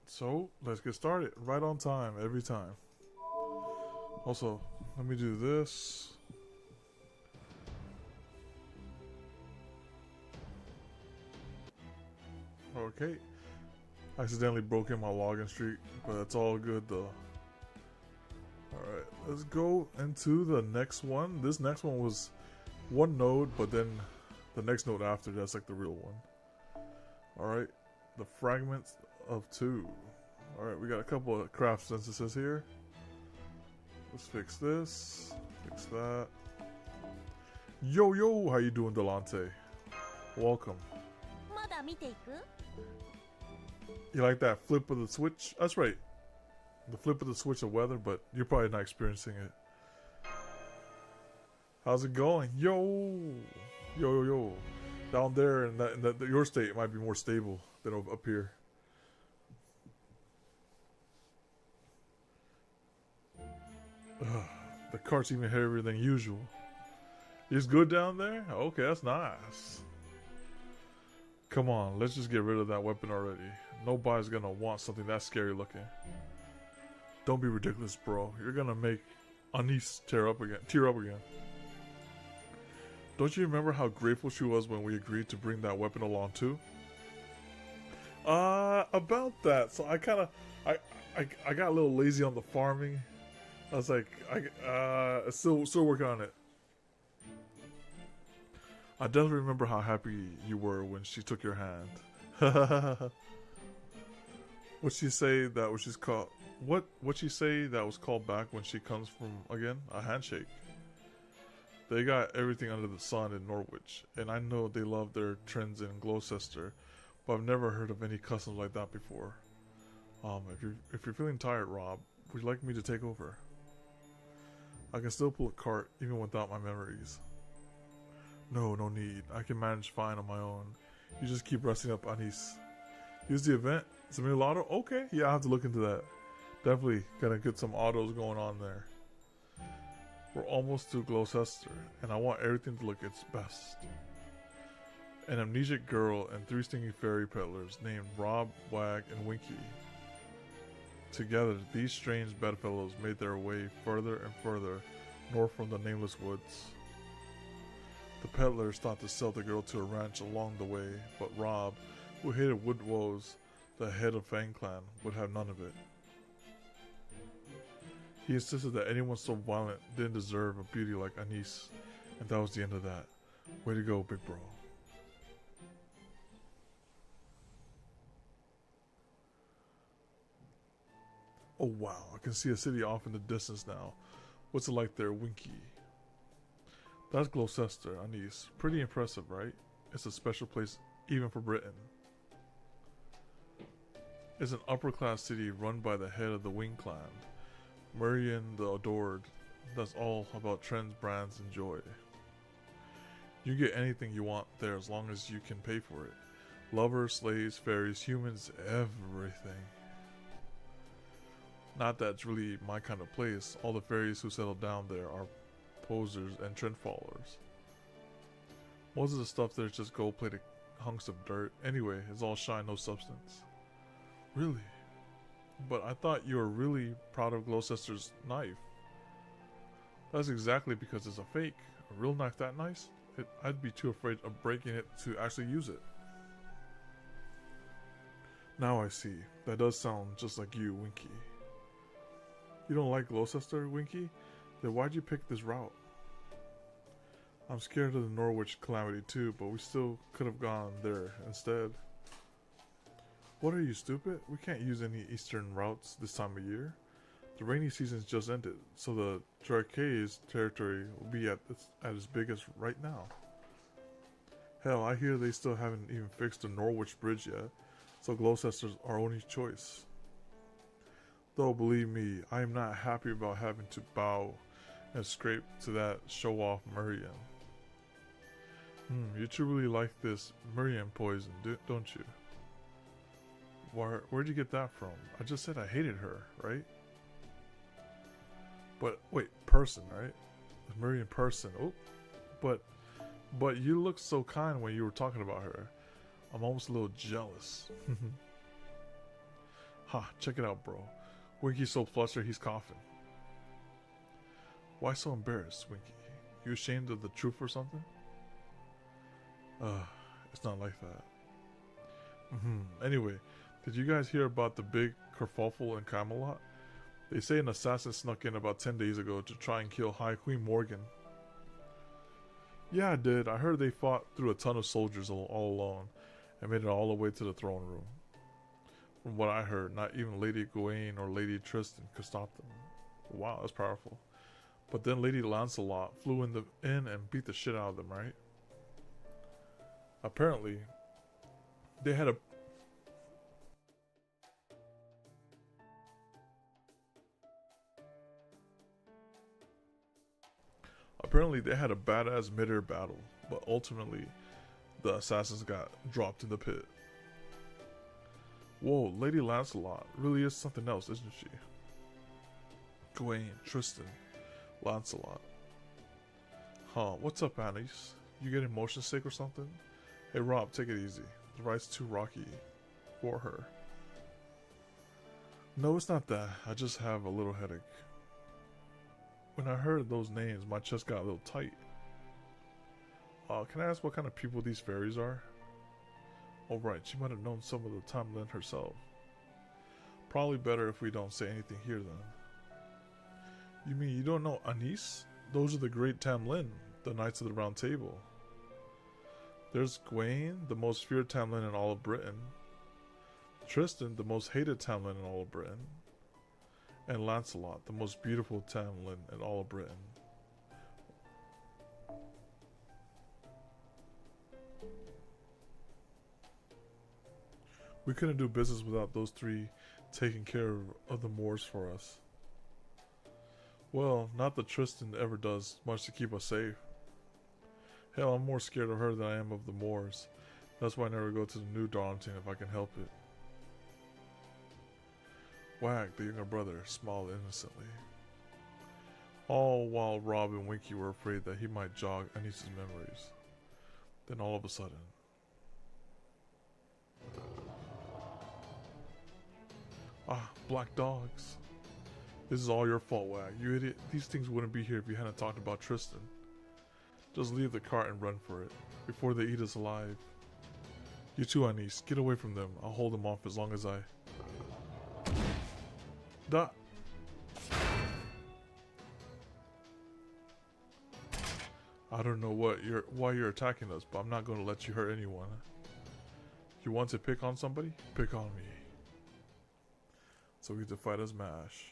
So let's get started. Right on time, every time. Also, let me do this. Okay. I accidentally broke in my login streak, but that's all good though. Alright, let's go into the next one. This next one was one node, but then the next node after that's like the real one. Alright, the fragments of two. Alright, we got a couple of craft instances here. Let's fix this, fix that. Yo, yo, how you doing, Delante? Welcome. You like that flip of the switch? That's right. The flip of the switch of weather, but you're probably not experiencing it. How's it going? Yo! Yo, yo, yo. Down there in your state might be more stable than up here. Ugh, the cart's even heavier than usual. It's good down there? Okay, that's nice. Come on, let's just get rid of that weapon already. Nobody's gonna want something that scary looking. Don't be ridiculous, bro. You're gonna make Anise tear up again. Don't you remember how grateful she was when we agreed to bring that weapon along too? About that. So I got a little lazy on the farming. I was like, still working on it. I definitely remember how happy you were when she took your hand. What'd she say that was she's called? What'd she say that was called back when she comes from again? A handshake. They got everything under the sun in Norwich, and I know they love their trends in Gloucester, but I've never heard of any customs like that before. If you're feeling tired, Rob, would you like me to take over? I can still pull a cart even without my memories. No need. I can manage fine on my own. You just keep resting up, Anis. Use the event. Submit auto? Okay, yeah, I have to look into that. Definitely gonna get some autos going on there. We're almost to Gloucester, and I want everything to look its best. An amnesic girl and 3 stinky fairy peddlers named Rob, Wag, and Winky. Together, these strange bedfellows made their way further and further north from the nameless woods. The peddlers thought to sell the girl to a ranch along the way, but Rob, who hated wood woes, the head of Fang Clan, would have none of it. He insisted that anyone so violent didn't deserve a beauty like Anise, and that was the end of that. Way to go, big bro. Oh wow, I can see a city off in the distance now. What's it like there, Winky? That's Gloucester, Anise. Pretty impressive, right? It's a special place even for Britain. It's an upper-class city run by the head of the Wing Clan, Murian the Adored. That's all about trends, brands, and joy. You get anything you want there as long as you can pay for it. Lovers, slaves, fairies, humans, everything. Not that it's really my kind of place. All the fairies who settle down there are posers and trend followers. Most of the stuff there's just gold-plated hunks of dirt. Anyway, it's all shine, no substance. Really? But I thought you were really proud of Gloucester's knife. That's exactly because it's a fake. A real knife that nice? I'd be too afraid of breaking it to actually use it. Now I see. That does sound just like you, Winky. You don't like Gloucester, Winky? Then why'd you pick this route? I'm scared of the Norwich calamity too, but we still could have gone there instead. What are you, stupid? We can't use any eastern routes this time of year. The rainy season's just ended, so the Drake's territory will be at its biggest right now. Hell, I hear they still haven't even fixed the Norwich Bridge yet, so Gloucester's our only choice. Though, believe me, I am not happy about having to bow and scrape to that show-off Murian. You truly like this Murian poison, don't you? Where'd you get that from? I just said I hated her, right? But, wait, person, right? Murian person. Oh, but you looked so kind when you were talking about her. I'm almost a little jealous. Ha, check it out, bro. Winky's so flustered he's coughing. Why so embarrassed, Winky? You ashamed of the truth or something? It's not like that. Anyway, did you guys hear about the big kerfuffle in Camelot? They say an assassin snuck in about 10 days ago to try and kill High Queen Morgan. Yeah, I did. I heard they fought through a ton of soldiers all alone and made it all the way to the throne room. From what I heard, not even Lady Gawain or Lady Tristan could stop them. Wow, that's powerful. But then Lady Lancelot flew in and beat the shit out of them, right? Apparently, they had a badass mid-air battle, but ultimately, the assassins got dropped in the pit. Whoa, Lady Lancelot really is something else, isn't she? Gawain, Tristan, Lancelot. Huh, what's up, Anise? You getting motion sick or something? Hey Rob, take it easy. The ride's too rocky for her. No, it's not that. I just have a little headache. When I heard those names, my chest got a little tight. Can I ask what kind of people these fairies are? Oh right, she might have known some of the Tamlin herself. Probably better if we don't say anything here then. You mean you don't know Anise? Those are the great Tamlin, the Knights of the Round Table. There's Gawain, the most feared Tamlin in all of Britain. Tristan, the most hated Tamlin in all of Britain. And Lancelot, the most beautiful Tamlin in all of Britain. We couldn't do business without those three taking care of the Moors for us. Well, not that Tristan ever does much to keep us safe. Hell, I'm more scared of her than I am of the Moors. That's why I never go to the New Darlington if I can help it. Wag, the younger brother, smiled innocently. All while Rob and Winky were afraid that he might jog Anise's memories. Then all of a sudden... Ah, black dogs. This is all your fault, Wag. You idiot. These things wouldn't be here if you hadn't talked about Tristan. Just leave the cart and run for it, before they eat us alive. You too, Anise. Get away from them. I'll hold them off as long as I... I don't know why you're attacking us, but I'm not going to let you hurt anyone. You want to pick on somebody? Pick on me. So we have to fight as MASH.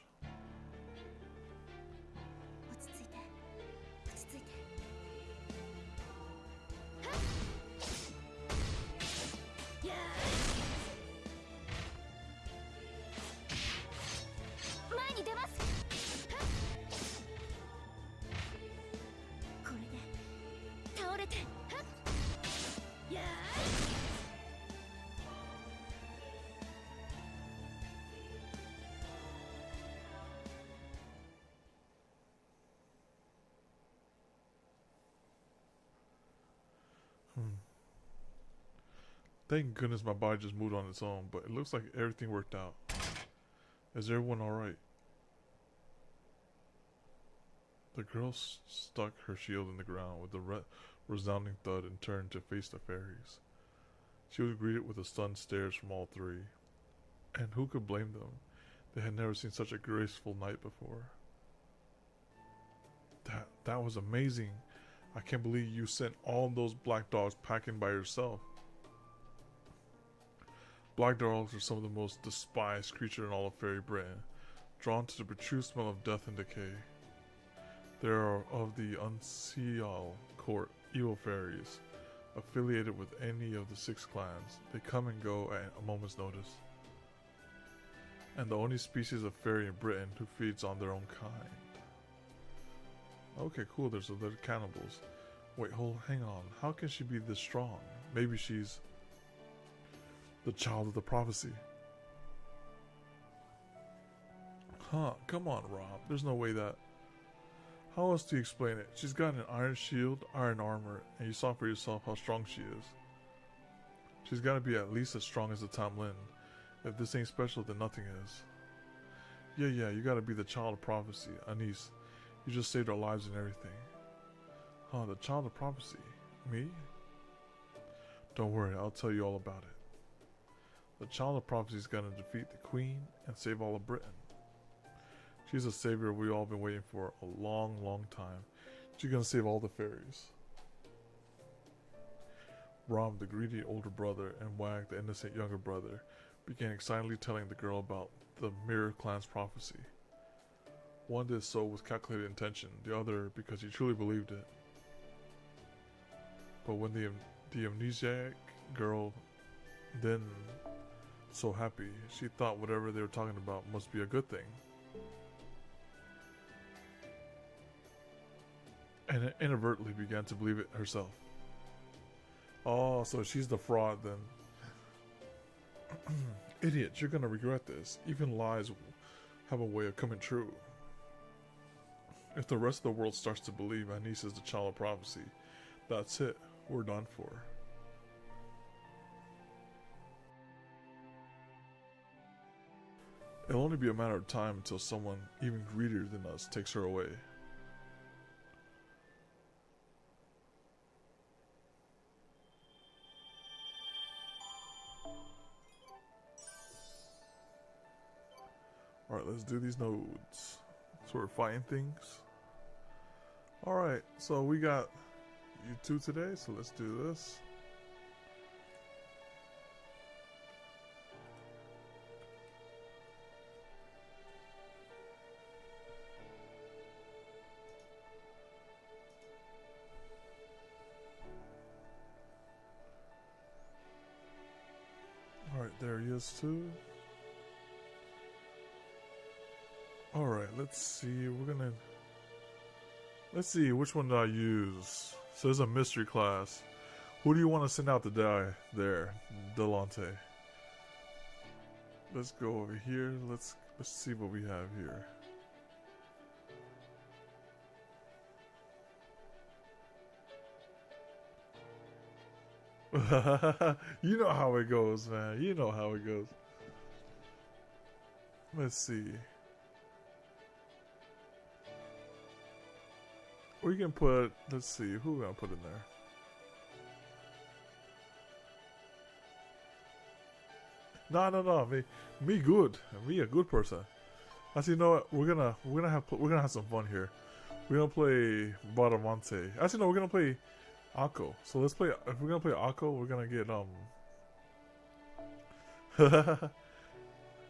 Thank goodness my body just moved on its own, but it looks like everything worked out. Is everyone alright? The girl stuck her shield in the ground with a resounding thud and turned to face the fairies. She was greeted with a stunned stares from all three. And who could blame them? They had never seen such a graceful knight before. That was amazing. I can't believe you sent all those black dogs packing by yourself. Black dogs are some of the most despised creatures in all of Fairy Britain, drawn to the protrusive smell of death and decay. They are of the Unseal Court, evil fairies, affiliated with any of the 6 clans. They come and go at a moment's notice. And the only species of fairy in Britain who feeds on their own kind. Okay, cool, there's other cannibals. Wait, hang on. How can she be this strong? Maybe she's the child of the prophecy. Huh, come on, Rob. There's no way that... How else do you explain it? She's got an iron shield, iron armor, and you saw for yourself how strong she is. She's got to be at least as strong as the Tamlin, If this ain't special, then nothing is. Yeah, you gotta be the child of prophecy, Anise. You just saved our lives and everything. Huh, the child of prophecy? Me? Don't worry, I'll tell you all about it. The child of prophecy is gonna defeat the queen and save all of Britain. She's a savior we've all been waiting for a long, long time. She's gonna save all the fairies. Rom, the greedy older brother, and Wag, the innocent younger brother, began excitedly telling the girl about the Mirror Clan's prophecy. One did so with calculated intention, the other because he truly believed it. But when the amnesiac girl then so happy, she thought whatever they were talking about must be a good thing. And inadvertently began to believe it herself. Oh, so she's the fraud then. Idiot, you're gonna regret this. Even lies have a way of coming true. If the rest of the world starts to believe Anise is the child of prophecy, that's it. We're done for. It'll only be a matter of time until someone even greedier than us takes her away. Alright, let's do these nodes. So we're fighting things. Alright, so we got you two today, so let's do this. Alright, there he is too. Alright, let's see. Let's see, which one do I use? So there's a mystery class. Who do you want to send out to die there, Delante? Let's go over here. Let's see what we have here. You know how it goes, man. You know how it goes. Let's see. We can put, let's see, who we gonna put in there? No, me good. Me a good person. Actually, you know what? We're gonna have some fun here. We're gonna play Bradamante. Actually, no, we're gonna play Akko. So let's play. If we're gonna play Akko, we're gonna get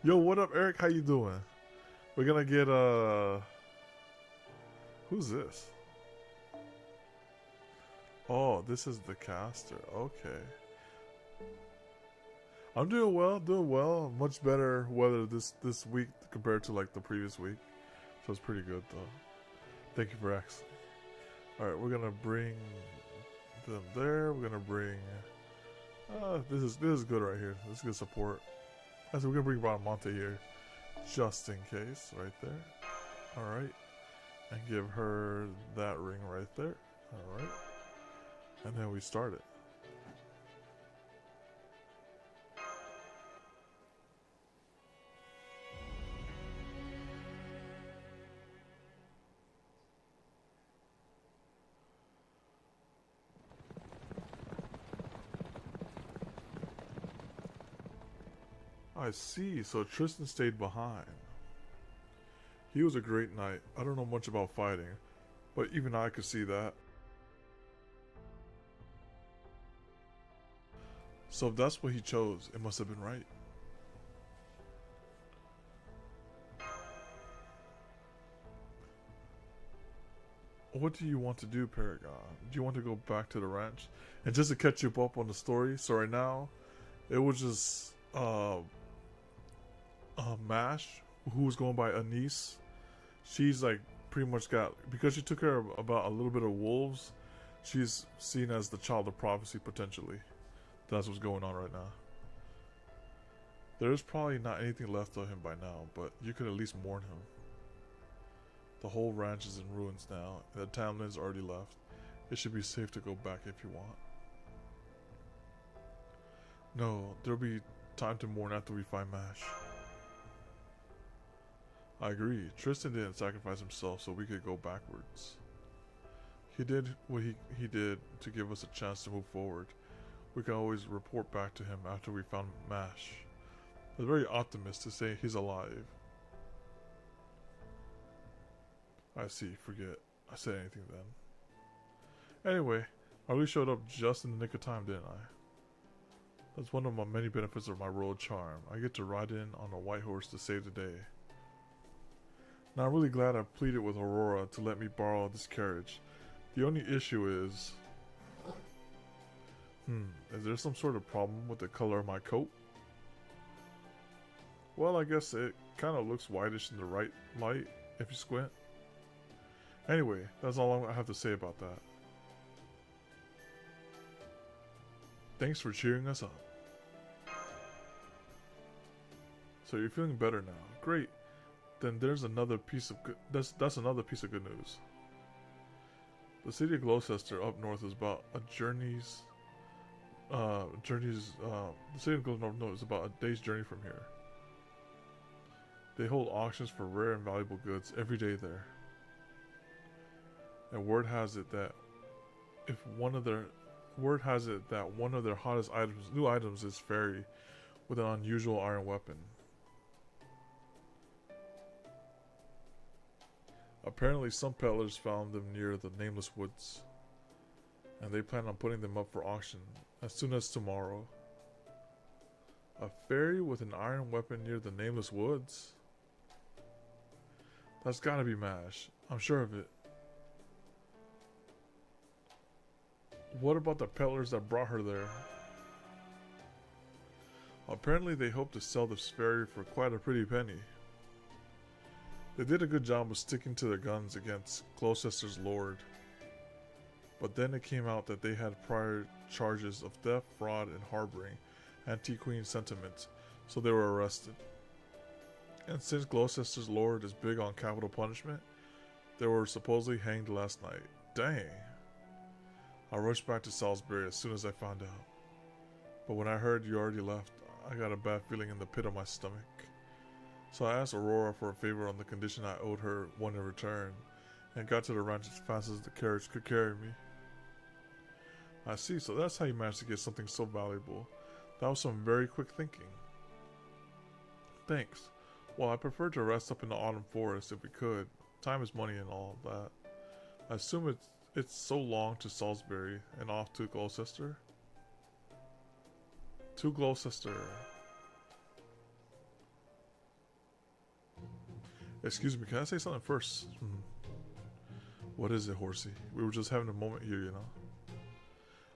Yo, what up, Eric? How you doing? We're gonna get who's this? Oh, this is the caster. Okay. I'm doing well. Much better weather this week compared to like the previous week. So it's pretty good though. Thank you for asking. Alright, we're gonna bring them there. We're gonna bring this is good right here. This is good support. So we're gonna bring Bradamante here. Just in case, right there. Alright. And give her that ring right there. Alright. And then we start it. I see, so Tristan stayed behind. He was a great knight. I don't know much about fighting, but even I could see that. So if that's what he chose, it must have been right. What do you want to do, Paragon? Do you want to go back to the ranch? And just to catch you up on the story, so right now, it was just Mash, who was going by Anise. She's like pretty much got, because she took care of about a little bit of wolves, she's seen as the child of prophecy potentially. That's what's going on right now. There's probably not anything left of him by now, but you could at least mourn him. The whole ranch is in ruins now. The townland's already left. It should be safe to go back if you want. No, there'll be time to mourn after we find Mash. I agree. Tristan didn't sacrifice himself so we could go backwards. He did what he did to give us a chance to move forward. We can always report back to him after we found Mash. I was very optimistic to say he's alive. I see, forget I said anything then. Anyway, I really showed up just in the nick of time, didn't I? That's one of my many benefits of my royal charm. I get to ride in on a white horse to save the day. Now I'm really glad I pleaded with Aurora to let me borrow this carriage. The only issue is... is there some sort of problem with the color of my coat? Well, I guess it kind of looks whitish in the right light if you squint. Anyway, that's all I have to say about that. Thanks for cheering us up. So you're feeling better now. Great. Then there's another piece of good. That's another piece of good news. The city of Gloucester up north is about a journey's. The city of Gloucester north is about a day's journey from here. They hold auctions for rare and valuable goods every day there. And word has it that one of their hottest new items is Fairy with an unusual iron weapon. Apparently some peddlers found them near the Nameless Woods, and they plan on putting them up for auction as soon as tomorrow. A fairy with an iron weapon near the Nameless Woods? That's gotta be Mash. I'm sure of it. What about the peddlers that brought her there? Apparently they hope to sell this fairy for quite a pretty penny. They did a good job of sticking to their guns against Gloucester's lord. But then it came out that they had prior charges of theft, fraud, and harboring anti-queen sentiments, so they were arrested. And since Gloucester's lord is big on capital punishment, they were supposedly hanged last night. Dang. I rushed back to Salisbury as soon as I found out. But when I heard you already left, I got a bad feeling in the pit of my stomach. So I asked Aurora for a favor on the condition I owed her one in return, and got to the ranch as fast as the carriage could carry me. I see, so that's how you managed to get something so valuable. That was some very quick thinking. Thanks. Well, I prefer to rest up in the autumn forest if we could. Time is money and all of that. I assume it's so long to Salisbury and off to Gloucester? To Gloucester. Excuse me, can I say something first? What is it, horsey? We were just having a moment here, you know.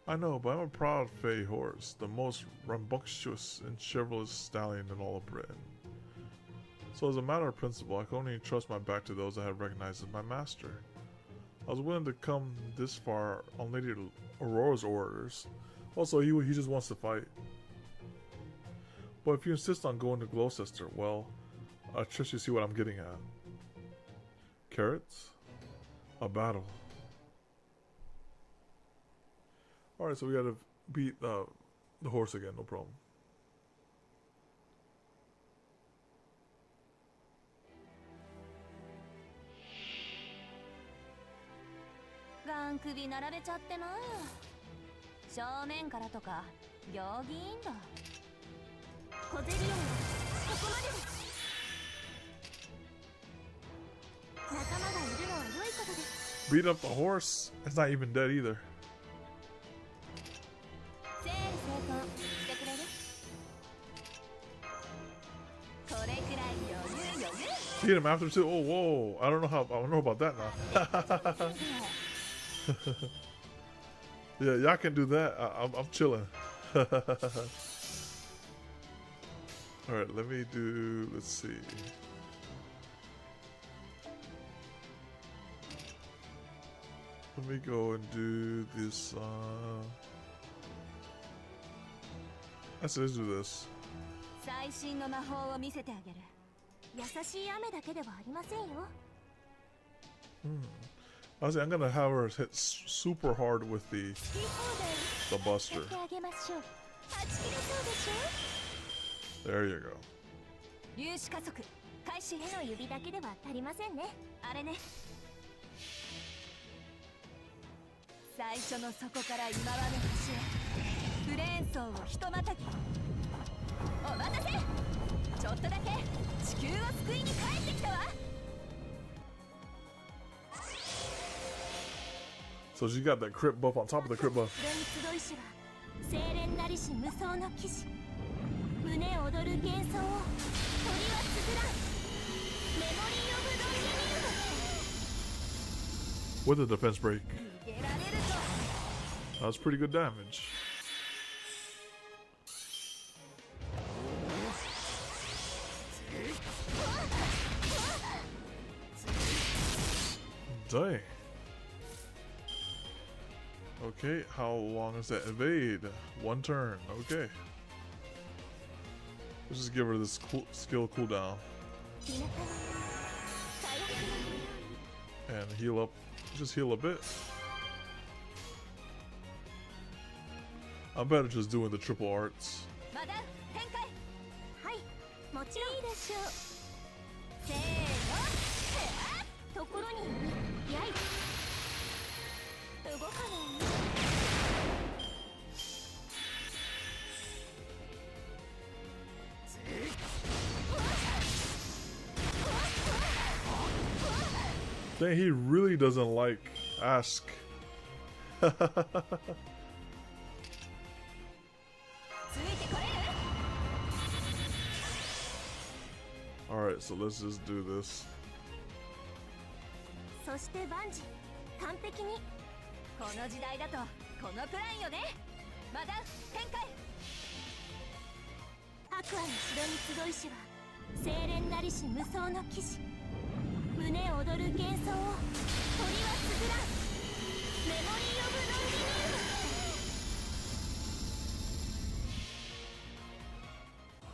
I know, but I'm a proud Fey horse, the most rambunctious and chivalrous stallion in all of Britain. So as a matter of principle, I can only trust my back to those I have recognized as my master. I was willing to come this far on Lady Aurora's orders. Also, he just wants to fight. But if you insist on going to Gloucester, well, I trust you see what I'm getting at. Carrots? A battle. Alright, so we gotta beat the horse again, no problem. Beat up the horse? It's not even dead either. Beat him after too? Oh, whoa. I don't know about that now. Yeah, y'all can do that. I'm chilling. Alright, let's see. Let me go and do this, let's do this. Honestly, I'm gonna have her hit super hard with the buster. There you go. 粒子加速開始。手の指だけでは足りませんね。あれね。最初の底から今はの星へ。クレーン層をひとまたぎ。お待たせ。ちょっとだけ地球を救いに帰ってきたわ。 So she got that crit buff on top of the crit buff. 集いしは清廉なりし無双の騎士。胸躍る幻想を鳥はつづらん。メモリー・オブ・ロンリニュー。 With a defense break. 逃げられるぞ。 That was pretty good damage. Dang. Okay, how long is that evade? One turn. Okay. Let's just give her this skill cooldown. And heal up. Just heal a bit. I'm better just doing the triple arts. まだ展開。はい、もちろんいいでしょう。せーの、へあ、ところにやい。動かない。 Dang, he really doesn't like Ask. Alright, so let's just do this. そしてバンジ、完璧に。この時代だとこのプランよね。まだ展開。アクアの城に集いしは清廉なりし無双の騎士。胸躍る幻想を鳥はつづらん。メモリー・オブ・ロンリニュー。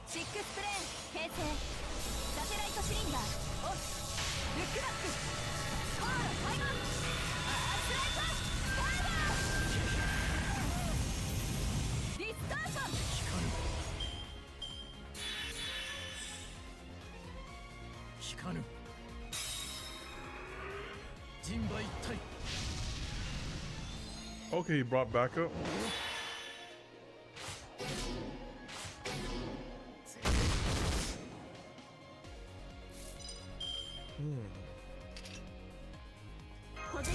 シックスプレーン形成。サテライトシリンダーオフ。ルックバック。コールタイム。アースライトスターバー。ディスターション。光る。人馬一体。 Okay, he brought back up. Hmm. 小競り合い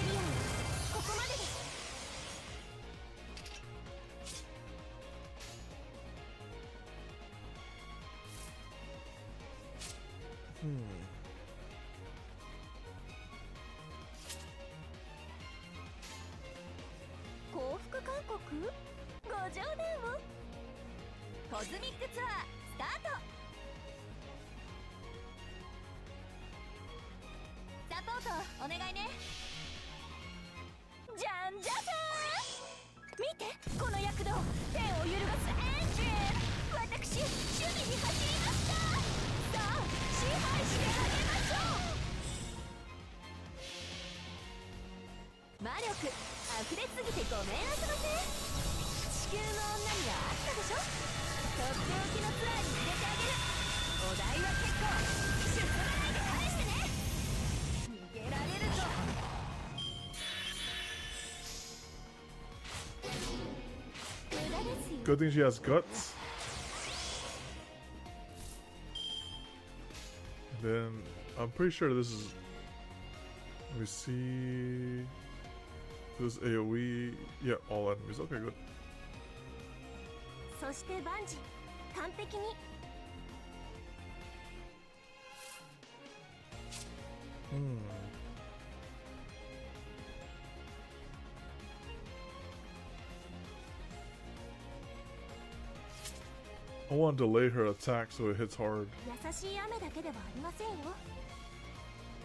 ここまでです。 降伏勧告？ご冗談を。コズミックツアースタート。サポートお願いね。じゃんじゃじゃーん。見てこの躍動。手を揺るがすエンジン。私守備に走りました。さあ支配してあげましょう。魔力溢れすぎてごめんあそばせ。地球の女にはあったでしょ。とっておきのツアーに入れてあげる。お代は結構。出さないで返してね。逃げられるぞ。無駄ですよ。 Good thing she has guts. Then I'm pretty sure this is. Let me see. This is AoE. Yeah, all enemies. Okay, good. そしてバンジ完璧に。 I want to delay her attack so it hits hard. 優しい雨だけではありませんよ。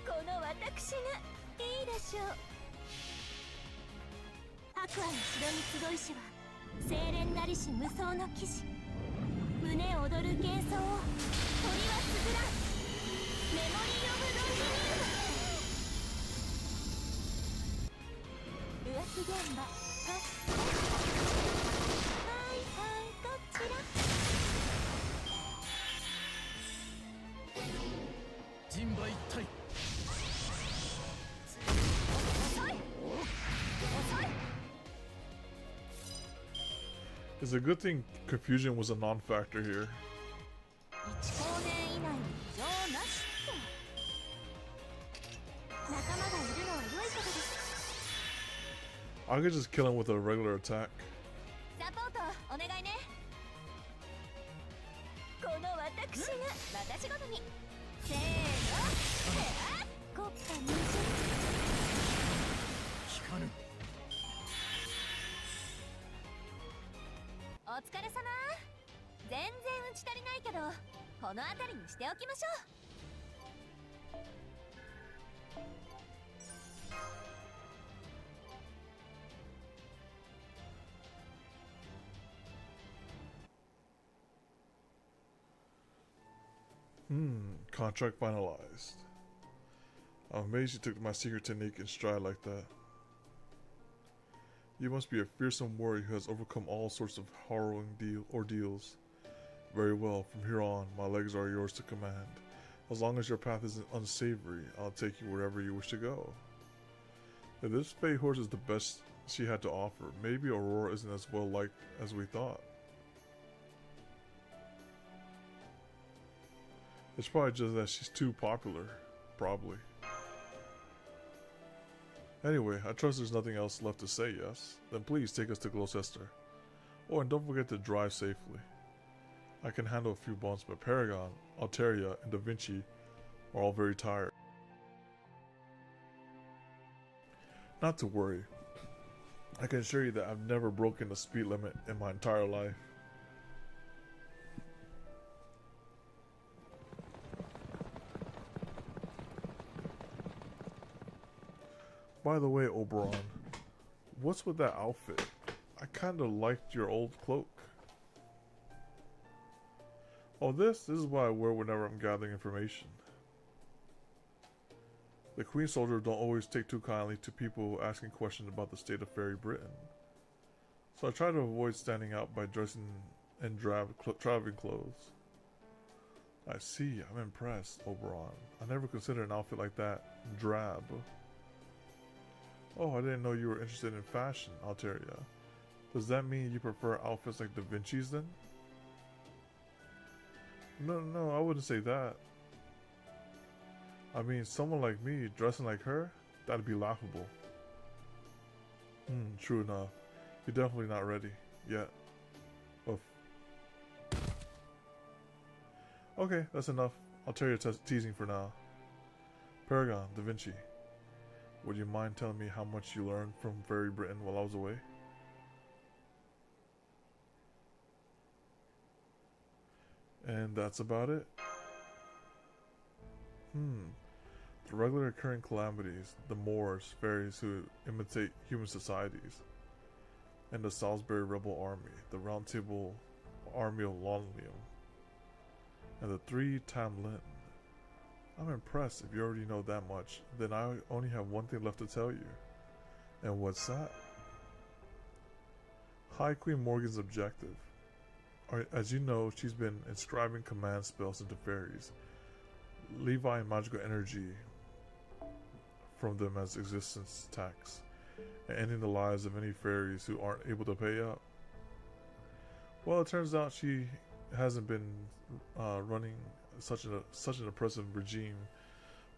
この私がいいでしょう。アクアの城に集いしは清廉なりし無双の騎士。胸躍る幻想を鳥はつづらん。メモリー・オブ・ロンリニュー。浮気現場はいはいこちら。It's a good thing confusion was a non-factor here. 1光年以内に異常なしって仲間がいるのは良いことです。 I could just kill him with a regular attack. サポートお願いね。この私が私ごとにせーの、コッパ入聞かぬ。お疲れ様。全然打ち足りないけどこの辺りにしておきましょう。 Contract finalized. I'm amazed you took my secret technique in stride like that. You must be a fearsome warrior who has overcome all sorts of harrowing ordeals. Very well, from here on, my legs are yours to command. As long as your path isn't unsavory, I'll take you wherever you wish to go. If this Fey horse is the best she had to offer, maybe Aurora isn't as well liked as we thought. It's probably just that she's too popular. Probably. Anyway, I trust there's nothing else left to say, yes? Then please take us to Gloucester. Oh, and don't forget to drive safely. I can handle a few bumps, but Paragon, Alteria, and Da Vinci are all very tired. Not to worry. I can assure you that I've never broken the speed limit in my entire life. By the way, Oberon, what's with that outfit? I kinda liked your old cloak. Oh, this is what I wear whenever I'm gathering information. The Queen Soldier don't always take too kindly to people asking questions about the state of Fairy Britain. So I try to avoid standing out by dressing in drab traveling clothes. I see, I'm impressed, Oberon. I never considered an outfit like that drab. Oh, I didn't know you were interested in fashion, Alteria. Does that mean you prefer outfits like Da Vinci's then? No, I wouldn't say that. I mean, someone like me, dressing like her, that'd be laughable. True enough. You're definitely not ready. Yet. Oof. Okay, that's enough. Alteria teasing for now. Paragon, Da Vinci. Would you mind telling me how much you learned from Fairy Britain while I was away? And that's about it? The regular occurring calamities, the Moors, fairies who imitate human societies, and the Salisbury rebel army, the Round Table army of Lonlium, and the 3 Tamlin. I'm impressed. If you already know that much, then I only have one thing left to tell you. And what's that? High Queen Morgan's objective. As you know, she's been inscribing command spells into fairies, levying magical energy from them as existence tax, and ending the lives of any fairies who aren't able to pay up. Well, it turns out she hasn't been running such an oppressive regime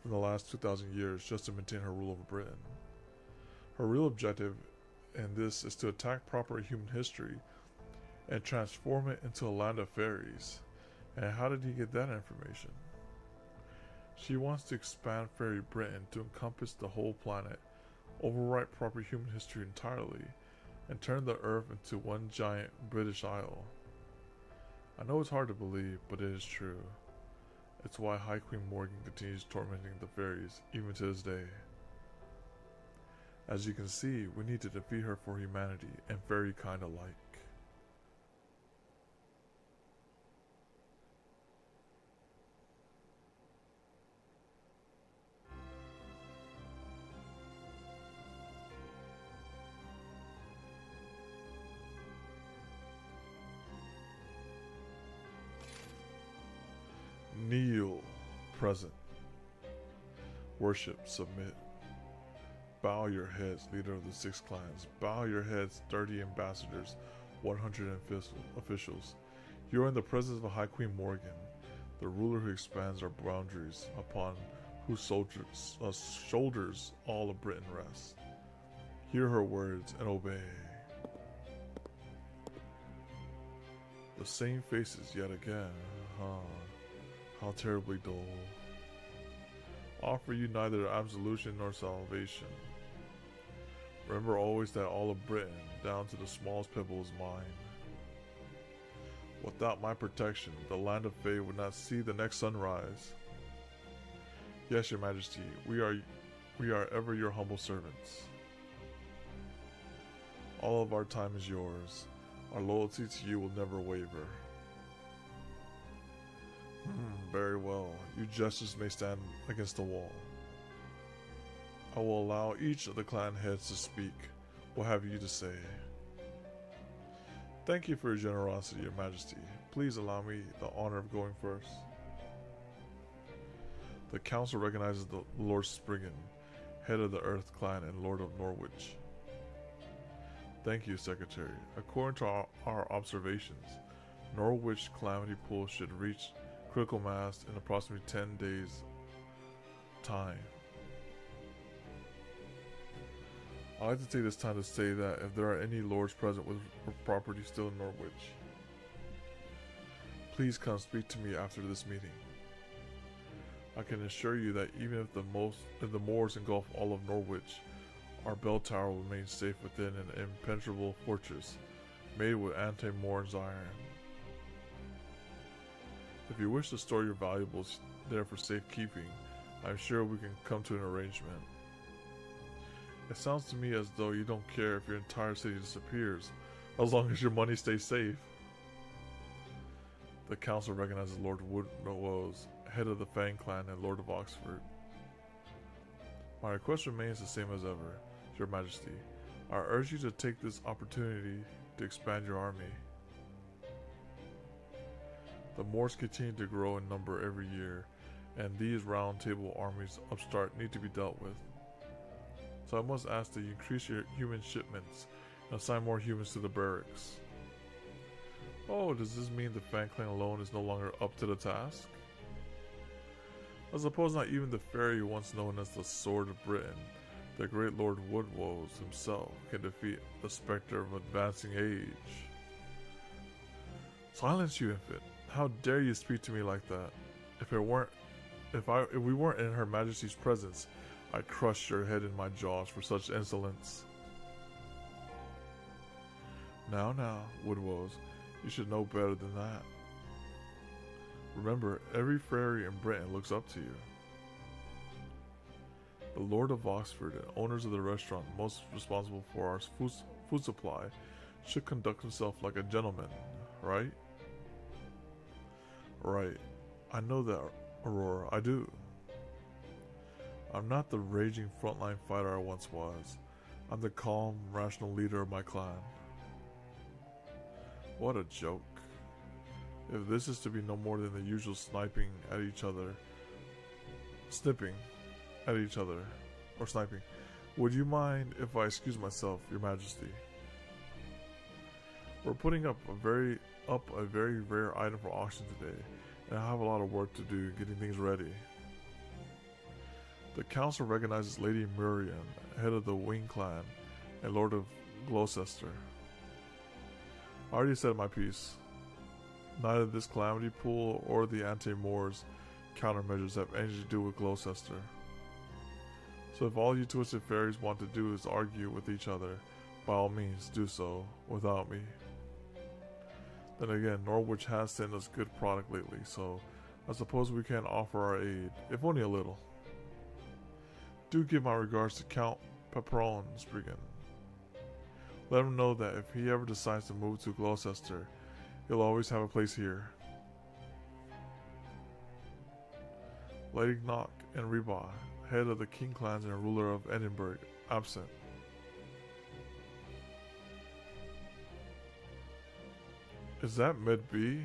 from the last 2,000 years just to maintain her rule over Britain. Her real objective in this is to attack proper human history and transform it into a land of fairies. And how did he get that information? She wants to expand Fairy Britain to encompass the whole planet, overwrite proper human history entirely, and turn the Earth into one giant British Isle. I know it's hard to believe, but it is true. It's why High Queen Morgan continues tormenting the fairies, even to this day. As you can see, we need to defeat her for humanity and fairy kind alike. Kneel, present. Worship, submit. Bow your heads, leader of the 6 clans. Bow your heads, 30 ambassadors, 100 officials. You are in the presence of a High Queen Morgan, the ruler who expands our boundaries, upon whose shoulders all of Britain rests. Hear her words and obey. The same faces yet again. How terribly dull. Offer you neither absolution nor salvation. Remember always that all of Britain, down to the smallest pebble, is mine. Without my protection, the land of Fae would not see the next sunrise. Yes, your majesty, we are ever your humble servants. All of our time is yours. Our loyalty to you will never waver. Very well. You jesters may stand against the wall. I will allow each of the clan heads to speak. What have you to say? Thank you for your generosity, your majesty. Please allow me the honor of going first. The council recognizes the Lord Spriggan, head of the Earth clan and Lord of Norwich. Thank you, Secretary. According to our observations, Norwich Calamity Pool should reach critical mass in approximately 10 days' time. I'd like to take this time to say that if there are any lords present with property still in Norwich, please come speak to me after this meeting. I can assure you that even if the moors engulf all of Norwich, our bell tower will remain safe within an impenetrable fortress made with anti-Moors iron. If you wish to store your valuables there for safekeeping, I'm sure we can come to an arrangement. It sounds to me as though you don't care if your entire city disappears, as long as your money stays safe. The council recognizes Lord Woodrose, head of the Fang clan and Lord of Oxford. My request remains the same as ever, your majesty. I urge you to take this opportunity to expand your army. The Moors continue to grow in number every year, and these round table armies upstart need to be dealt with. So I must ask that you increase your human shipments and assign more humans to the barracks. Oh, does this mean the Fang clan alone is no longer up to the task? I suppose not even the fairy once known as the Sword of Britain, the great Lord Woodrose himself, can defeat the specter of advancing age. Silence, you infant! How dare you speak to me like that? If we weren't in Her Majesty's presence, I'd crush your head in my jaws for such insolence. Now, Woodrose, you should know better than that. Remember, every fairy in Britain looks up to you. The Lord of Oxford and owners of the restaurant most responsible for our food supply should conduct himself like a gentleman, right? Right. I know that, Aurora, I do. I'm not the raging frontline fighter I once was. I'm the calm, rational leader of my clan. What a joke. If this is to be no more than the usual snipping at each other, would you mind if I excuse myself, your majesty? We're putting up a very rare item for auction today, and I have a lot of work to do getting things ready. The council recognizes Lady Murian, head of the Wing clan and Lord of Gloucester. I already said my piece. Neither this calamity pool or the anti-Moors countermeasures have anything to do with Gloucester. So if all you twisted fairies want to do is argue with each other, by all means do so without me. Then again, Norwich has sent us good product lately, so I suppose we can offer our aid, if only a little. Do give my regards to Count Pepperon Spriggan. Let him know that if he ever decides to move to Gloucester, he'll always have a place here. Lady Knock and Reba, head of the King clans and ruler of Edinburgh, absent. Is that Med B?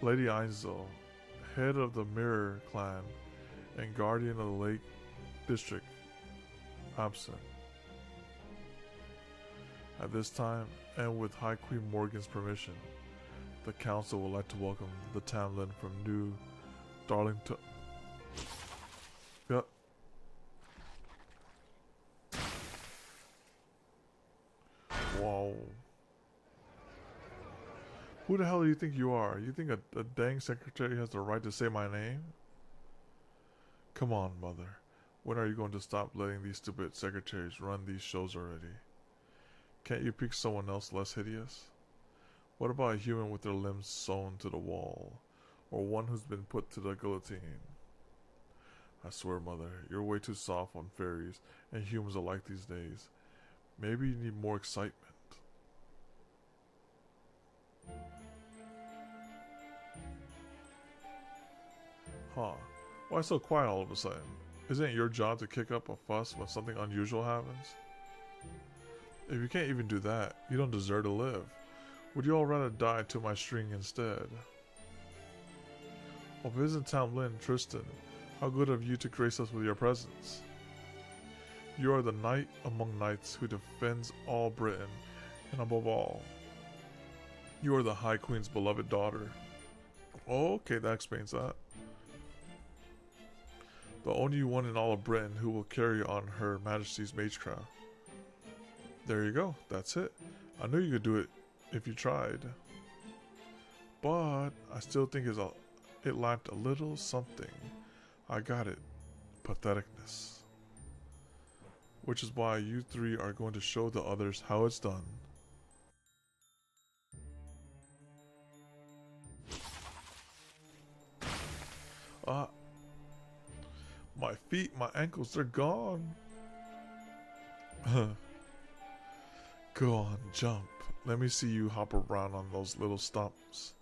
Lady Einzel, head of the Mirror clan and guardian of the Lake District, absent. At this time, and with High Queen Morgan's permission, the Council would like to welcome the Tamlin from New Darlington. Yep. Whoa. Who the hell do you think you are? You think a dang secretary has the right to say my name? Come on, Mother. When are you going to stop letting these stupid secretaries run these shows already? Can't you pick someone else less hideous? What about a human with their limbs sewn to the wall? Or one who's been put to the guillotine? I swear, Mother, you're way too soft on fairies and humans alike these days. Maybe you need more excitement. Huh. Why so quiet all of a sudden? Isn't it your job to kick up a fuss when something unusual happens? If you can't even do that, you don't deserve to live. Would you all rather die to my string instead? Oh, Visit Tamlin, Tristan, how good of you to grace us with your presence. You are the knight among knights who defends all Britain, and above all, you are the High Queen's beloved daughter. Oh, okay, that explains that. The only one in all of Britain who will carry on Her Majesty's magecraft. There you go, that's it. I knew you could do it if you tried. But I still think it lacked a little something. I got it. Patheticness. Which is why you three are going to show the others how it's done. My feet, my ankles, they're gone. Go on, jump. Let me see you hop around on those little stumps.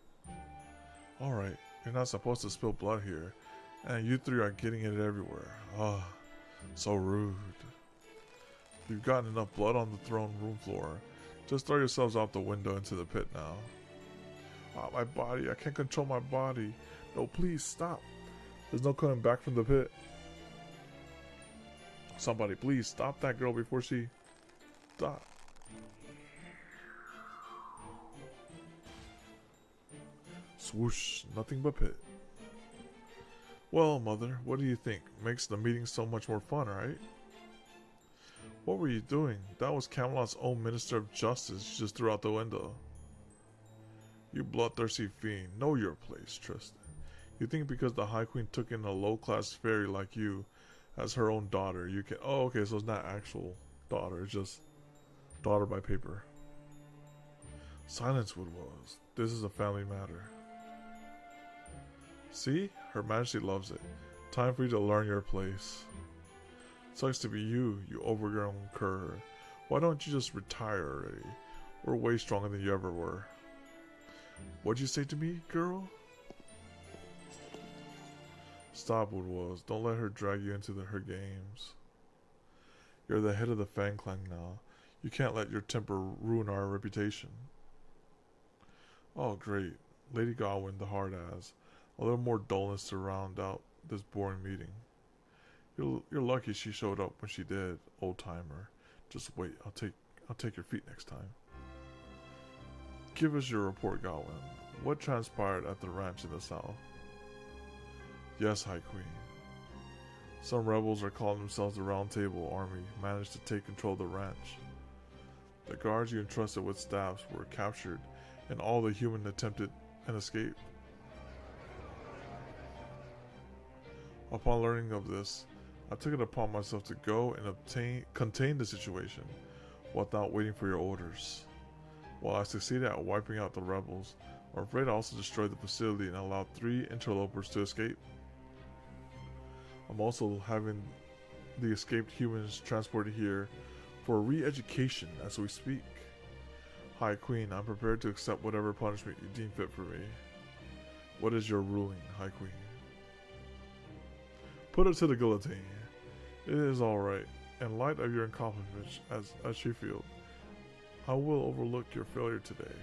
Alright, you're not supposed to spill blood here, and you three are getting it everywhere. Ah, so rude. You've gotten enough blood on the throne room floor. Just throw yourselves out the window into the pit now. Ah, my body, I can't control my body. No, please, stop. There's no coming back from the pit. Somebody, please, stop that girl before she... Stop. Swoosh, nothing but pit. Well, Mother, what do you think? Makes the meeting so much more fun, right? What were you doing? That was Camelot's own Minister of Justice you just threw out the window. You bloodthirsty fiend, know your place, Tristan. You think because the High Queen took in a low-class fairy like you as her own daughter, you can... Oh, okay, so it's not actual daughter, it's just daughter by paper. Silence, Woodwells. This is a family matter. See? Her Majesty loves it. Time for you to learn your place. Sucks to be you, you overgrown cur. Why don't you just retire already? We're way stronger than you ever were. What'd you say to me, girl? Stop, Woodwells. Don't let her drag you into her games. You're the head of the Fang Clan now. You can't let your temper ruin our reputation. Oh, great. Lady Godwin, the hard-ass. A little more dullness to round out this boring meeting. You're lucky she showed up when she did, old-timer. Just wait, I'll take your feet next time. Give us your report, Godwin. What transpired at the ranch in the south? Yes, High Queen. Some rebels are calling themselves the Round Table Army managed to take control of the ranch. The guards you entrusted with staffs were captured, and all the human attempted an escape. Upon learning of this, I took it upon myself to go and contain the situation without waiting for your orders. While I succeeded at wiping out the rebels, I'm afraid I also destroyed the facility and allowed 3 interlopers to escape. I'm also having the escaped humans transported here for re-education as we speak. High Queen, I'm prepared to accept whatever punishment you deem fit for me. What is your ruling, High Queen? Put her to the guillotine. It is alright. In light of your accomplishments as Sheffield, I will overlook your failure today.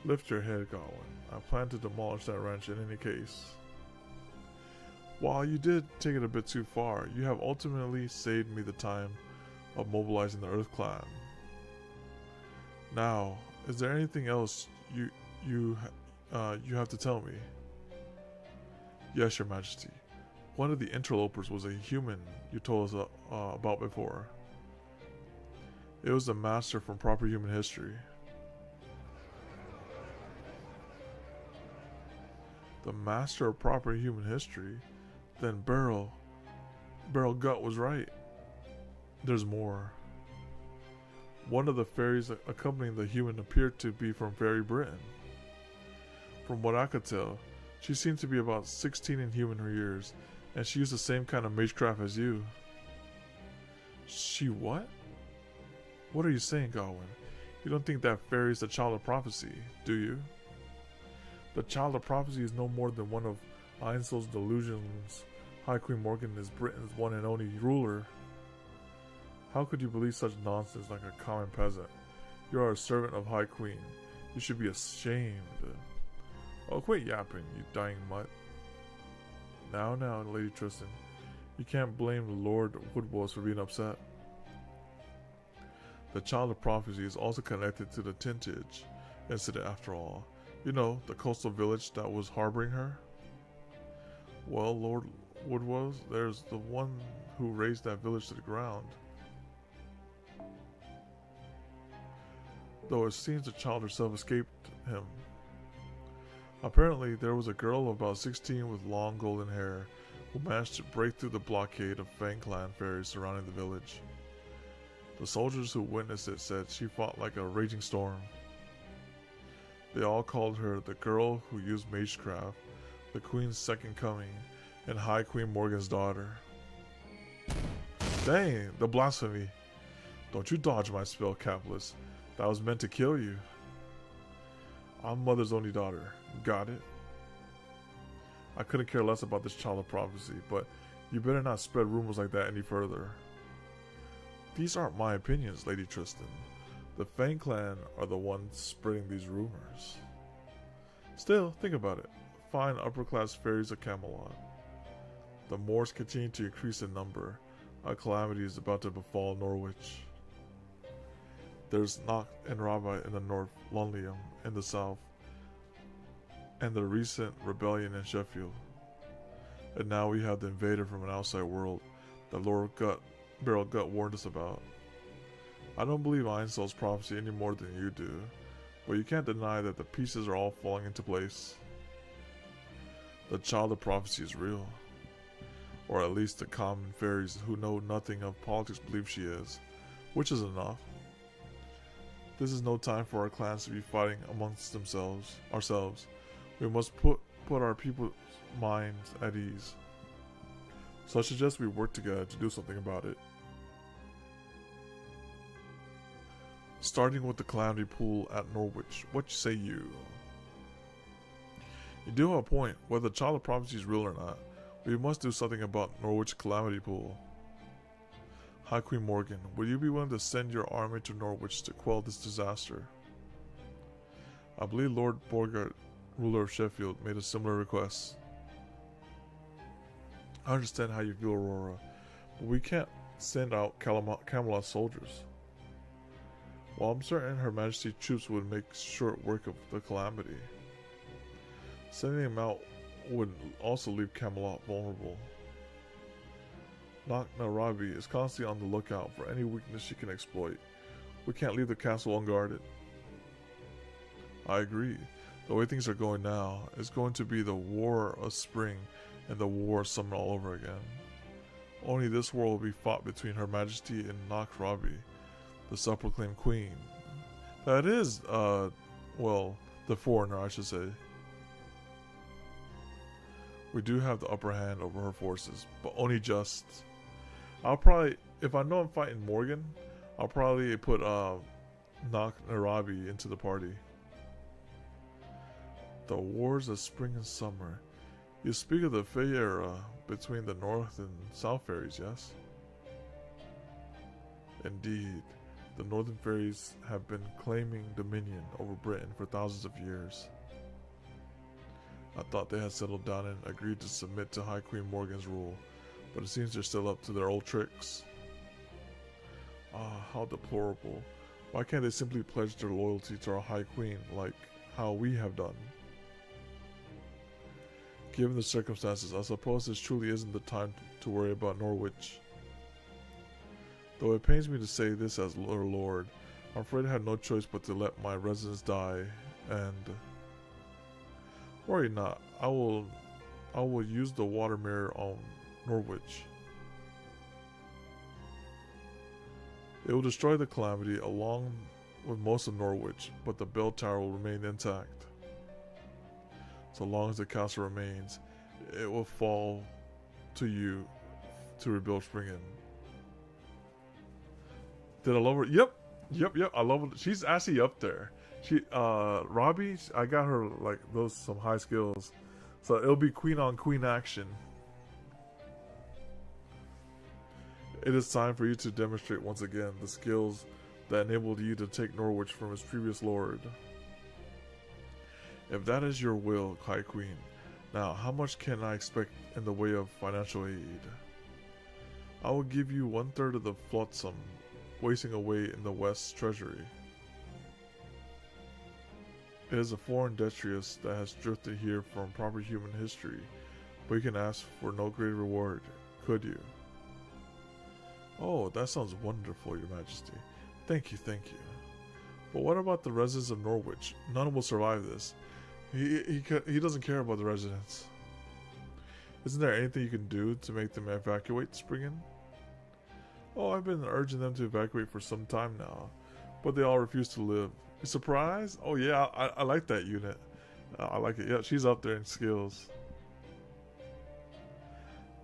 Lift your head, Godwin. I plan to demolish that ranch in any case. While you did take it a bit too far, you have ultimately saved me the time of mobilizing the Earth Clan. Now, is there anything else you have to tell me? Yes, Your Majesty. One of the interlopers was a human you told us about before. It was the master from proper human history. The master of proper human history? Then Beryl Gut was right. There's more. One of the fairies accompanying the human appeared to be from Fairy Britain. From what I could tell, she seemed to be about 16 in human years, and she used the same kind of magecraft as you. She what? What are you saying, Godwin? You don't think that fairy is the child of prophecy, do you? The child of prophecy is no more than one of Einzel's delusions. High Queen Morgan is Britain's one and only ruler. How could you believe such nonsense like a common peasant? You are a servant of High Queen. You should be ashamed. Oh, quit yapping, you dying mutt. Now, Lady Tristan. You can't blame Lord Woodwalls for being upset. The child of prophecy is also connected to the Tintage incident after all. You know, the coastal village that was harboring her? Well, Lord Woodwalls, there's the one who razed that village to the ground. Though it seems the child herself escaped him. Apparently, there was a girl of about 16 with long golden hair who managed to break through the blockade of Fang Clan fairies surrounding the village. The soldiers who witnessed it said she fought like a raging storm. They all called her the girl who used magecraft, the Queen's second coming, and High Queen Morgan's daughter. Dang, the blasphemy. Don't you dodge my spell, Capitalist. That was meant to kill you. I'm Mother's only daughter. Got it? I couldn't care less about this child of prophecy, but you better not spread rumors like that any further. These aren't my opinions, Lady Tristan. The Fang Clan are the ones spreading these rumors. Still, think about it. Fine upper-class fairies of Camelot. The Moors continue to increase in number. A calamity is about to befall Norwich. There's Nock and Rabbi in the north, Londlium in the south, and the recent rebellion in Sheffield. And now we have the invader from an outside world that Beryl Gut warned us about. I don't believe Einzel's prophecy any more than you do, but you can't deny that the pieces are all falling into place. The child of prophecy is real. Or at least the common fairies who know nothing of politics believe she is, which is enough. This is no time for our clans to be fighting amongst ourselves. We must put our people's minds at ease. So I suggest we work together to do something about it. Starting with the Calamity Pool at Norwich, what say you? You do have a point. Whether the Child of Prophecy is real or not, we must do something about Norwich Calamity Pool. High Queen Morgan, would you be willing to send your army to Norwich to quell this disaster? I believe Lord Borgart, ruler of Sheffield, made a similar request. I understand how you feel, Aurora, but we can't send out Camelot soldiers. While I'm certain Her Majesty's troops would make short work of the calamity, sending them out would also leave Camelot vulnerable. Nock Narabi is constantly on the lookout for any weakness she can exploit. We can't leave the castle unguarded. I agree. The way things are going now, it's going to be the War of Spring and the War of Summer all over again. Only this war will be fought between Her Majesty and Nock Narabi, the self-proclaimed queen. That is, well, the foreigner, I should say. We do have the upper hand over her forces, but only just. I'll probably, if I know I'm fighting Morgan, I'll probably put Nock Narabi into the party. The wars of spring and summer. You speak of the Fey era between the North and South Fairies, yes? Indeed, the Northern Fairies have been claiming dominion over Britain for thousands of years. I thought they had settled down and agreed to submit to High Queen Morgan's rule, but it seems they're still up to their old tricks. Ah, how deplorable. Why can't they simply pledge their loyalty to our High Queen like how we have done? Given the circumstances, I suppose this truly isn't the time to worry about Norwich. Though it pains me to say this as our lord, I'm afraid I had no choice but to let my residents die, and... Worry not, I will use the water mirror on Norwich. It will destroy the calamity along with most of Norwich, but the bell tower will remain intact. So long as the castle remains, it will fall to you to rebuild Springen. Did I love her? Yep. I love her. She's actually up there. She, Robbie, I got her like some high skills. So it'll be queen on queen action. It is time for you to demonstrate once again the skills that enabled you to take Norwich from its previous lord. If that is your will, High Queen, now how much can I expect in the way of financial aid? I will give you 1/3 of the flotsam wasting away in the West's treasury. It is a foreign detritus that has drifted here from proper human history, but you can ask for no greater reward, could you? Oh, that sounds wonderful, Your Majesty. Thank you. But what about the residents of Norwich? None will survive this. He doesn't care about the residents. Isn't there anything you can do to make them evacuate Springen? Oh, I've been urging them to evacuate for some time now, but they all refuse to live. You surprised? Oh yeah, I like that unit. I like it. Yeah, she's up there in skills.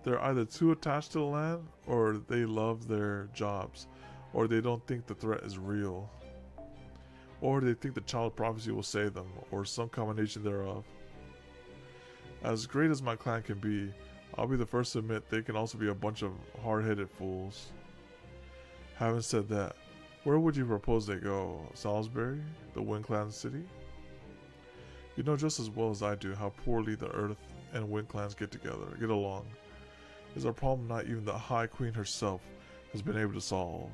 They're either too attached to the land, or they love their jobs, or they don't think the threat is real, or they think the child prophecy will save them, or some combination thereof. As great as my clan can be, I'll be the first to admit they can also be a bunch of hard-headed fools. Having said that, where would you propose they go? Salisbury? The Wind Clan city? You know just as well as I do how poorly the Earth and Wind Clans get along. Is a problem not even the High Queen herself has been able to solve.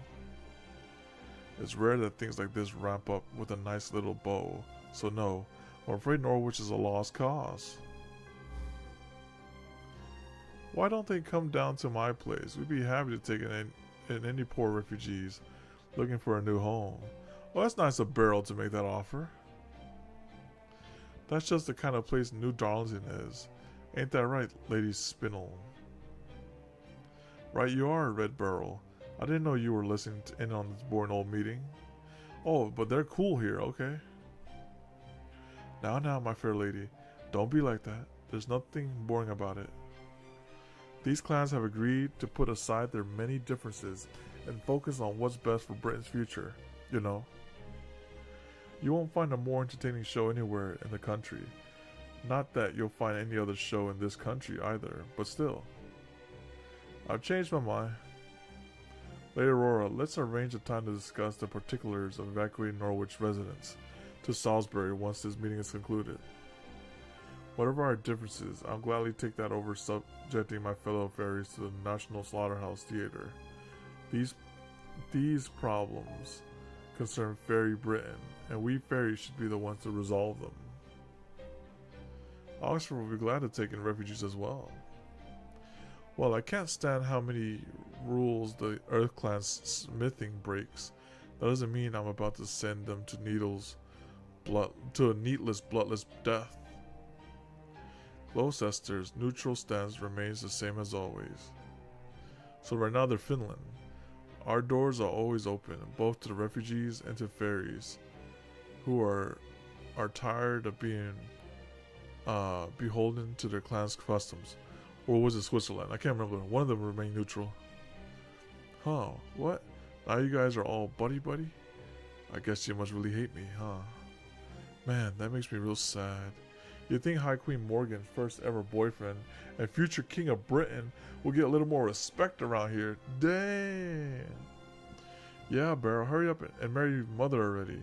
It's rare that things like this ramp up with a nice little bow, so no, I'm afraid Norwich is a lost cause. Why don't they come down to my place? We'd be happy to take in any poor refugees looking for a new home. Well, that's nice of Beryl to make that offer. That's just the kind of place New Darlington is. Ain't that right, Lady Spinel? Right you are, Red Beryl. I didn't know you were listening in on this boring old meeting. Oh, but they're cool here, okay? Now, my fair lady, don't be like that. There's nothing boring about it. These clans have agreed to put aside their many differences and focus on what's best for Britain's future, you know. You won't find a more entertaining show anywhere in the country. Not that you'll find any other show in this country either, but still. I've changed my mind. Lady Aurora, let's arrange a time to discuss the particulars of evacuating Norwich residents to Salisbury once this meeting is concluded. Whatever our differences, I'll gladly take that over subjecting my fellow fairies to the National Slaughterhouse Theater. These problems concern Fairy Britain, and we fairies should be the ones to resolve them. Oxford will be glad to take in refugees as well. Well, I can't stand how many rules the Earth Clan's smithing breaks. That doesn't mean I'm about to send them to a needless, bloodless death. Gloucester's neutral stance remains the same as always. So right now they're Finland. Our doors are always open, both to the refugees and to fairies, who are tired of being beholden to their clan's customs. Or was it Switzerland? I can't remember. One of them remained neutral. Huh, what? Now you guys are all buddy-buddy? I guess you must really hate me, huh? Man, that makes me real sad. You'd think High Queen Morgan's first ever boyfriend and future King of Britain will get a little more respect around here. Damn. Yeah, Beryl, hurry up and marry your mother already.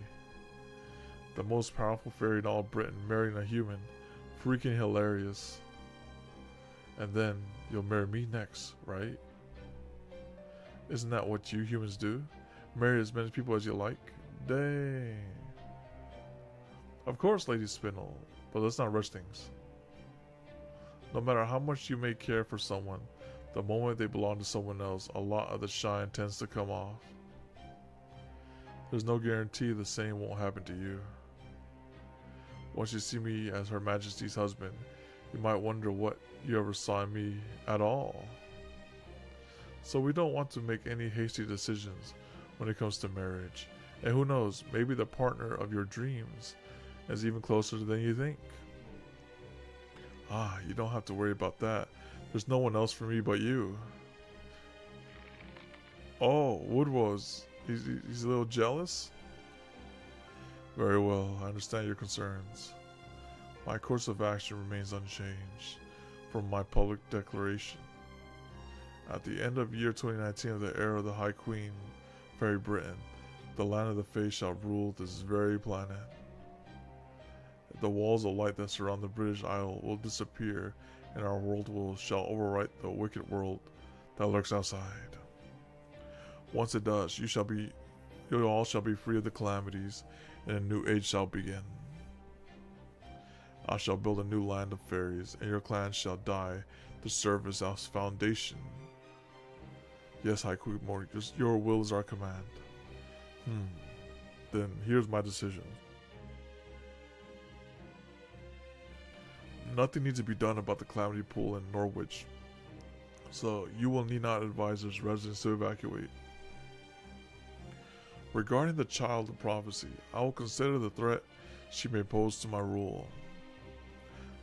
The most powerful fairy in all Britain marrying a human. Freaking hilarious. And then you'll marry me next, right? Isn't that what you humans do? Marry as many people as you like? Dang. Of course, Lady Spindle, but let's not rush things. No matter how much you may care for someone, the moment they belong to someone else, a lot of the shine tends to come off. There's no guarantee the same won't happen to you. Once you see me as Her Majesty's husband, you might wonder what you ever saw in me at all. So we don't want to make any hasty decisions when it comes to marriage. And who knows, maybe the partner of your dreams is even closer than you think. Ah, you don't have to worry about that. There's no one else for me but you. Oh, Woodrose. He's a little jealous? Very well, I understand your concerns. My course of action remains unchanged from my public declaration. At the end of year 2019 of the era of the High Queen, Fairy Britain, the land of the Fae shall rule this very planet. The walls of light that surround the British Isle will disappear, and our world shall overwrite the wicked world that lurks outside. Once it does, you all shall be free of the calamities, and a new age shall begin. I shall build a new land of fairies, and your clan shall die to serve as our foundation. Yes, High Queen Mori, your will is our command. Then here's my decision. Nothing needs to be done about the calamity pool in Norwich, so you will need not advise its residents to evacuate. Regarding the child of prophecy, I will consider the threat she may pose to my rule.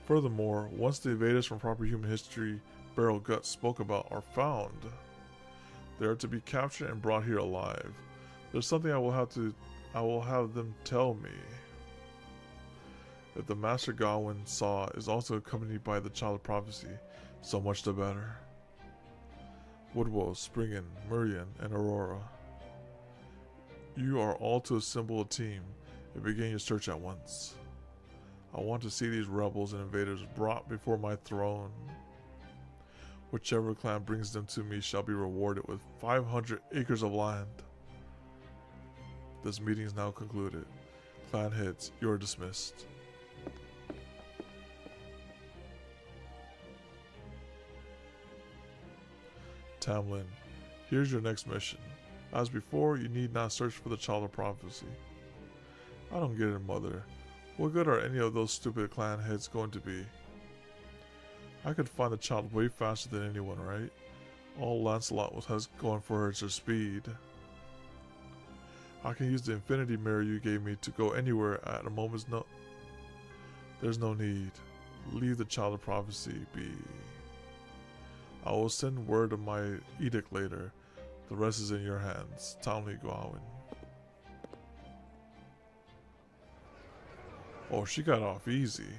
Furthermore, once the invaders from proper human history Beryl Guts spoke about are found, they are to be captured and brought here alive. There's something I will have them tell me. If the Master Gawain saw is also accompanied by the child of prophecy, so much the better. Woodrose, Springen, Murian, and Aurora. You are all to assemble a team and begin your search at once. I want to see these rebels and invaders brought before my throne. Whichever clan brings them to me shall be rewarded with 500 acres of land. This meeting is now concluded. Clan heads, you are dismissed. Tamlin, here's your next mission. As before, you need not search for the child of prophecy. I don't get it, Mother. What good are any of those stupid clan heads going to be? I could find the child way faster than anyone, right? All Lancelot has going for her is her speed. I can use the infinity mirror you gave me to go anywhere at a moment's notice. There's no need. Leave the child of prophecy be. I will send word of my edict later. The rest is in your hands. Tommy Gawain. Oh, she got off easy.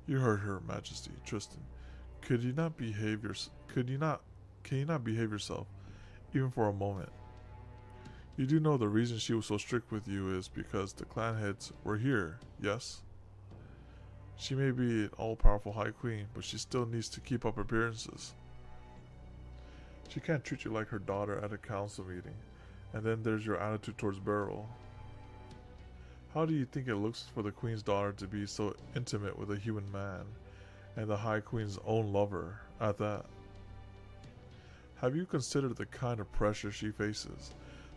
You heard her, Majesty. Tristan, can you not behave yourself, even for a moment? You do know the reason she was so strict with you is because the clan heads were here, yes? She may be an all-powerful High Queen, but she still needs to keep up appearances. She can't treat you like her daughter at a council meeting. And then there's your attitude towards Beryl. How do you think it looks for the Queen's daughter to be so intimate with a human man, and the High Queen's own lover at that? Have you considered the kind of pressure she faces,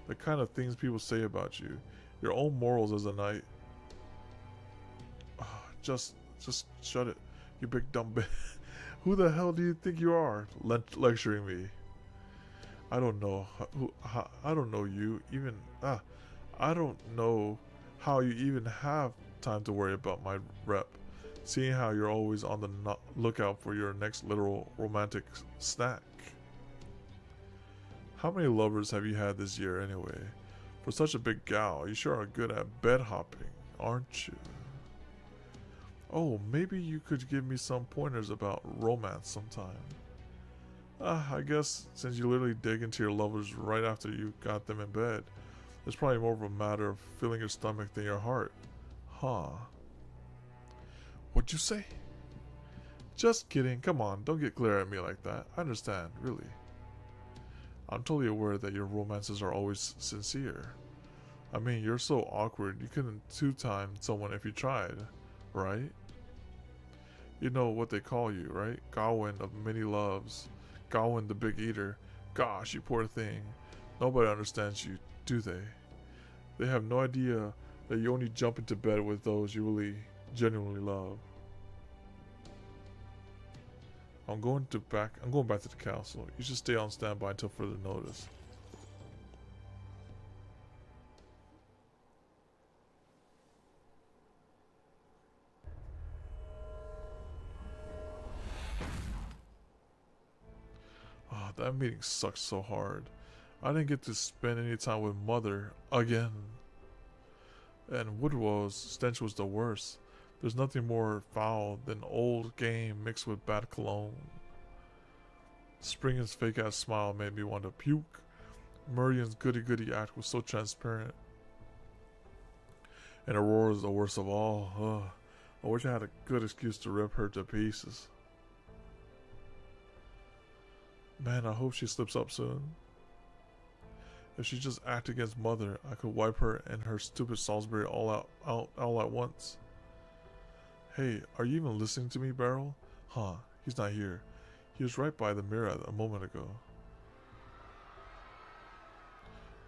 the kind of things people say about you, your own morals as a knight? Just shut it, you big dumb bitch. Who the hell do you think you are, lecturing me? I don't know I don't know you even. I don't know how you even have time to worry about my rep, seeing how you're always on the lookout for your next literal romantic snack. How many lovers have you had this year anyway? For such a big gal, you sure are good at bed hopping, aren't you? Oh, maybe you could give me some pointers about romance sometime. I guess since you literally dig into your lovers right after you got them in bed, it's probably more of a matter of filling your stomach than your heart. Huh. What'd you say? Just kidding. Come on, don't get glare at me like that. I understand, really. I'm totally aware that your romances are always sincere. I mean, you're so awkward, you couldn't two-time someone if you tried, right? You know what they call you, right? Gawain of many loves. Gawain the big eater. Gosh, you poor thing. Nobody understands you, do they? They have no idea that you only jump into bed with those you really, genuinely love. I'm going back to the castle. You should stay on standby until further notice. Oh, that meeting sucks so hard. I didn't get to spend any time with Mother again. And Woodrow's stench was the worst. There's nothing more foul than old game mixed with bad cologne. Springen's fake ass smile made me want to puke. Murian's goody goody act was so transparent. And Aurora's the worst of all. Ugh. I wish I had a good excuse to rip her to pieces. Man, I hope she slips up soon. If she just act against Mother, I could wipe her and her stupid Salisbury all at once. Hey, are you even listening to me, Beryl? Huh, he's not here. He was right by the mirror a moment ago.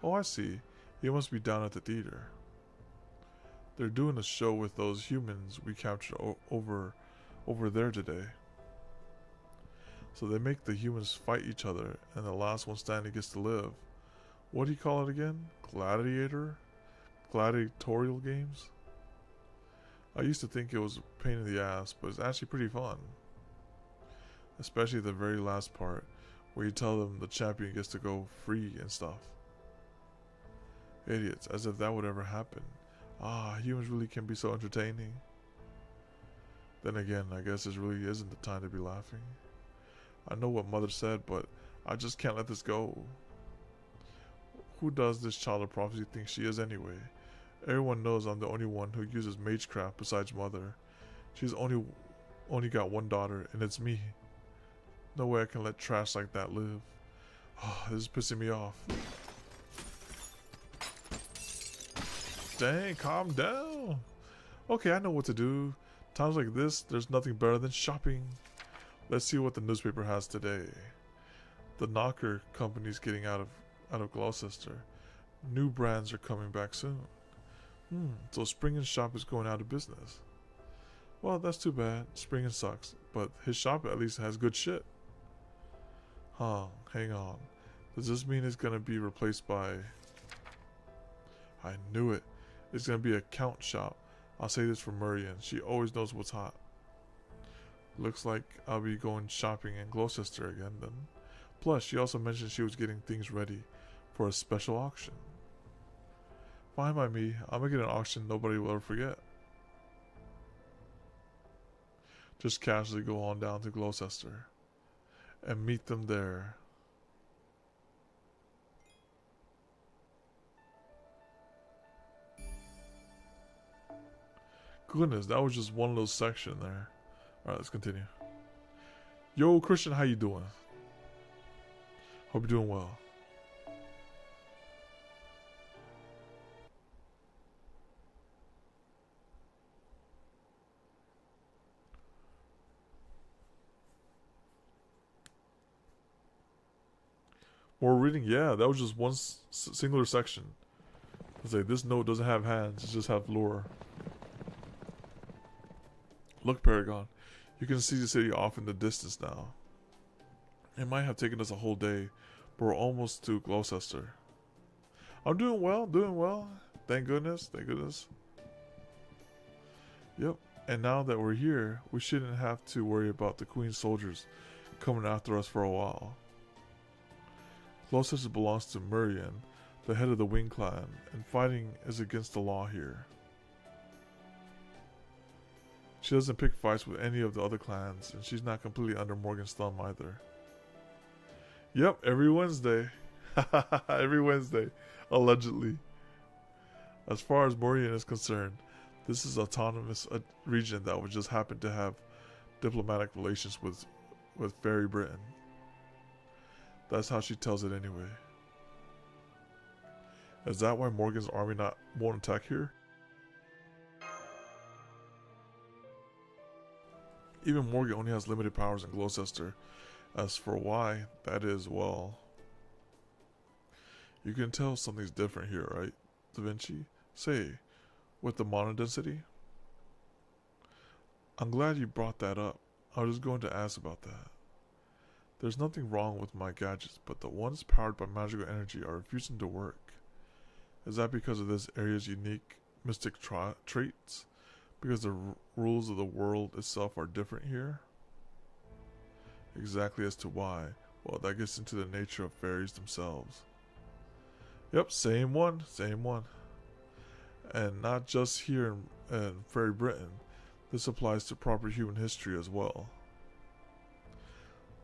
Oh, I see. He must be down at the theater. They're doing a show with those humans we captured over there today. So they make the humans fight each other, and the last one standing gets to live. What do you call it again? Gladiatorial games? I used to think it was a pain in the ass, but it's actually pretty fun. Especially the very last part, where you tell them the champion gets to go free and stuff. Idiots, as if that would ever happen. Ah, humans really can be so entertaining. Then again, I guess this really isn't the time to be laughing. I know what Mother said, but I just can't let this go. Who does this child of prophecy think she is anyway? Everyone knows I'm the only one who uses magecraft besides Mother. She's only got one daughter, and it's me. No way I can let trash like that live. Oh, this is pissing me off. Dang, calm down. Okay, I know what to do. Times like this, there's nothing better than shopping. Let's see what the newspaper has today. The Knocker company's getting out of Gloucester. New brands are coming back soon. So Springen's shop is going out of business. Well, that's too bad. Springen sucks, but his shop at least has good shit. Huh, hang on. Does this mean it's gonna be replaced by... I knew it. It's gonna be a count shop. I'll say this for Murian. She always knows what's hot. Looks like I'll be going shopping in Gloucester again then. Plus, she also mentioned she was getting things ready for a special auction. Fine by me. I'll make it an auction nobody will ever forget. Just casually go on down to Gloucester and meet them there. Goodness, that was just one little section there. Alright, let's continue. Yo, Christian, how you doing? Hope you're doing well. More reading? Yeah, that was just one singular section. I say this note doesn't have hands, it just have lore. Look, Paragon. You can see the city off in the distance now. It might have taken us a whole day, but we're almost to Gloucester. I'm doing well. Thank goodness. Yep, and now that we're here, we shouldn't have to worry about the Queen's soldiers coming after us for a while. Gloucester belongs to Murian, the head of the Wing clan, and fighting is against the law here. She doesn't pick fights with any of the other clans, and she's not completely under Morgan's thumb either. Yep, every Wednesday. Every Wednesday, allegedly. As far as Murian is concerned, this is an autonomous region that would just happen to have diplomatic relations with Fairy Britain. That's how she tells it anyway. Is that why Morgan's army won't attack here? Even Morgan only has limited powers in Gloucester. As for why, that is, well... You can tell something's different here, right, Da Vinci? Say, with the monodensity? I'm glad you brought that up. I was just going to ask about that. There's nothing wrong with my gadgets, but the ones powered by magical energy are refusing to work. Is that because of this area's unique mystic traits? Because the rules of the world itself are different here? Exactly as to why. Well, that gets into the nature of fairies themselves. Yep, same one. And not just here in Fairy Britain. This applies to proper human history as well.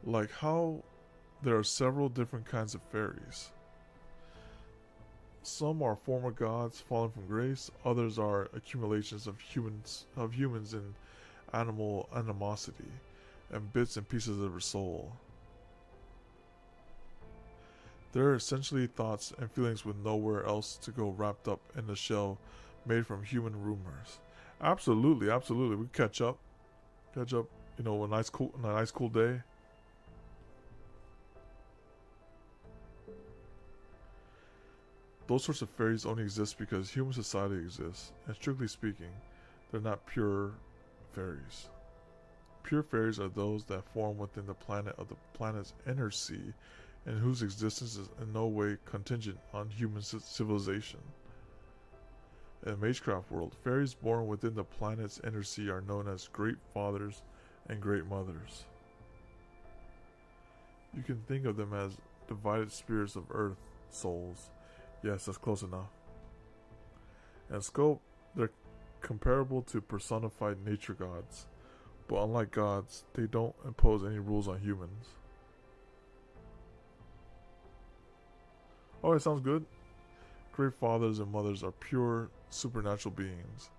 Like how there are several different kinds of fairies. Some are former gods fallen from grace, others are accumulations of humans in animal animosity and bits and pieces of their soul. They're essentially thoughts and feelings with nowhere else to go, wrapped up in a shell made from human rumors. Absolutely. We catch up, you know, a nice cool day. Those sorts of fairies only exist because human society exists, and strictly speaking, they're not pure fairies. Pure fairies are those that form within the planet of the planet's inner sea, and whose existence is in no way contingent on human civilization. In the Magecraft world, fairies born within the planet's inner sea are known as great fathers and great mothers. You can think of them as divided spirits of earth, souls. Yes, that's close enough. In scope, they're comparable to personified nature gods, but unlike gods, they don't impose any rules on humans. Alright, sounds good. Great fathers and mothers are pure, supernatural beings.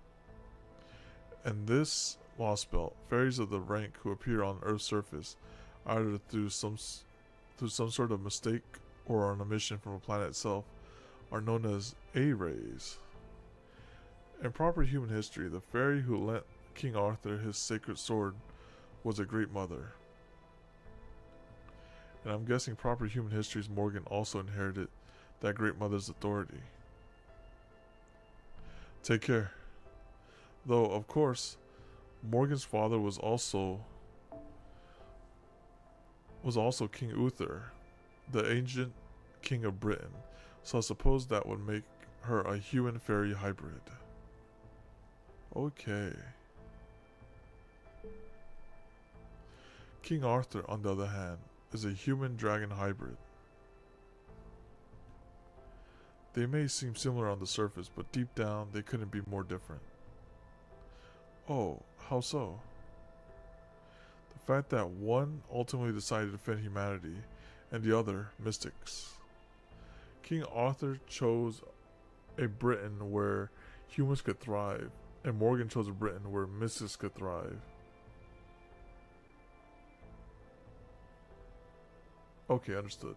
In this Lostbelt, fairies of the rank who appear on Earth's surface, either through some sort of mistake or on a mission from a planet itself, are known as A-rays. In proper human history, the fairy who lent King Arthur his sacred sword was a great mother. And I'm guessing proper human history's Morgan also inherited that great mother's authority. Take care. Though, of course, Morgan's father was also King Uther, the ancient king of Britain, so I suppose that would make her a human-fairy hybrid. Okay. King Arthur, on the other hand, is a human-dragon hybrid. They may seem similar on the surface, but deep down they couldn't be more different. Oh, how so? The fact that one ultimately decided to defend humanity, and the other, mystics. King Arthur chose a Britain where humans could thrive, and Morgan chose a Britain where mystics could thrive. Okay, understood.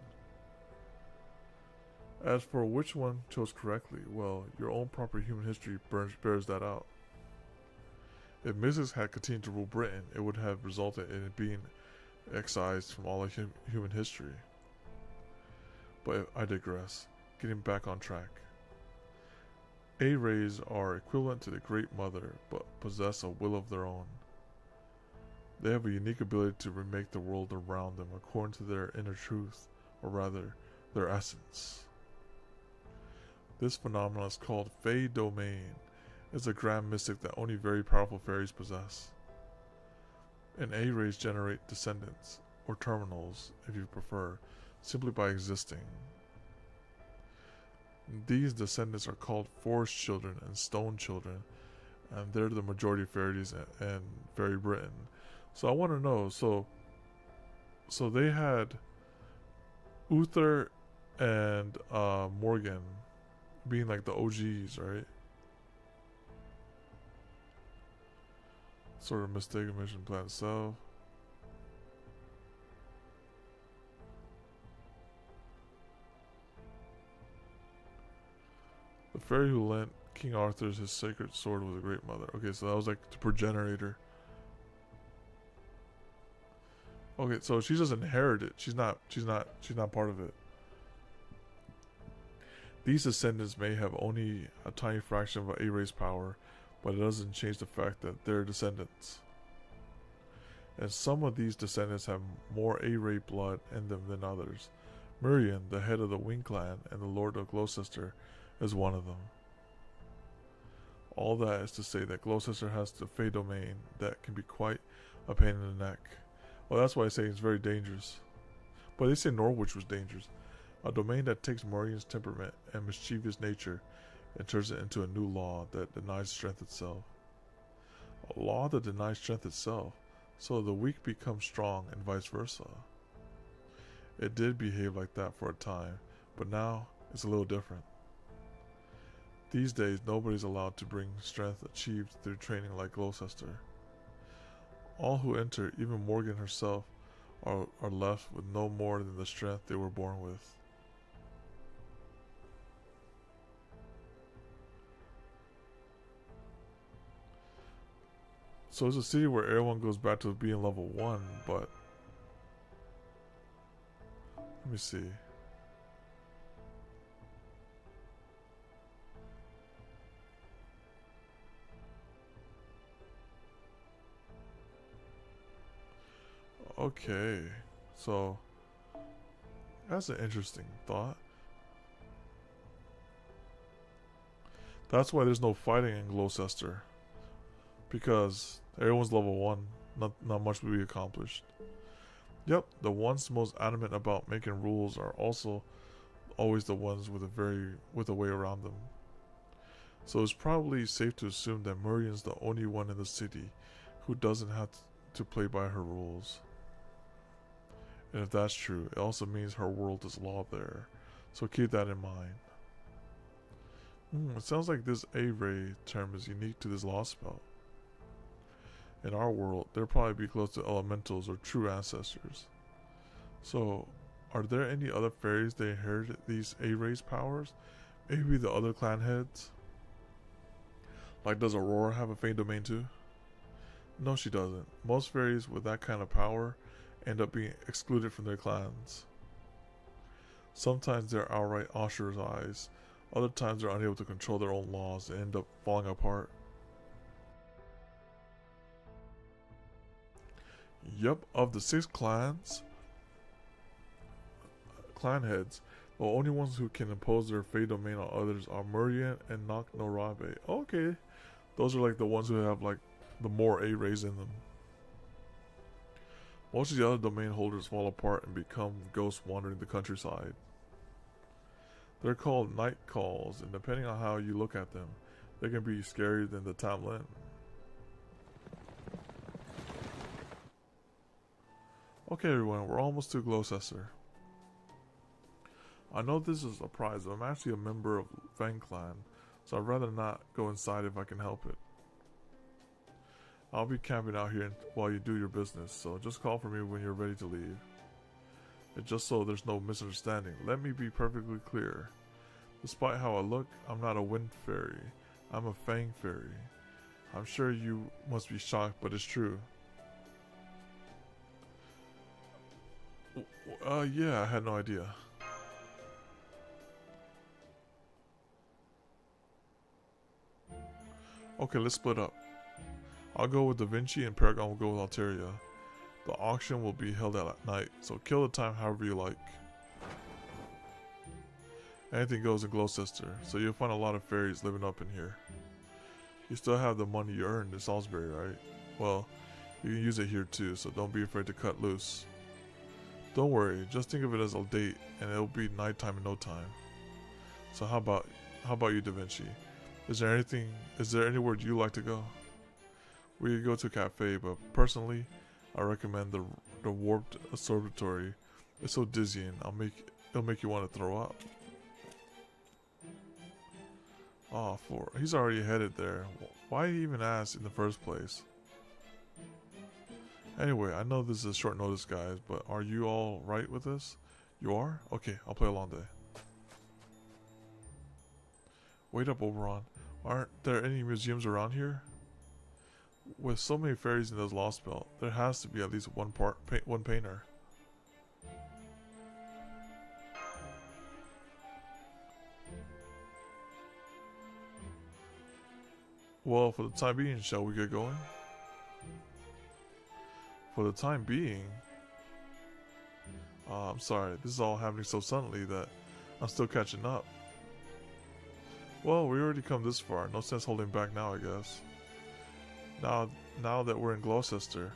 As for which one chose correctly, well, your own proper human history bears that out. If mystics had continued to rule Britain, it would have resulted in it being excised from all of human history. But I digress. Getting back on track. A-rays are equivalent to the Great Mother, but possess a will of their own. They have a unique ability to remake the world around them according to their inner truth, or rather, their essence. This phenomenon is called Fey Domain. It's a grand mystic that only very powerful fairies possess. And A-rays generate descendants, or terminals, if you prefer, simply by existing. These descendants are called forest children and stone children, and they're the majority of fairies in Fairy Britain. So I want to know, so they had Uther and Morgan being like the OGs, right? Sort of mistaken mission plan itself. The fairy who lent King Arthur his sacred sword was a great mother. Okay, so that was like the progenitor. Okay, so she just inherited. She's not part of it. These descendants may have only a tiny fraction of an A-race power, but it doesn't change the fact that they're descendants. And some of these descendants have more A-ray blood in them than others. Mirian, the head of the Wing clan and the Lord of Gloucester, is one of them. All that is to say that Gloucester has the Fey domain that can be quite a pain in the neck. Well, that's why I say it's very dangerous. But they say Norwich was dangerous. A domain that takes Mirian's temperament and mischievous nature and turns it into a new law that denies strength itself. A law that denies strength itself, so the weak become strong and vice versa. It did behave like that for a time, but now it's a little different. These days, nobody's allowed to bring strength achieved through training like Gloucester. All who enter, even Morgan herself, are left with no more than the strength they were born with. So it's a city where everyone goes back to being level 1, but let me see. Okay, so that's an interesting thought. That's why there's no fighting in Gloucester, because everyone's level 1. Not much will be accomplished. Yep, the ones most adamant about making rules are also always the ones with a way around them. So it's probably safe to assume that Mirian's the only one in the city who doesn't have to play by her rules. And if that's true, it also means her world is law there. So keep that in mind. It sounds like this A-ray term is unique to this Lostbelt. In our world, they'll probably be close to elementals or true ancestors. So, are there any other fairies that inherited these A-rays powers? Maybe the other clan heads? Like, does Aurora have a Fey domain too? No, she doesn't. Most fairies with that kind of power end up being excluded from their clans. Sometimes they're outright ostracized, other times they're unable to control their own laws and end up falling apart. Yup, of the 6 clan heads, the only ones who can impose their Fey domain on others are Mirian and Knocknorabe. Okay, those are like the ones who have like the more A-rays in them. Most of the other domain holders fall apart and become ghosts wandering the countryside. They're called night calls, and depending on how you look at them, they can be scarier than the Tamlin. Okay everyone, we're almost to Gloucester. I know this is a surprise, but I'm actually a member of Fang Clan, so I'd rather not go inside if I can help it. I'll be camping out here while you do your business, so just call for me when you're ready to leave. And just so there's no misunderstanding, let me be perfectly clear. Despite how I look, I'm not a wind fairy. I'm a fang fairy. I'm sure you must be shocked, but it's true. Yeah, I had no idea. Okay, let's split up. I'll go with Da Vinci and Paragon will go with Alteria. The auction will be held at night, so kill the time however you like. Anything goes in Gloucester, so you'll find a lot of fairies living up in here. You still have the money you earned in Salisbury, right? Well, you can use it here too, so don't be afraid to cut loose. Don't worry, just think of it as a date, and it'll be nighttime in no time. So how about you, Da Vinci? Is there anywhere you'd like to go? We could go to a cafe, but personally, I recommend the Warped Observatory. It's so dizzying, it'll make you want to throw up. Oh, he's already headed there. Why even ask in the first place? Anyway, I know this is short notice, guys, but are you all right with this? You are? Okay, I'll play a long day. Wait up, Oberon. Aren't there any museums around here? With so many fairies in this Lost Belt, there has to be at least one painter. Well, for the time being, shall we get going? For the time being? I'm sorry, this is all happening so suddenly that I'm still catching up. Well, we already come this far, no sense holding back now, I guess. Now that we're in Gloucester,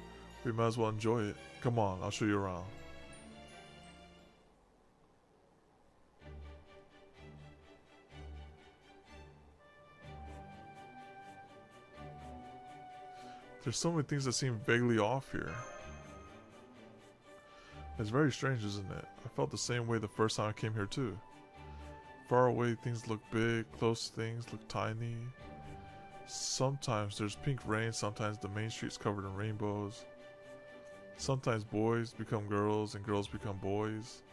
we might as well enjoy it. Come on, I'll show you around. There's so many things that seem vaguely off here. It's very strange, isn't it? I felt the same way the first time I came here too. Far away things look big, close things look tiny. Sometimes there's pink rain, sometimes the main street's covered in rainbows. Sometimes boys become girls and girls become boys.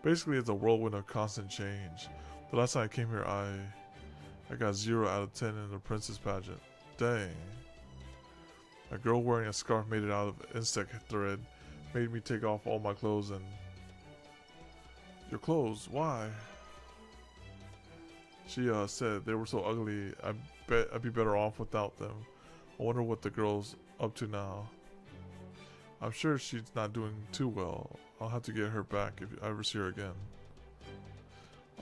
Basically it's a whirlwind of constant change. The last time I came here I got 0 out of 10 in the princess pageant. Dang. A girl wearing a scarf made out of insect thread made me take off all my clothes and... Your clothes? Why? She said they were so ugly, I bet I'd be better off without them. I wonder what the girl's up to now. I'm sure she's not doing too well. I'll have to get her back if I ever see her again.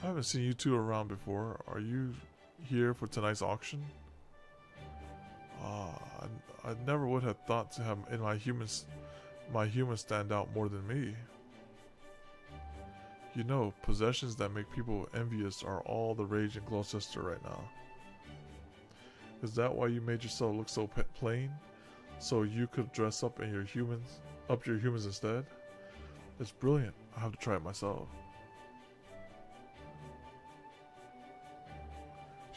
I haven't seen you two around before. Are you here for tonight's auction? I never would have thought to have in my humans stand out more than me. You know, possessions that make people envious are all the rage in Gloucester right now. Is that why you made yourself look so plain? So you could dress up in your humans instead? It's brilliant. I have to try it myself.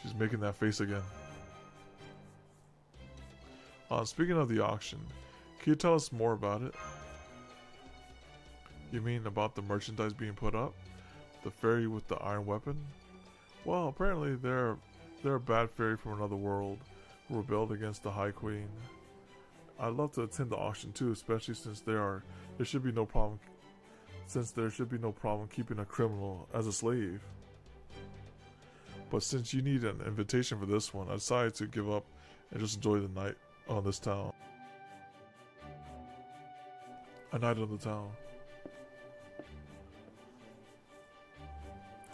She's making that face again. Speaking of the auction, can you tell us more about it? You mean about the merchandise being put up? The fairy with the iron weapon? Well, apparently they're a bad fairy from another world who rebelled against the High Queen. I'd love to attend the auction too, especially since there should be no problem keeping a criminal as a slave. But since you need an invitation for this one, I decided to give up and just enjoy the night on this town. A night on the town.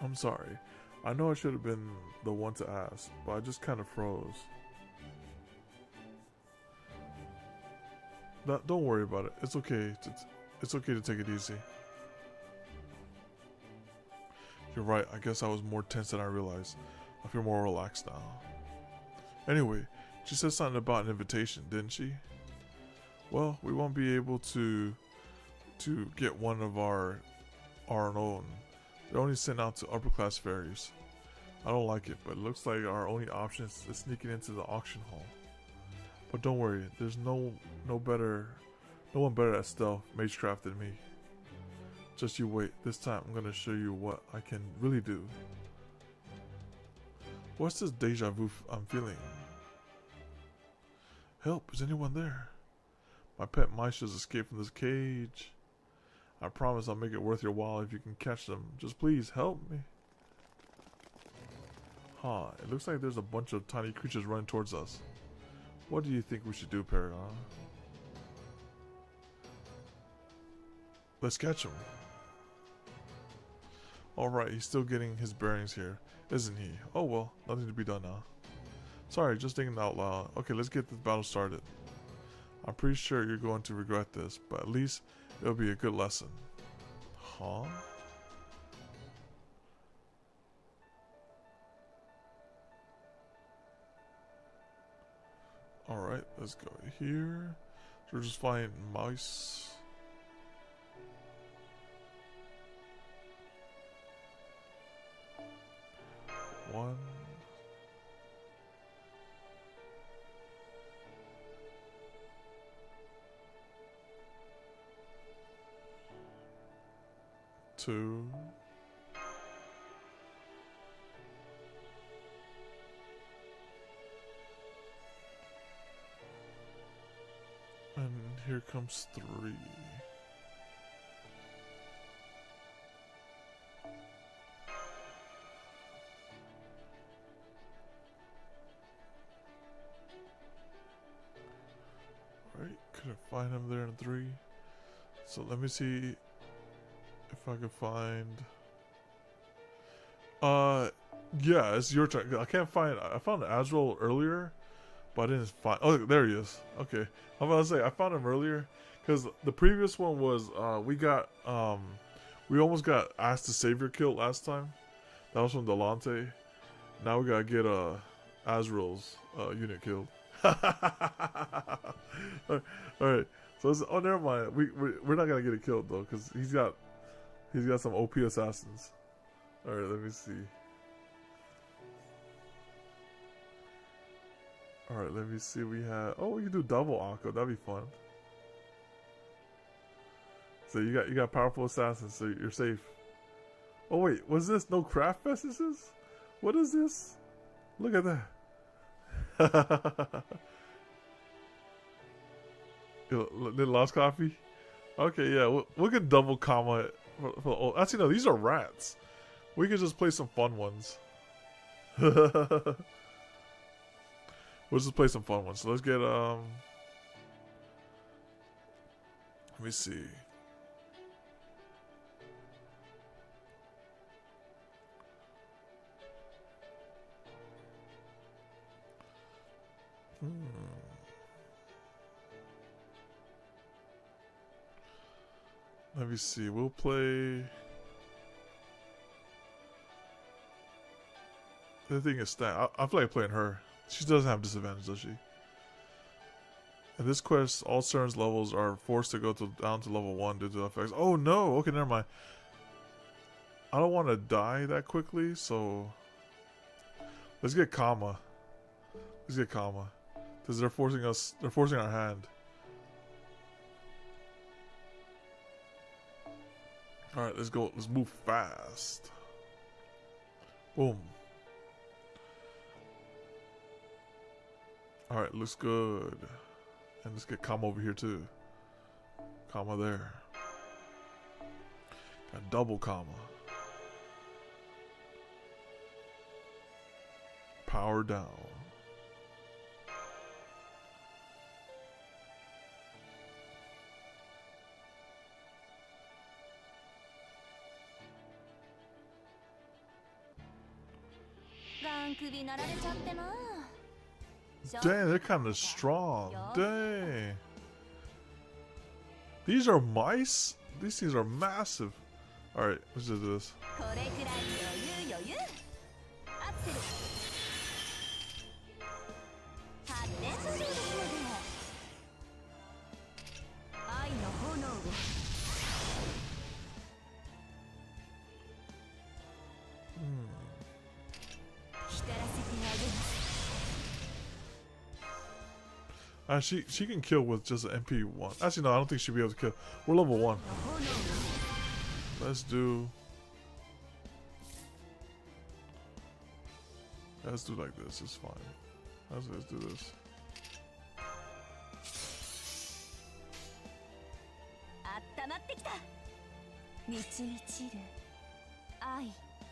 I'm sorry. I know I should have been the one to ask, but I just kind of froze. Don't worry about it. It's okay. It's okay to take it easy. You're right. I guess I was more tense than I realized. I feel more relaxed now. Anyway, she said something about an invitation, didn't she? Well, we won't be able to get one of our own. They're only sent out to upper class fairies. I don't like it, but it looks like our only option is sneaking into the auction hall. But don't worry, there's no one better at stealth magecraft than me. Just you wait. This time I'm gonna show you what I can really do. What's this deja vu I'm feeling? Help, is anyone there? My pet mice just escaped from this cage. I promise I'll make it worth your while if you can catch them. Just please help me. Huh, it looks like there's a bunch of tiny creatures running towards us. What do you think we should do, Paragon? Let's catch him. Alright, he's still getting his bearings here, isn't he? Oh well, nothing to be done now. Sorry, just thinking out loud. Okay, let's get this battle started. I'm pretty sure you're going to regret this, but at least it'll be a good lesson. Huh? Alright, let's go here. So we're just finding mice. One. Two. And here comes 3. Right, couldn't find him there in 3. So let me see if I can find. Yeah, it's your turn. I can't find. I found Azrael earlier, but I didn't find. Oh, there he is. Okay, I'm about to say I found him earlier because the previous one was we almost got Asked to Savior killed last time. That was from Delante. Now we gotta get Azrael's unit killed. All right. So it's, oh, never mind. We're not gonna get it killed though, because he's got some OP assassins. All right, let me see. All right, let me see. We can do double Akko. That'd be fun. So you got powerful assassins, so you're safe. Oh wait, was this no craft festises? What is this? Look at that. Did lost coffee? Okay, yeah, we can double comma it. Actually, no, these are rats. We could just play some fun ones. We'll just play some fun ones. So let's get let me see. Let me see. We'll play. The thing is, I feel like playing her. She doesn't have disadvantage, does she? In this quest, all Cern's levels are forced to go down to level 1 due to effects. Oh no! Okay, never mind. I don't want to die that quickly, so let's get Kama. Let's get Kama, because they're forcing our hand. All right, let's go. Let's move fast. Boom. All right, looks good. And let's get Kama over here too. Kama there. Got double Kama. Power down. Dang, they're kind of strong. Dang. These are mice? These things are massive. Alright, let's do this. She can kill with just an MP1. Actually, no, I don't think she'll be able to kill. We're level 1. Let's do like this. It's fine. Let's do this.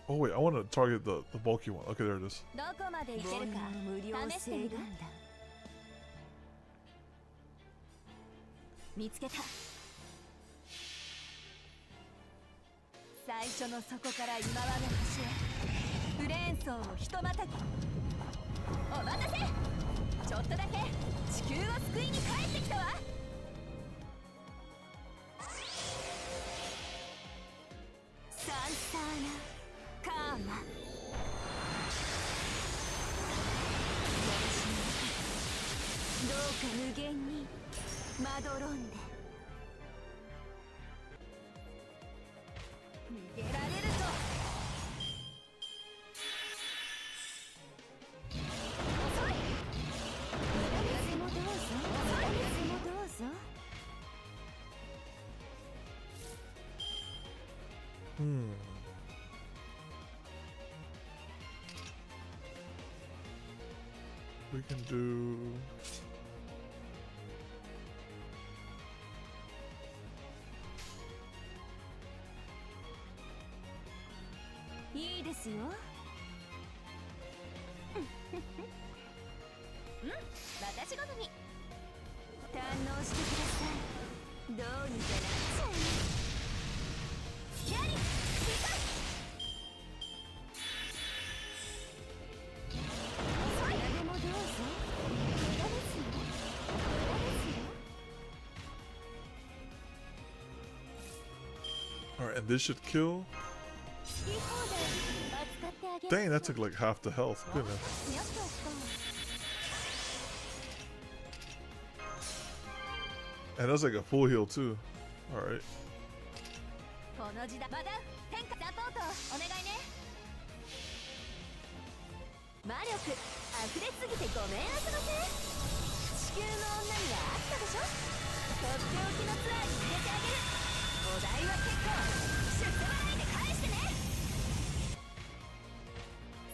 Oh wait, I want to target the bulky one. Okay, there it is. We can do. ですよ。うん、私好み。堪能してください。どうにかなっちゃう。スキャリー、ピカッ。誰でもどうぞ。無駄ですよ。無駄ですよ。Alright, and this should kill. 好き放題扱ってあげる。 Dang, that took like half the health. Goodness. やっちゃった。 And that's like a full heal too. Alright. この時代まだ変化サポートお願いね。魔力溢れすぎてごめんあそばせ。地球の女にはあったでしょ。とっておきのツアーに入れてあげる。お題は結構出世払いで返してね。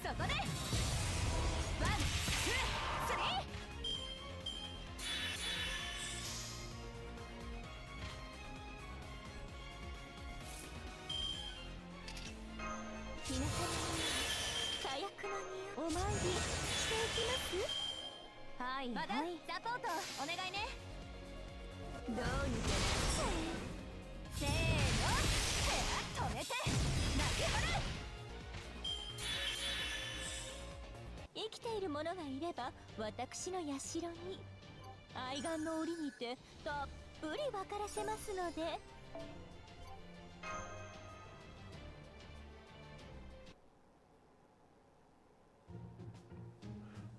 そこでワン、ツー、スリー。皆様に火薬の匂いお参りしていきます。はいまだ、はい、サポートお願いね。どうにかなっちゃう。せーの、手は止めて泣き払う。生きている者がいれば私の社に愛玩の折にてたっぷり分からせますので。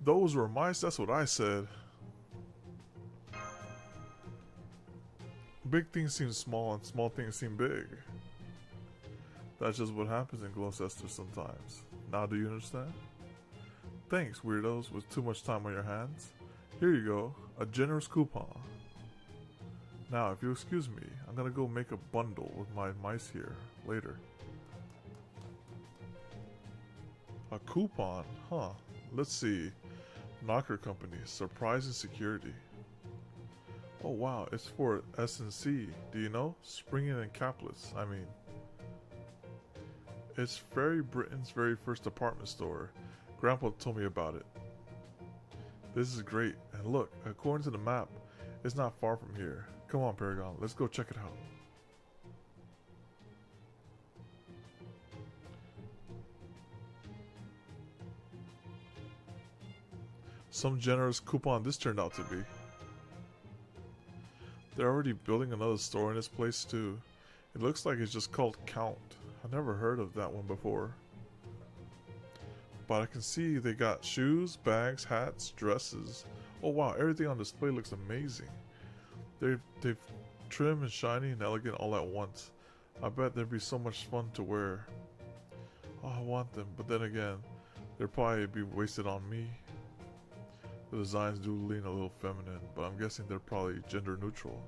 Those were mice, that's what I said. Big things seem small and small things seem big. That's just what happens in Gloucester sometimes. Now do you understand? Thanks, weirdos, with too much time on your hands. Here you go, a generous coupon. Now, if you'll excuse me, I'm gonna go make a bundle with my mice here later. A coupon? Huh. Let's see. Knocker Company, surprise and security. Oh wow, it's for S&C. Do you know? Springing and capless, I mean. It's Fairy Britain's very first department store. Grandpa told me about it. This is great, and look, according to the map, it's not far from here. Come on, Paragon, let's go check it out. Some generous coupon this turned out to be. They're already building another store in this place too. It looks like it's just called Count. I never heard of that one before. But I can see they got shoes, bags, hats, dresses. Oh wow, everything on display looks amazing. They've trim and shiny and elegant all at once. I bet there'd be so much fun to wear. Oh, I want them, but then again, they'd probably be wasted on me. The designs do lean a little feminine, but I'm guessing they're probably gender neutral.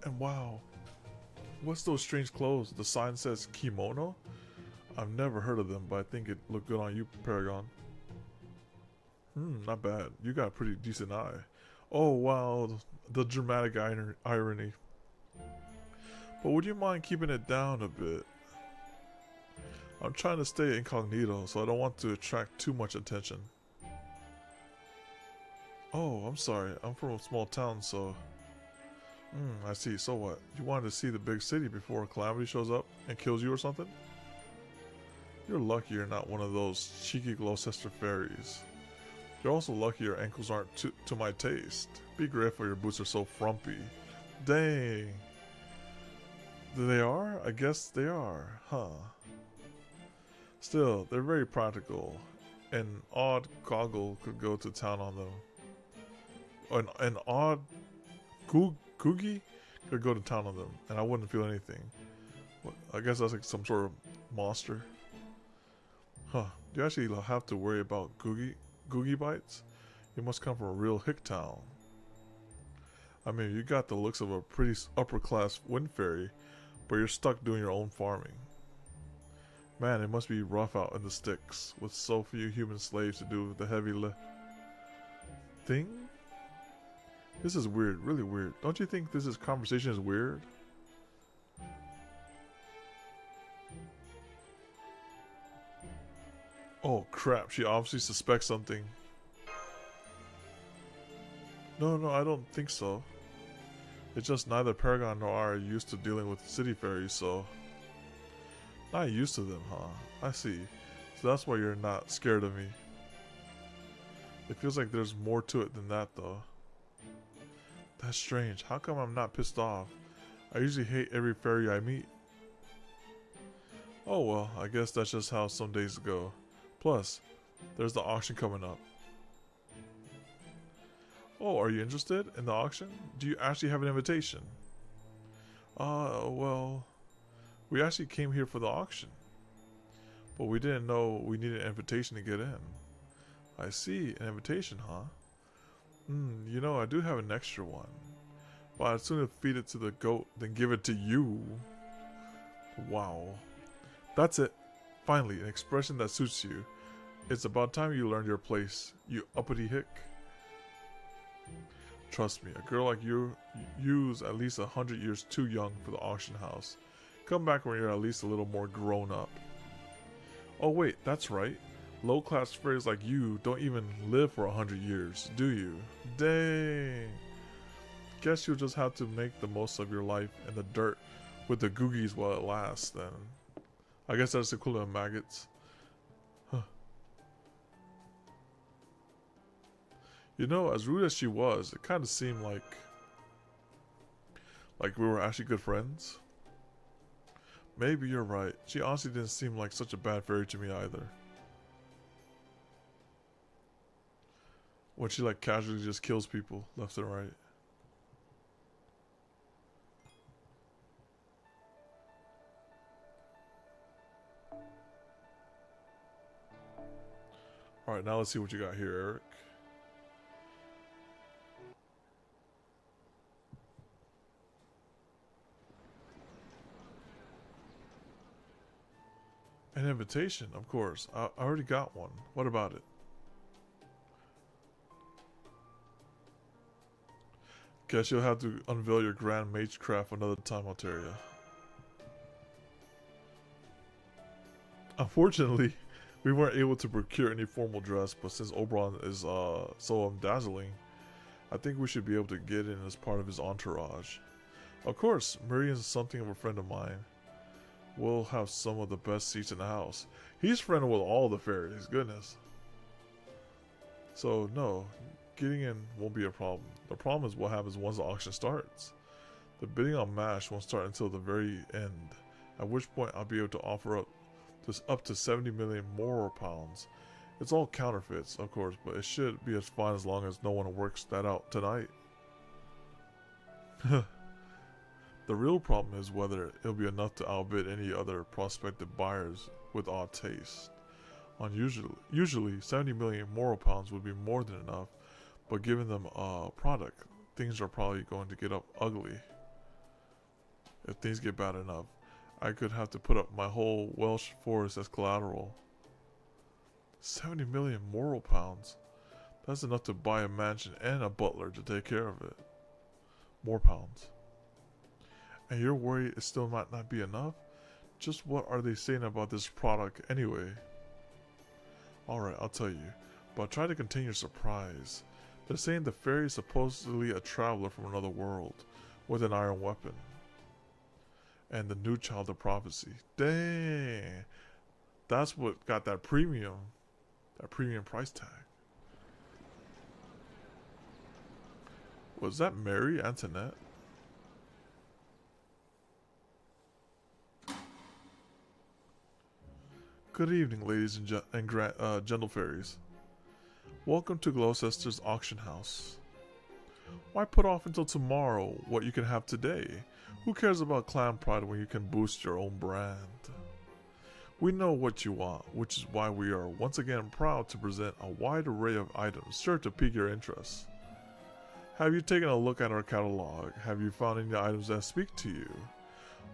And wow, what's those strange clothes? The sign says kimono? I've never heard of them, but I think it looked good on you, Paragon. Not bad. You got a pretty decent eye. Oh wow, the dramatic irony. But would you mind keeping it down a bit? I'm trying to stay incognito, so I don't want to attract too much attention. Oh, I'm sorry. I'm from a small town, so... I see. So what? You wanted to see the big city before a calamity shows up and kills you or something? You're lucky you're not one of those cheeky Gloucester fairies. You're also lucky your ankles aren't to my taste. Be grateful your boots are so frumpy. Dang. They are? I guess they are. Huh. Still, they're very practical. An odd goggle could go to town on them. An odd Googie could go to town on them, and I wouldn't feel anything. I guess that's like some sort of monster. Huh. Do you actually have to worry about Googie bites? You must come from a real hick town. I mean, you got the looks of a pretty upper class wind fairy, but you're stuck doing your own farming. Man, it must be rough out in the sticks, with so few human slaves to do the heavy thing? This is weird, really weird. Don't you think this conversation is weird? Oh crap, she obviously suspects something. No, I don't think so. It's just neither Paragon nor I are used to dealing with city fairies, so... Not used to them, huh? I see. So that's why you're not scared of me. It feels like there's more to it than that, though. That's strange. How come I'm not pissed off? I usually hate every fairy I meet. Oh well, I guess that's just how some days go. Plus, there's the auction coming up. Oh, are you interested in the auction? Do you actually have an invitation? Well, we actually came here for the auction. But we didn't know we needed an invitation to get in. I see, an invitation, huh? You know, I do have an extra one. But I'd sooner feed it to the goat than give it to you. Wow. That's it. Finally, an expression that suits you. It's about time you learned your place, you uppity hick. Trust me, a girl like you's at least 100 years too young for the auction house. Come back when you're at least a little more grown up. Oh wait, that's right. Low-class fairies like you don't even live for 100 years, do you? Dang. Guess you'll just have to make the most of your life in the dirt with the googies while it lasts, then. I guess that's the equivalent of maggots. Huh. You know, as rude as she was, it kind of seemed like we were actually good friends. Maybe you're right. She honestly didn't seem like such a bad fairy to me either. When she like casually just kills people left and right. Alright, now let's see what you got here, Eric. An invitation, of course. I already got one. What about it? Guess you'll have to unveil your grand magecraft another time, Alteria. Unfortunately, we weren't able to procure any formal dress, but since Oberon is so dazzling, I think we should be able to get in as part of his entourage. Of course, Miriam's something of a friend of mine. We'll have some of the best seats in the house. He's friendly with all the fairies, goodness. So no, getting in won't be a problem. The problem is what happens once the auction starts. The bidding on MASH won't start until the very end, at which point I'll be able to offer up to 70 million more pounds. It's all counterfeits, of course, but it should be as fine as long as no one works that out tonight. The real problem is whether it'll be enough to outbid any other prospective buyers with odd taste. Usually 70 million moral pounds would be more than enough, but given them a product, things are probably going to get up ugly. If things get bad enough, I could have to put up my whole Welsh forest as collateral. 70 million moral pounds. That's enough to buy a mansion and a butler to take care of it. More pounds. And you're worried it still might not be enough? Just what are they saying about this product anyway? Alright, I'll tell you. But try to contain your surprise. They're saying the fairy is supposedly a traveler from another world with an iron weapon. And the new child of prophecy. Dang. That's what got that premium price tag. Was that Mary Antoinette? Good evening, ladies and gentle fairies. Welcome to Gloucester's auction house. Why put off until tomorrow what you can have today? Who cares about clan pride when you can boost your own brand? We know what you want, which is why we are once again proud to present a wide array of items sure to pique your interest. Have you taken a look at our catalog? Have you found any items that speak to you?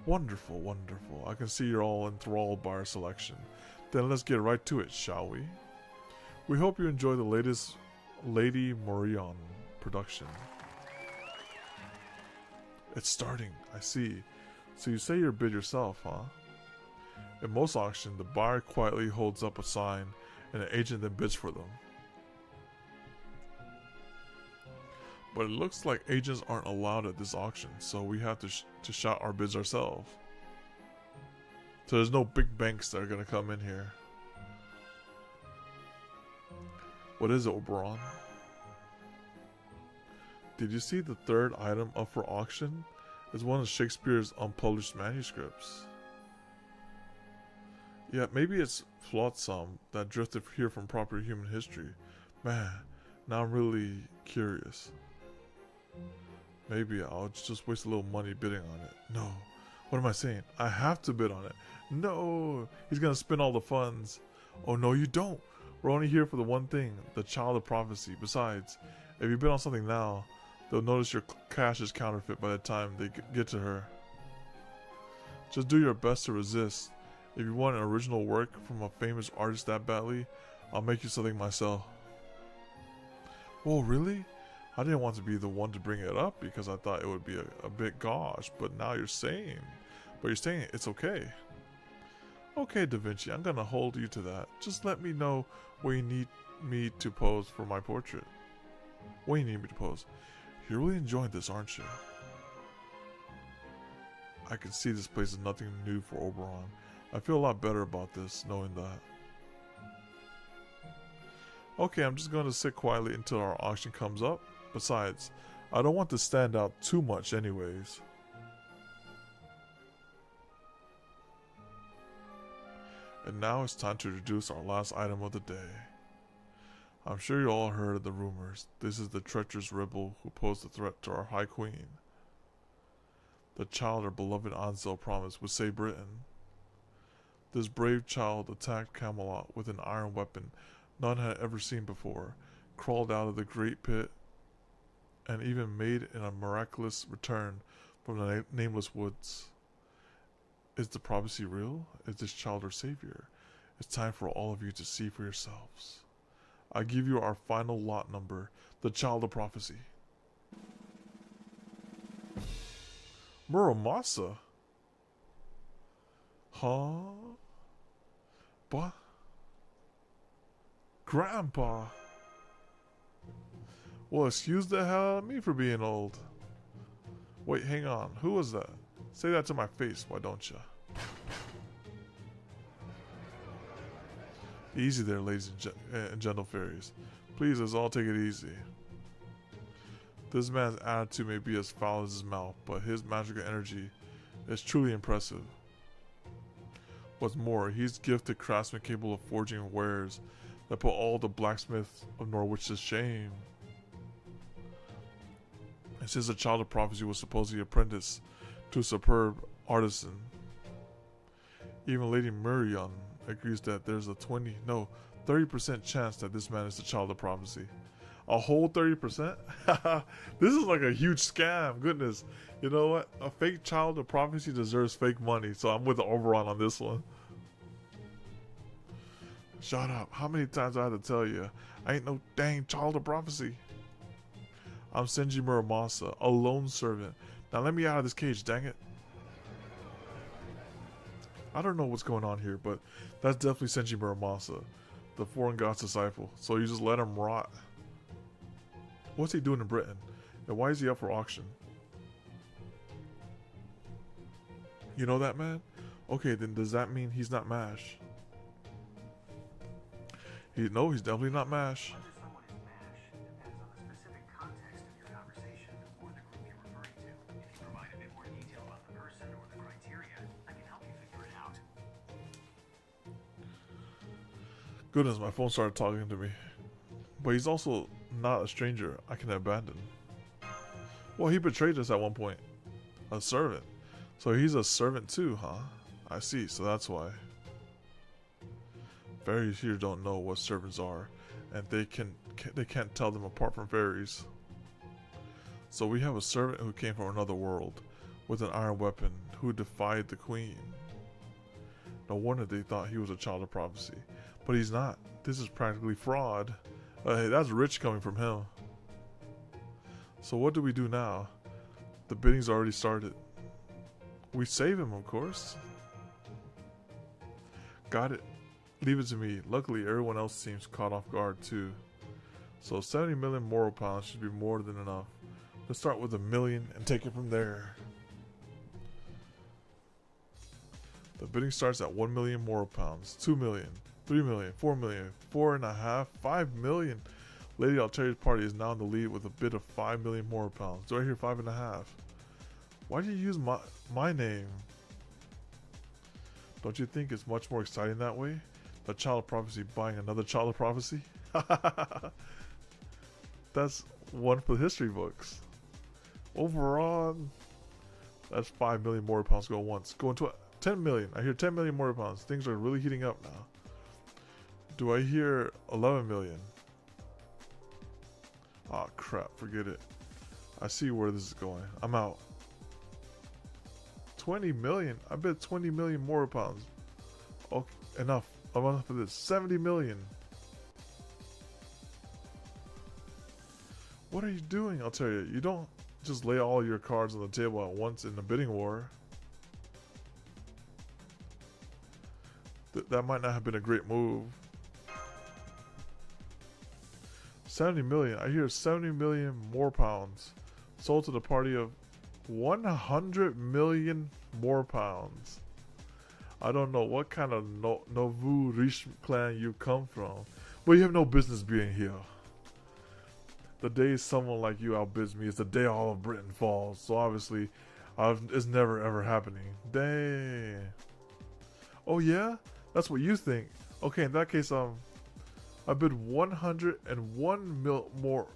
Wonderful, wonderful. I can see you're all enthralled by our selection. Then let's get right to it, shall we? We hope you enjoy the latest Lady Morion production. It's starting, I see. So you say your bid yourself, huh? In most auctions, the buyer quietly holds up a sign and an agent then bids for them. But it looks like agents aren't allowed at this auction, so we have to shout our bids ourselves. So there's no big banks that are going to come in here. What is it, Oberon? Did you see the third item up for auction? It's one of Shakespeare's unpublished manuscripts. Yeah, maybe it's Flotsam that drifted here from proper human history. Man, now I'm really curious. Maybe I'll just waste a little money bidding on it. No. What am I saying? I have to bid on it. No. He's going to spend all the funds. Oh, no, you don't. We're only here for the one thing, the child of prophecy. Besides, if you bid on something now, they'll notice your cash is counterfeit by the time they get to her. Just do your best to resist. If you want an original work from a famous artist that badly, I'll make you something myself. Whoa, really? I didn't want to be the one to bring it up because I thought it would be a bit gauche, but now you're saying it's okay. Okay, Da Vinci, I'm gonna hold you to that. Just let me know where you need me to pose for my portrait. Where you need me to pose. You're really enjoying this, aren't you? I can see this place is nothing new for Oberon. I feel a lot better about this, knowing that. Okay, I'm just going to sit quietly until our auction comes up. Besides, I don't want to stand out too much anyways. And now it's time to introduce our last item of the day. I'm sure you all heard of the rumors. This is the treacherous rebel who posed a threat to our High Queen. The child our beloved Ansel promised would save Britain. This brave child attacked Camelot with an iron weapon none had ever seen before, crawled out of the great pit, and even made a miraculous return from the nameless woods. Is the prophecy real? Is this child our savior? It's time for all of you to see for yourselves. I give you our final lot number, the child of prophecy. Muramasa? Huh? What? Grandpa? Well, excuse the hell out of me for being old. Wait, hang on. Who was that? Say that to my face, why don't you? Easy there, ladies and gentle fairies. Please, let's all take it easy. This man's attitude may be as foul as his mouth, but his magical energy is truly impressive. What's more, he's gifted craftsman capable of forging wares that put all the blacksmiths of Norwich to shame. And since the child of prophecy was supposedly apprenticed to a superb artisan, even Lady Murion agrees that there's a 30% chance that this man is the child of prophecy. A whole 30%? This is like a huge scam. Goodness. You know what? A fake child of prophecy deserves fake money. So I'm with the Oberon on this one. Shut up. How many times do I have to tell you? I ain't no dang child of prophecy. I'm Senji Muramasa, a lone servant. Now let me out of this cage, dang it. I don't know what's going on here, but that's definitely Senji Muramasa, the foreign god's disciple. So you just let him rot. What's he doing in Britain? And why is he up for auction? You know that man? Okay, then does that mean he's not MASH? No, he's definitely not MASH. Whether someone is MASH depends on the specific context of your conversation or the group you're referring to. If you provide a bit more detail about the person or the criteria, I can help you figure it out. Goodness, my phone started talking to me. But he's also not a stranger I can abandon. Well, he betrayed us at one point. A servant. So he's a servant too, huh? I see, so that's why. Fairies here don't know what servants are, and they can't tell them apart from fairies. So we have a servant who came from another world, with an iron weapon, who defied the queen. No wonder they thought he was a child of prophecy. But he's not. This is practically fraud. Hey, that's rich coming from him. So what do we do now? The bidding's already started. We save him, of course. Got it. Leave it to me. Luckily, everyone else seems caught off guard too. So 70 million moral pounds should be more than enough. Let's start with 1 million and take it from there. The bidding starts at 1 million moral pounds, 2 million, 3 million, 4 million, 4.5, 5 million. Lady Alteria's party is now in the lead with a bid of 5 million moral pounds. Do I hear 5.5? Why do you use my name? Don't you think it's much more exciting that way? The child of prophecy buying another child of prophecy? That's one for the history books. Overall, that's 5 million moral pounds go once. Go into 10 million. I hear 10 million moral pounds. Things are really heating up now. Do I hear 11 million? Oh crap, forget it. I see where this is going. I'm out. 20 million? I bet 20 million moral pounds. Okay, enough. I'm enough for this. 70 million. What are you doing? I'll tell you. You don't just lay all your cards on the table at once in the bidding war. That might not have been a great move. 70 million. I hear 70 million more pounds. Sold to the party of 100 million more pounds. I don't know what kind of Novu Riche clan you come from, but you have no business being here. The day someone like you outbids me is the day all of Britain falls. So obviously, it's never ever happening. Dang. Oh yeah? That's what you think. Okay, in that case, I bid 101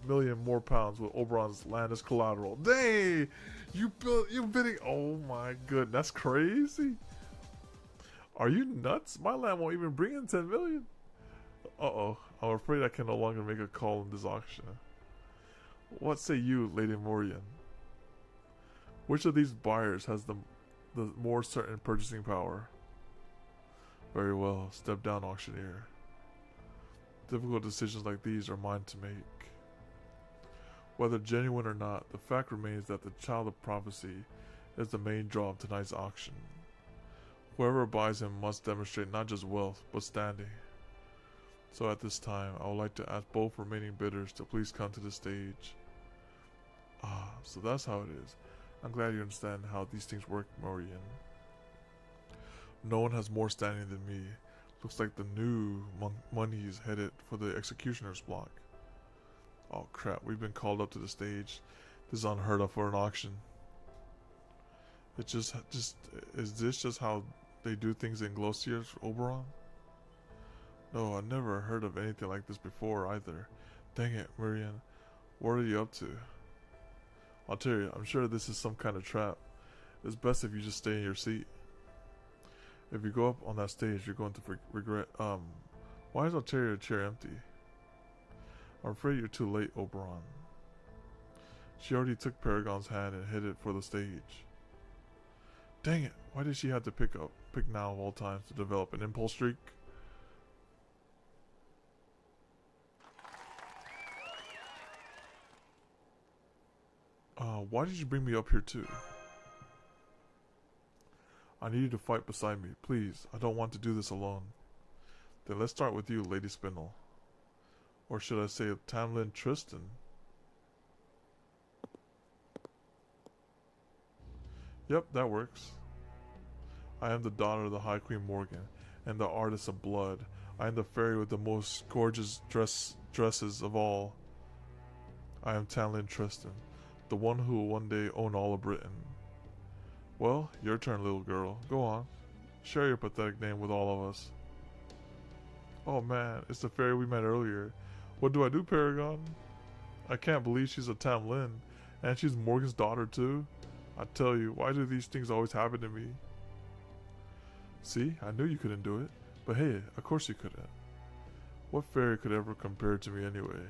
million more pounds with Oberon's land as collateral. Dang! You bidding? Oh my goodness, that's crazy. Are you nuts? My land won't even bring in 10 million. Uh-oh. I'm afraid I can no longer make a call in this auction. What say you, Lady Morian? Which of these buyers has the more certain purchasing power? Very well. Step down, auctioneer. Difficult decisions like these are mine to make. Whether genuine or not, the fact remains that the child of prophecy is the main draw of tonight's auction. Whoever buys him must demonstrate not just wealth, but standing. So at this time, I would like to ask both remaining bidders to please come to the stage. Ah, so that's how it is. I'm glad you understand how these things work, Morian. No one has more standing than me. Looks like the new money is headed for the executioner's block. Oh crap, we've been called up to the stage. This is unheard of for an auction. It just is this just how they do things in Glocier's Oberon? No, I never heard of anything like this before either. Dang it, Miriam. What are you up to? I'll tell you, I'm sure this is some kind of trap. It's best if you just stay in your seat. If you go up on that stage, you're going to regret. Why is Alteria's chair empty? I'm afraid you're too late, Oberon. She already took Paragon's hand and headed for the stage. Dang it, why did she have to pick now of all times to develop an impulse streak? Why did you bring me up here too? I need you to fight beside me, please. I don't want to do this alone. Then let's start with you, Lady Spindle. Or should I say Tamlin Tristan? Yep, that works. I am the daughter of the High Queen Morgan, and the artist of blood. I am the fairy with the most gorgeous dresses of all. I am Tamlin Tristan, the one who will one day own all of Britain. Well, your turn, little girl. Go on. Share your pathetic name with all of us. Oh man, it's the fairy we met earlier. What do I do, Paragon? I can't believe she's a Tamlin, and she's Morgan's daughter too. I tell you, why do these things always happen to me? See, I knew you couldn't do it. But hey, of course you couldn't. What fairy could ever compare to me anyway?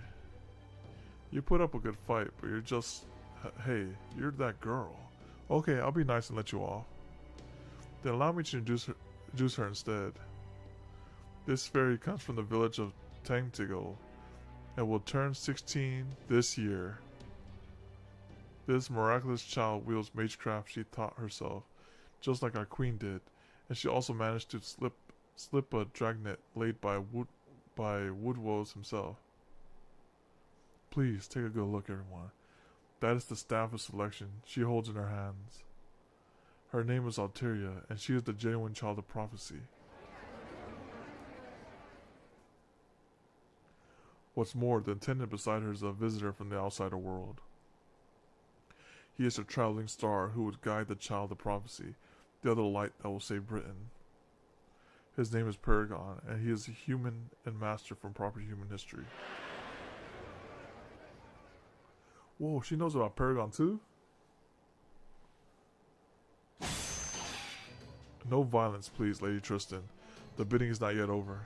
You put up a good fight, but you're just... Hey, you're that girl. Okay, I'll be nice and let you off. Then allow me to introduce her instead. This fairy comes from the village of Tangtigal and will turn 16 this year. This miraculous child wields magecraft she taught herself, just like our queen did, and she also managed to slip slip a dragnet laid by Woodwoes himself. Please take a good look, everyone. That is the staff of selection she holds in her hands. Her name is Alteria, and she is the genuine child of prophecy. What's more, the attendant beside her is a visitor from the outsider world. He is a traveling star who would guide the child of prophecy, the other light that will save Britain. His name is Paragon, and he is a human and master from proper human history. Whoa, she knows about Paragon too? No violence, please, Lady Tristan. The bidding is not yet over.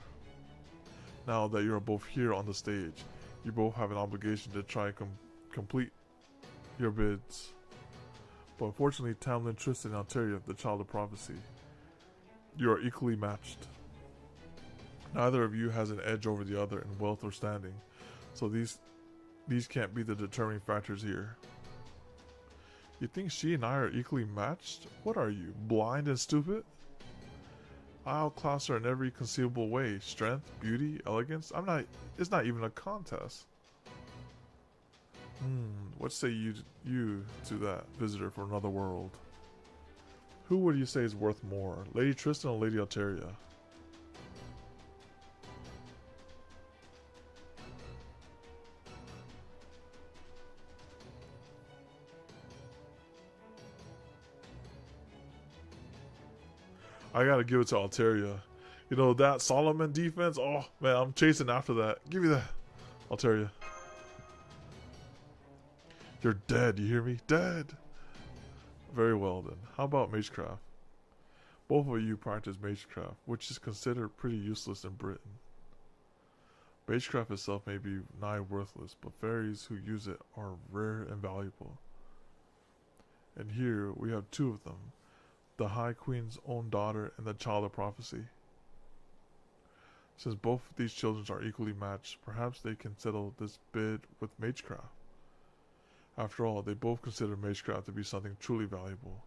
Now that you are both here on the stage, you both have an obligation to try and complete your bids. But unfortunately, Tamlin, Tristan, and Alteria, the child of prophecy, you are equally matched. Neither of you has an edge over the other in wealth or standing, so these can't be the determining factors here. You think she and I are equally matched? What are you, blind and stupid? I outclass her in every conceivable way. Strength, beauty, elegance. It's not even a contest. What say you to that visitor from another world? Who would you say is worth more, Lady Tristan or Lady Alteria? I gotta give it to Alteria. You know, that Solomon defense, oh man, I'm chasing after that. Give me that, Alteria. You're dead, you hear me? Dead! Very well then. How about magecraft? Both of you practice magecraft, which is considered pretty useless in Britain. Magecraft itself may be nigh worthless, but fairies who use it are rare and valuable. And here we have two of them. The High Queen's own daughter and the child of prophecy. Since both of these children are equally matched, perhaps they can settle this bid with magecraft. After all, they both consider magecraft to be something truly valuable.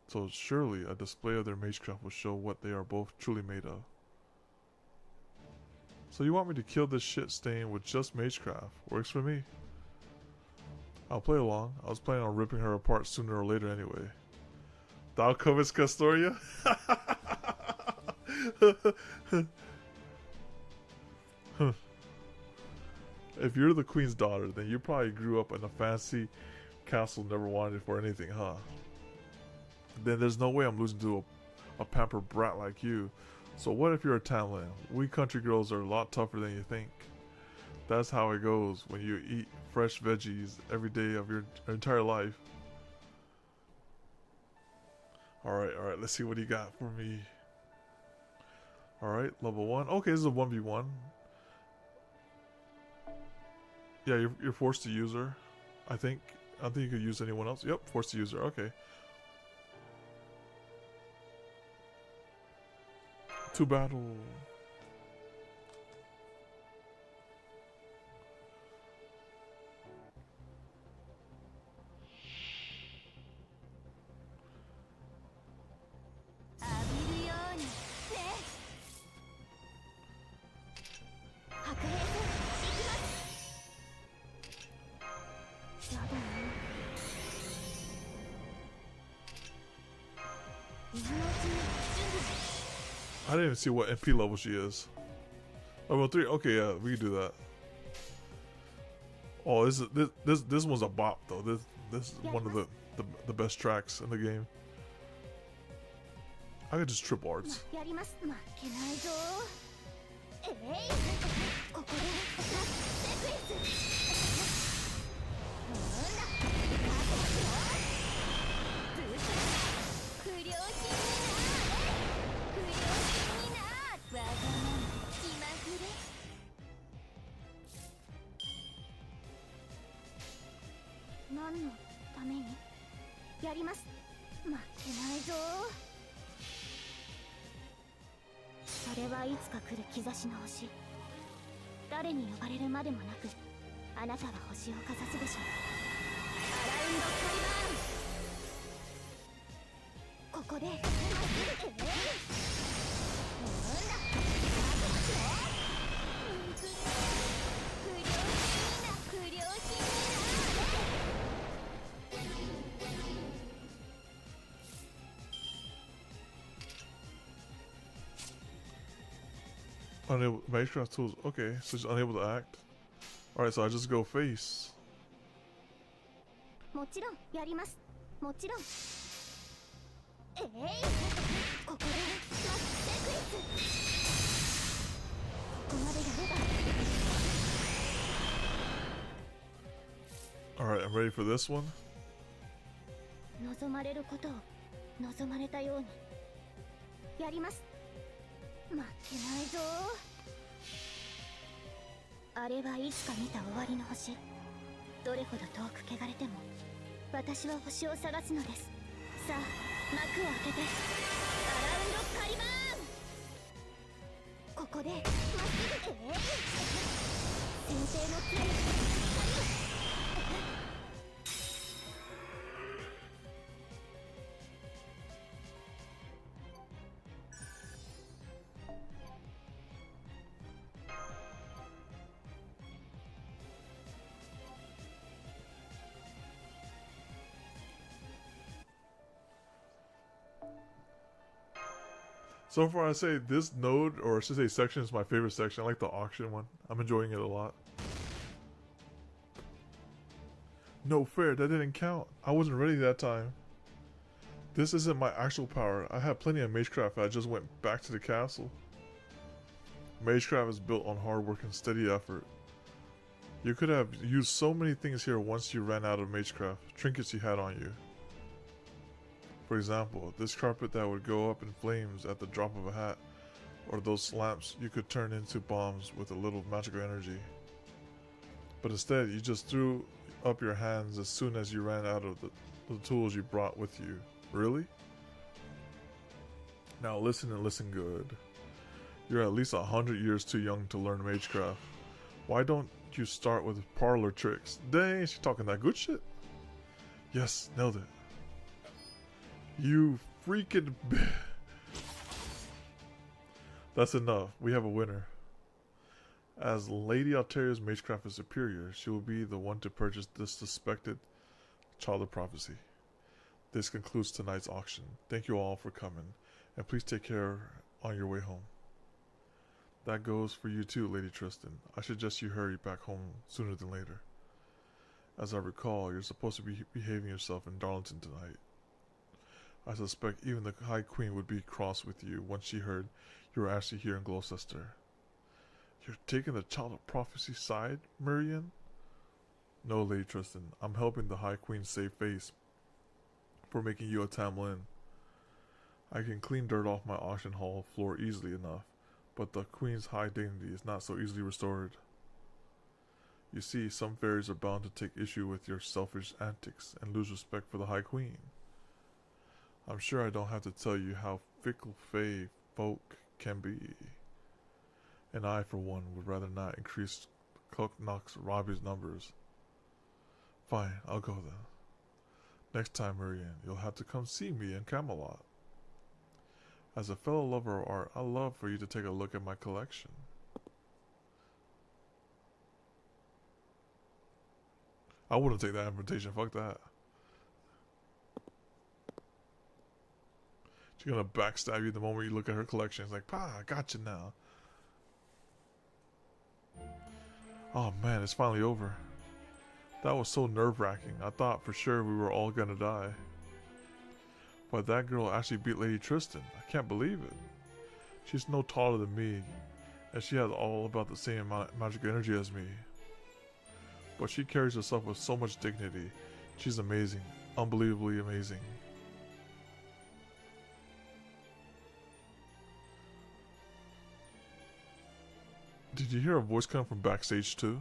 So surely a display of their magecraft will show what they are both truly made of. So you want me to kill this shit stain with just magecraft? Works for me. I'll play along. I was planning on ripping her apart sooner or later anyway. Thou comest, Castoria? If you're the queen's daughter, then you probably grew up in a fancy castle, never wanted it for anything, huh? Then there's no way I'm losing to a pampered brat like you. So what if you're a Tamlin? We country girls are a lot tougher than you think. That's how it goes when you eat fresh veggies every day of your entire life. Alright, let's see what he got for me. Alright, level 1. Okay, this is a 1v1. Yeah, you're forced to use her. I think you could use anyone else. Yep, forced to use her. Okay. To battle. I didn't even see what MP level she is. Level 3. Okay, yeah, we can do that. Oh, this one's a bop though. This is one of the best tracks in the game. I could just trip arts. Unable magecraft tools. Okay, so she's unable to act. Alright, so I just go face. もちろんやります。もちろん。ここでマスセクイズ。ここまでやれば。 Alright, I'm ready for this one. 望まれることを望まれたようにやります。待ってないぞ。あれはいつか見た終わりの星。どれほど遠く汚れても私は星を探すのです。さあ幕を開けてアラウンドカリバーン。ここでまっすぐ先生の杖に光を。 So far, I say this node, or I should say section, is my favorite section. I like the auction one. I'm enjoying it a lot. No fair, that didn't count. I wasn't ready that time. This isn't my actual power. I had plenty of magecraft. I just went back to the castle. Magecraft is built on hard work and steady effort. You could have used so many things here once you ran out of magecraft, trinkets you had on you. For example, this carpet that would go up in flames at the drop of a hat, or those lamps you could turn into bombs with a little magical energy. But instead, you just threw up your hands as soon as you ran out of the tools you brought with you. Really? Now listen and listen good. You're at least 100 years too young to learn magecraft. Why don't you start with parlor tricks? Dang, she talking that good shit? Yes, nailed it. You freaking That's enough. We have a winner. As Lady Alteria's magecraft is superior, she will be the one to purchase this suspected child of prophecy. This concludes tonight's auction. Thank you all for coming, and please take care on your way home. That goes for you too, Lady Tristan. I suggest you hurry back home sooner than later. As I recall, you're supposed to be behaving yourself in Darlington tonight. I suspect even the High Queen would be cross with you once she heard you were actually here in Gloucester. You're taking the child of prophecy side, Miriam? No, Lady Tristan. I'm helping the High Queen save face for making you a Tamlin. I can clean dirt off my auction hall floor easily enough, but the Queen's high dignity is not so easily restored. You see, some fairies are bound to take issue with your selfish antics and lose respect for the High Queen. I'm sure I don't have to tell you how fickle fae folk can be. And I, for one, would rather not increase Knox Robbie's numbers. Fine, I'll go then. Next time, Marianne, you'll have to come see me in Camelot. As a fellow lover of art, I'd love for you to take a look at my collection. I wouldn't take that invitation, fuck that. She's gonna backstab you the moment you look at her collection. It's like, pa, I got you now. Oh man, it's finally over. That was so nerve-wracking. I thought for sure we were all gonna die. But that girl actually beat Lady Tristan. I can't believe it. She's no taller than me, and she has all about the same magical energy as me. But she carries herself with so much dignity. She's amazing. Unbelievably amazing. Did you hear a voice come from backstage too?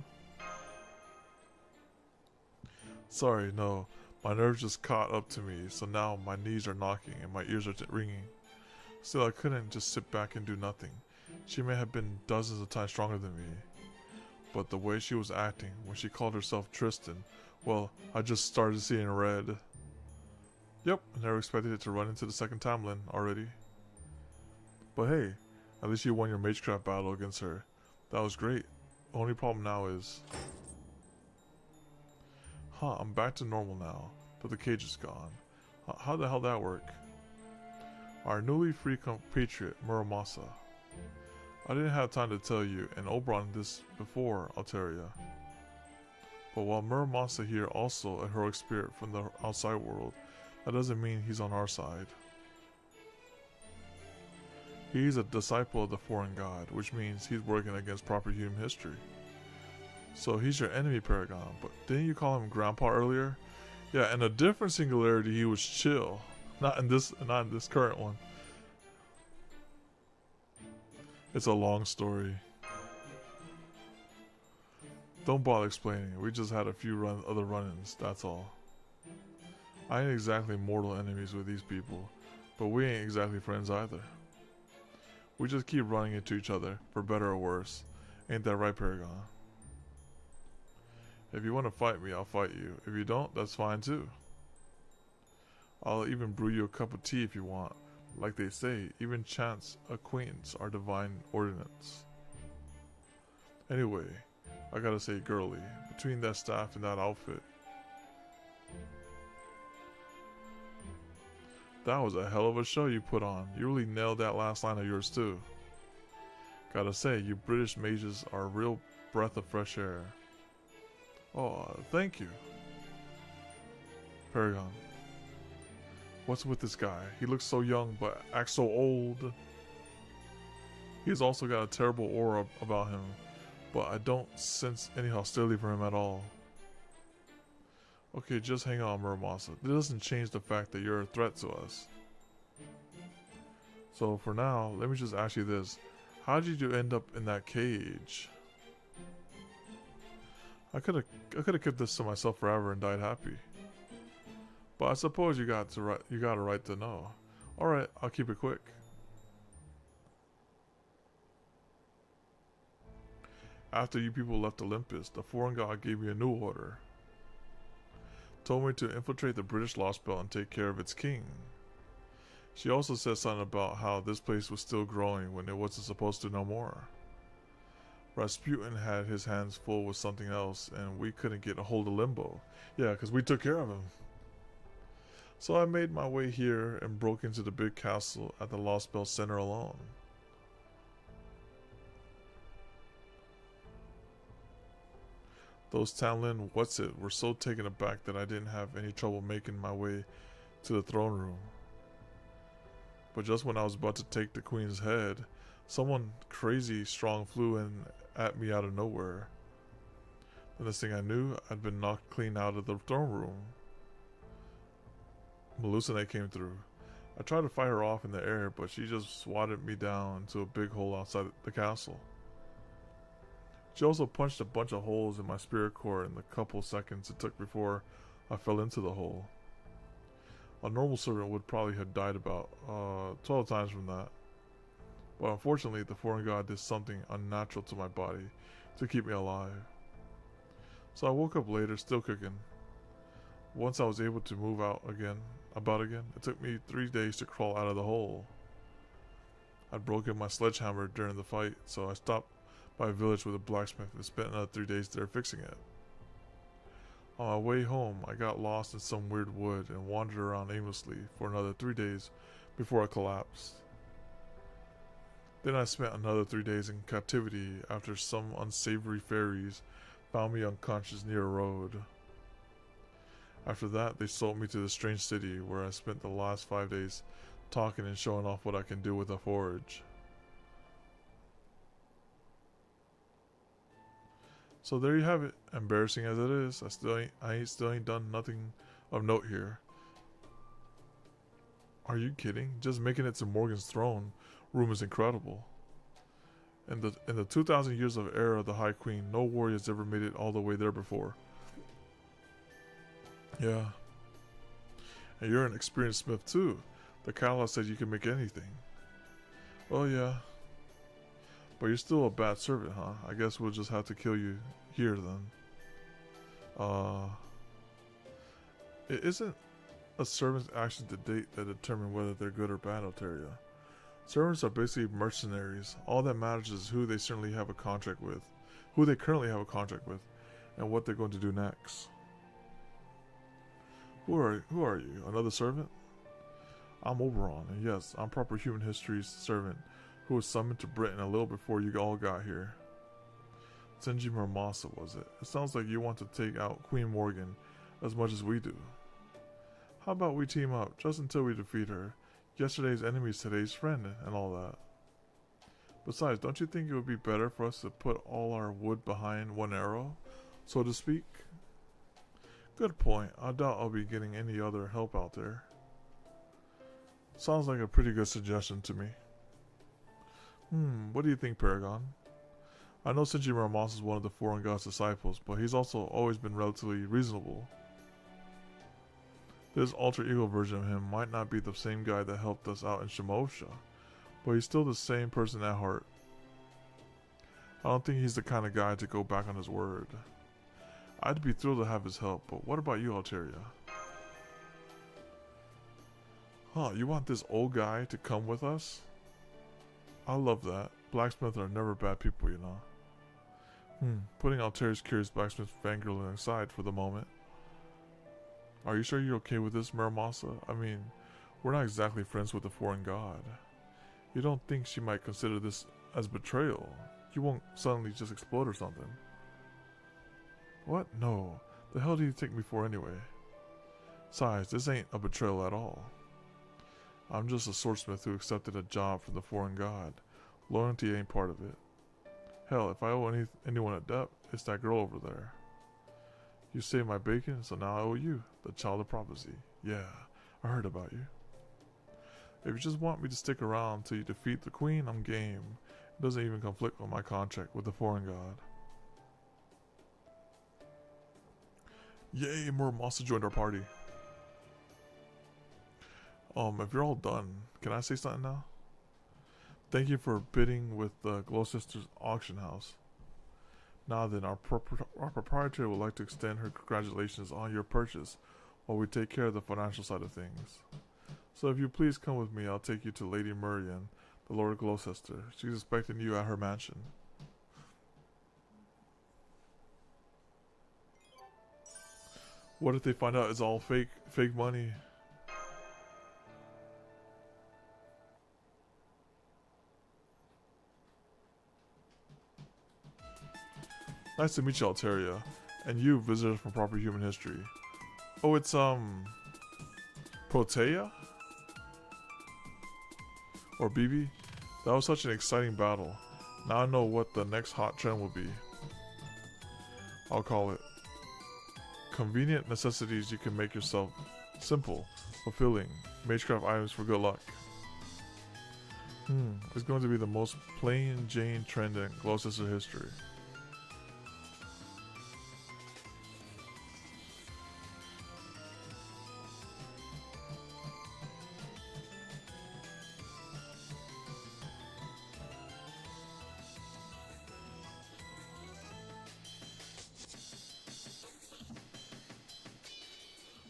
Sorry, no. My nerves just caught up to me, so now my knees are knocking and my ears are ringing. Still, I couldn't just sit back and do nothing. She may have been dozens of times stronger than me. But the way she was acting, when she called herself Tristan, well, I just started seeing red. Yep, I never expected it to run into the second Tamlin already. But hey, at least you won your magecraft battle against her. That was great. Only problem now is... Huh, I'm back to normal now, but the cage is gone. How the hell did that work? Our newly free compatriot, Muramasa. I didn't have time to tell you and Oberon this before, Alteria. But while Muramasa here also a heroic spirit from the outside world, that doesn't mean he's on our side. He's a disciple of the foreign god, which means he's working against proper human history. So he's your enemy, Paragon, but didn't you call him Grandpa earlier? Yeah, in a different singularity he was chill. Not in this current one. It's a long story. Don't bother explaining. We just had a few other run-ins, that's all. I ain't exactly mortal enemies with these people, but we ain't exactly friends either. We just keep running into each other, for better or worse. Ain't that right, Paragon? If you want to fight me, I'll fight you. If you don't, that's fine too. I'll even brew you a cup of tea if you want. Like they say, even chance acquaintance are divine ordinance. Anyway, I gotta say, girly, between that staff and that outfit, that was a hell of a show you put on. You really nailed that last line of yours too. Gotta say, you British mages are a real breath of fresh air. Oh, thank you. Paragon. What's with this guy? He looks so young but acts so old. He's also got a terrible aura about him, but I don't sense any hostility for him at all. Okay, just hang on, Muramasa. It doesn't change the fact that you're a threat to us. So for now, let me just ask you this. How did you end up in that cage? I could have kept this to myself forever and died happy. But I suppose you got a right to know. Alright, I'll keep it quick. After you people left Olympus, the foreign god gave me a new order. Told me to infiltrate the British Lostbelt and take care of its king. She also said something about how this place was still growing when it wasn't supposed to no more. Rasputin had his hands full with something else and we couldn't get a hold of Limbo. Yeah, because we took care of him. So I made my way here and broke into the big castle at the Lostbelt Center alone. Those Tamlin what's-it were so taken aback that I didn't have any trouble making my way to the throne room. But just when I was about to take the queen's head, someone crazy strong flew in at me out of nowhere. The next thing I knew, I'd been knocked clean out of the throne room. Melusine came through. I tried to fight her off in the air, but she just swatted me down into a big hole outside the castle. She also punched a bunch of holes in my spirit core in the couple seconds it took before I fell into the hole. A normal servant would probably have died about 12 times from that. But unfortunately, the foreign god did something unnatural to my body to keep me alive. So I woke up later, still kicking. Once I was able to move about again, it took me 3 days to crawl out of the hole. I'd broken my sledgehammer during the fight, so I stopped by a village with a blacksmith and spent another 3 days there fixing it. On my way home, I got lost in some weird wood and wandered around aimlessly for another 3 days before I collapsed. Then I spent another 3 days in captivity after some unsavory fairies found me unconscious near a road. After that, they sold me to the strange city where I spent the last 5 days talking and showing off what I can do with a forge. So there you have it. Embarrassing as it is, I still ain't done nothing of note here. Are you kidding? Just making it to Morgan's throne room is incredible. In the 2,000 years of era of the High Queen, no warrior's ever made it all the way there before. Yeah. And you're an experienced smith too. The Kala said you can make anything. Well, yeah. But you're still a bad servant, huh? I guess we'll just have to kill you here then. It isn't a servant's action to date that determine whether they're good or bad, Alteria. Servants are basically mercenaries. All that matters is who they currently have a contract with, and what they're going to do next. Who are you? Another servant? I'm Oberon, and yes, I'm proper human history's servant who was summoned to Britain a little before you all got here. Senji Muramasa, was it? It sounds like you want to take out Queen Morgan as much as we do. How about we team up, just until we defeat her? Yesterday's enemy is today's friend, and all that. Besides, don't you think it would be better for us to put all our wood behind one arrow, so to speak? Good point. I doubt I'll be getting any other help out there. Sounds like a pretty good suggestion to me. What do you think, Paragon? I know Senji Muramasa is one of the Foreign God's disciples, but he's also always been relatively reasonable. This alter ego version of him might not be the same guy that helped us out in Shimosha, but he's still the same person at heart. I don't think he's the kind of guy to go back on his word. I'd be thrilled to have his help, but what about you, Alteria? Huh, you want this old guy to come with us? I love that. Blacksmiths are never bad people, you know. Putting Alteria's curious blacksmith fangirling aside for the moment. Are you sure you're okay with this, Muramasa? I mean, we're not exactly friends with the foreign god. You don't think she might consider this as betrayal? You won't suddenly just explode or something. What? No. The hell do you take me for anyway? Besides, this ain't a betrayal at all. I'm just a swordsmith who accepted a job from the foreign god. Loyalty ain't part of it. Hell, if I owe anyone a debt, it's that girl over there. You saved my bacon, so now I owe you, the child of prophecy. Yeah, I heard about you. If you just want me to stick around till you defeat the queen, I'm game. It doesn't even conflict with my contract with the foreign god. Yay, Muramasa joined our party. If you're all done, can I say something now? Thank you for bidding with the Glow Sisters auction house. Now then, our proprietor would like to extend her congratulations on your purchase while we take care of the financial side of things. So if you please come with me, I'll take you to Lady Murian, the Lord Gloucester. She's expecting you at her mansion. What if they find out it's all fake money? Nice to meet you, Alteria. And you, visitors from Proper Human History. Oh, it's, Protea? Or BB? That was such an exciting battle. Now I know what the next hot trend will be. I'll call it convenient necessities you can make yourself simple, fulfilling, magecraft items for good luck. It's going to be the most plain Jane trend in Gloucester history.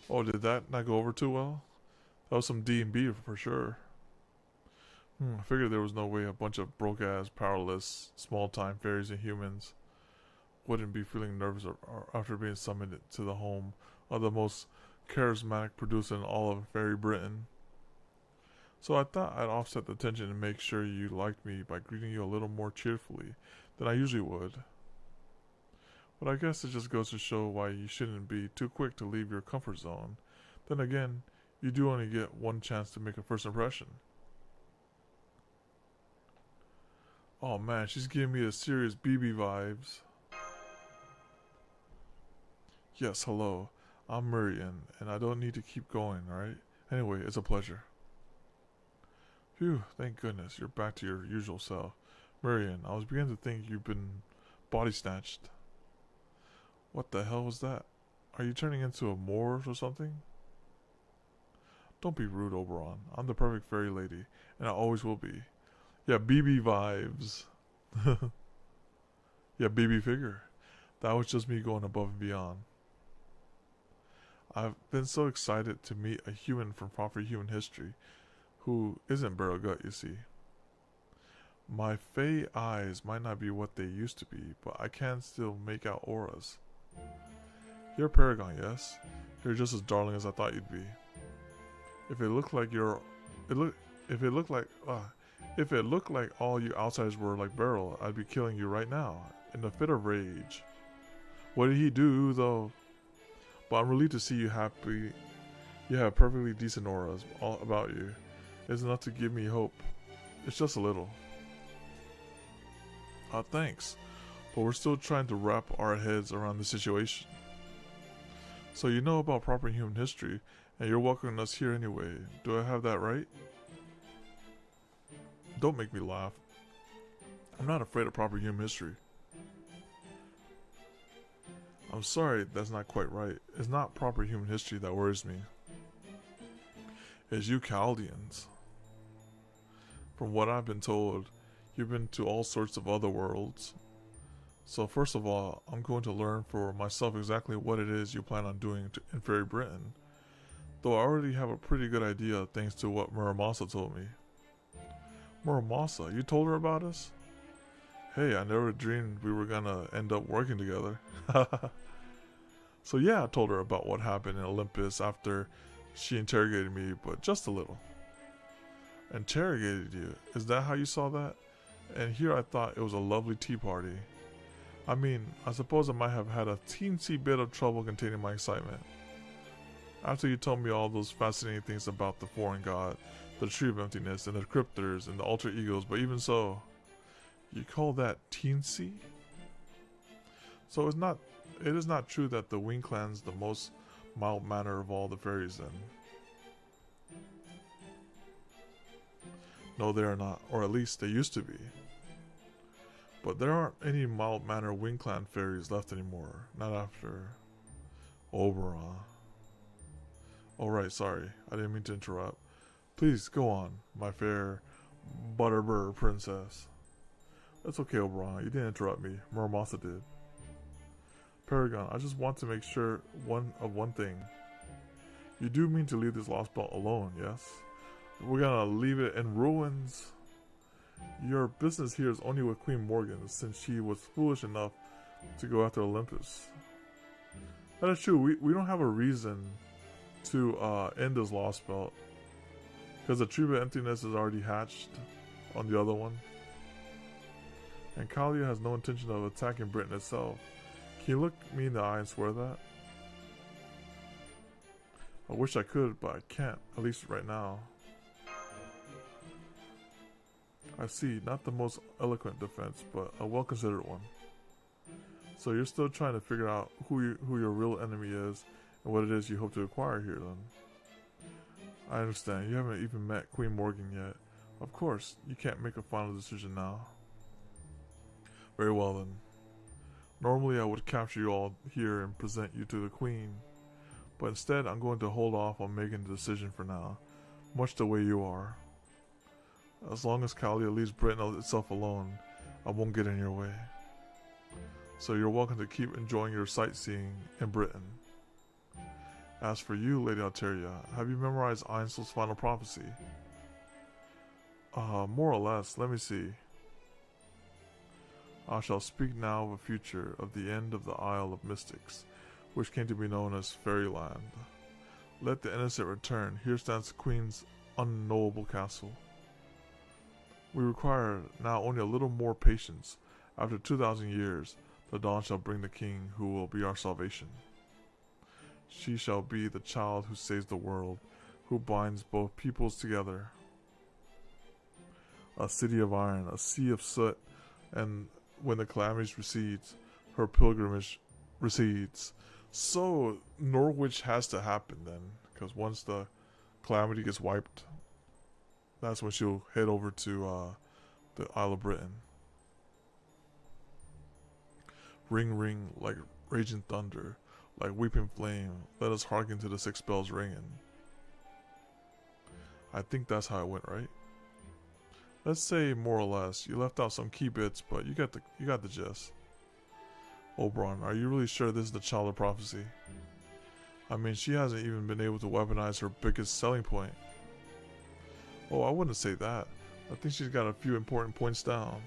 Oh, did that not go over too well? That was some D&B for sure. I figured there was no way a bunch of broke-ass, powerless, small-time fairies and humans wouldn't be feeling nervous after being summoned to the home of the most charismatic producer in all of Fairy Britain. So I thought I'd offset the tension and make sure you liked me by greeting you a little more cheerfully than I usually would. But I guess it just goes to show why you shouldn't be too quick to leave your comfort zone. Then again, you do only get one chance to make a first impression. Oh man, she's giving me the serious BB vibes. Yes, hello. I'm Murian, and I don't need to keep going, alright? Anyway, it's a pleasure. Phew, thank goodness, you're back to your usual self. Murian, I was beginning to think you've been body snatched. What the hell was that? Are you turning into a Moor or something? Don't be rude, Oberon. I'm the perfect fairy lady, and I always will be. Yeah, BB vibes. Yeah, BB figure. That was just me going above and beyond. I've been so excited to meet a human from proper human history who isn't Barrowgut, you see. My fey eyes might not be what they used to be, but I can still make out auras. You're a paragon, yes? You're just as darling as I thought you'd be. If it looked like If it looked like all you outsiders were like Beryl, I'd be killing you right now, in a fit of rage. What did he do, though? But I'm relieved to see you happy. You have perfectly decent auras all about you. It's enough to give me hope. It's just a little. Thanks. But we're still trying to wrap our heads around the situation. So you know about proper human history, and you're welcoming us here anyway. Do I have that right? Don't make me laugh. I'm not afraid of proper human history. I'm sorry, that's not quite right. It's not proper human history that worries me. It's you Chaldeans. From what I've been told, you've been to all sorts of other worlds. So first of all, I'm going to learn for myself exactly what it is you plan on doing in Fairy Britain. Though I already have a pretty good idea thanks to what Muramasa told me. Muramasa, you told her about us? Hey, I never dreamed we were gonna end up working together. So yeah, I told her about what happened in Olympus after she interrogated me, but just a little. Interrogated you? Is that how you saw that? And here I thought it was a lovely tea party. I mean, I suppose I might have had a teensy bit of trouble containing my excitement. After you told me all those fascinating things about the foreign god, the tree of emptiness, and the cryptors, and the alter egos, but even so, you call that teensy? So it is not true that the Wing Clan's the most mild-mannered of all the fairies then. No, they are not, or at least they used to be. But there aren't any mild-mannered Wing Clan fairies left anymore. Not after Oberon. Oh right, sorry. I didn't mean to interrupt. Please, go on, my fair Butterbur princess. That's okay, Oberon. You didn't interrupt me. Muramasa did. Paragon, I just want to make sure one thing. You do mean to leave this Lostbelt alone, yes? We're gonna leave it in ruins? Your business here is only with Queen Morgan, since she was foolish enough to go after Olympus. That is true. We don't have a reason to end this Lostbelt, because the tree of emptiness is already hatched on the other one. And Kalia has no intention of attacking Britain itself. Can you look me in the eye and swear that? I wish I could, but I can't, at least right now. I see, not the most eloquent defense, but a well-considered one. So you're still trying to figure out who your real enemy is and what it is you hope to acquire here then. I understand, you haven't even met Queen Morgan yet. Of course, you can't make a final decision now. Very well then. Normally I would capture you all here and present you to the Queen, but instead I'm going to hold off on making the decision for now, much the way you are. As long as Kalia leaves Britain itself alone, I won't get in your way. So you're welcome to keep enjoying your sightseeing in Britain. As for you, Lady Alteria, have you memorized Einzel's final prophecy? More or less. Let me see. I shall speak now of a future of the end of the Isle of Mystics, which came to be known as Fairyland. Let the innocent return. Here stands the Queen's unknowable castle. We require now only a little more patience. After 2,000 years, the dawn shall bring the king who will be our salvation. She shall be the child who saves the world, who binds both peoples together. A city of iron, a sea of soot, and when the calamity recedes, her pilgrimage recedes. So Norwich has to happen then, because once the calamity gets wiped, that's when she'll head over to the Isle of Britain. Ring, ring, like raging thunder, like weeping flame, let us hearken to the 6 bells ringing. I think that's how it went, right? Let's say more or less. You left out some key bits, but you got the gist. Oberon, are you really sure this is the child of prophecy? I mean, she hasn't even been able to weaponize her biggest selling point. Oh, I wouldn't say that. I think she's got a few important points down.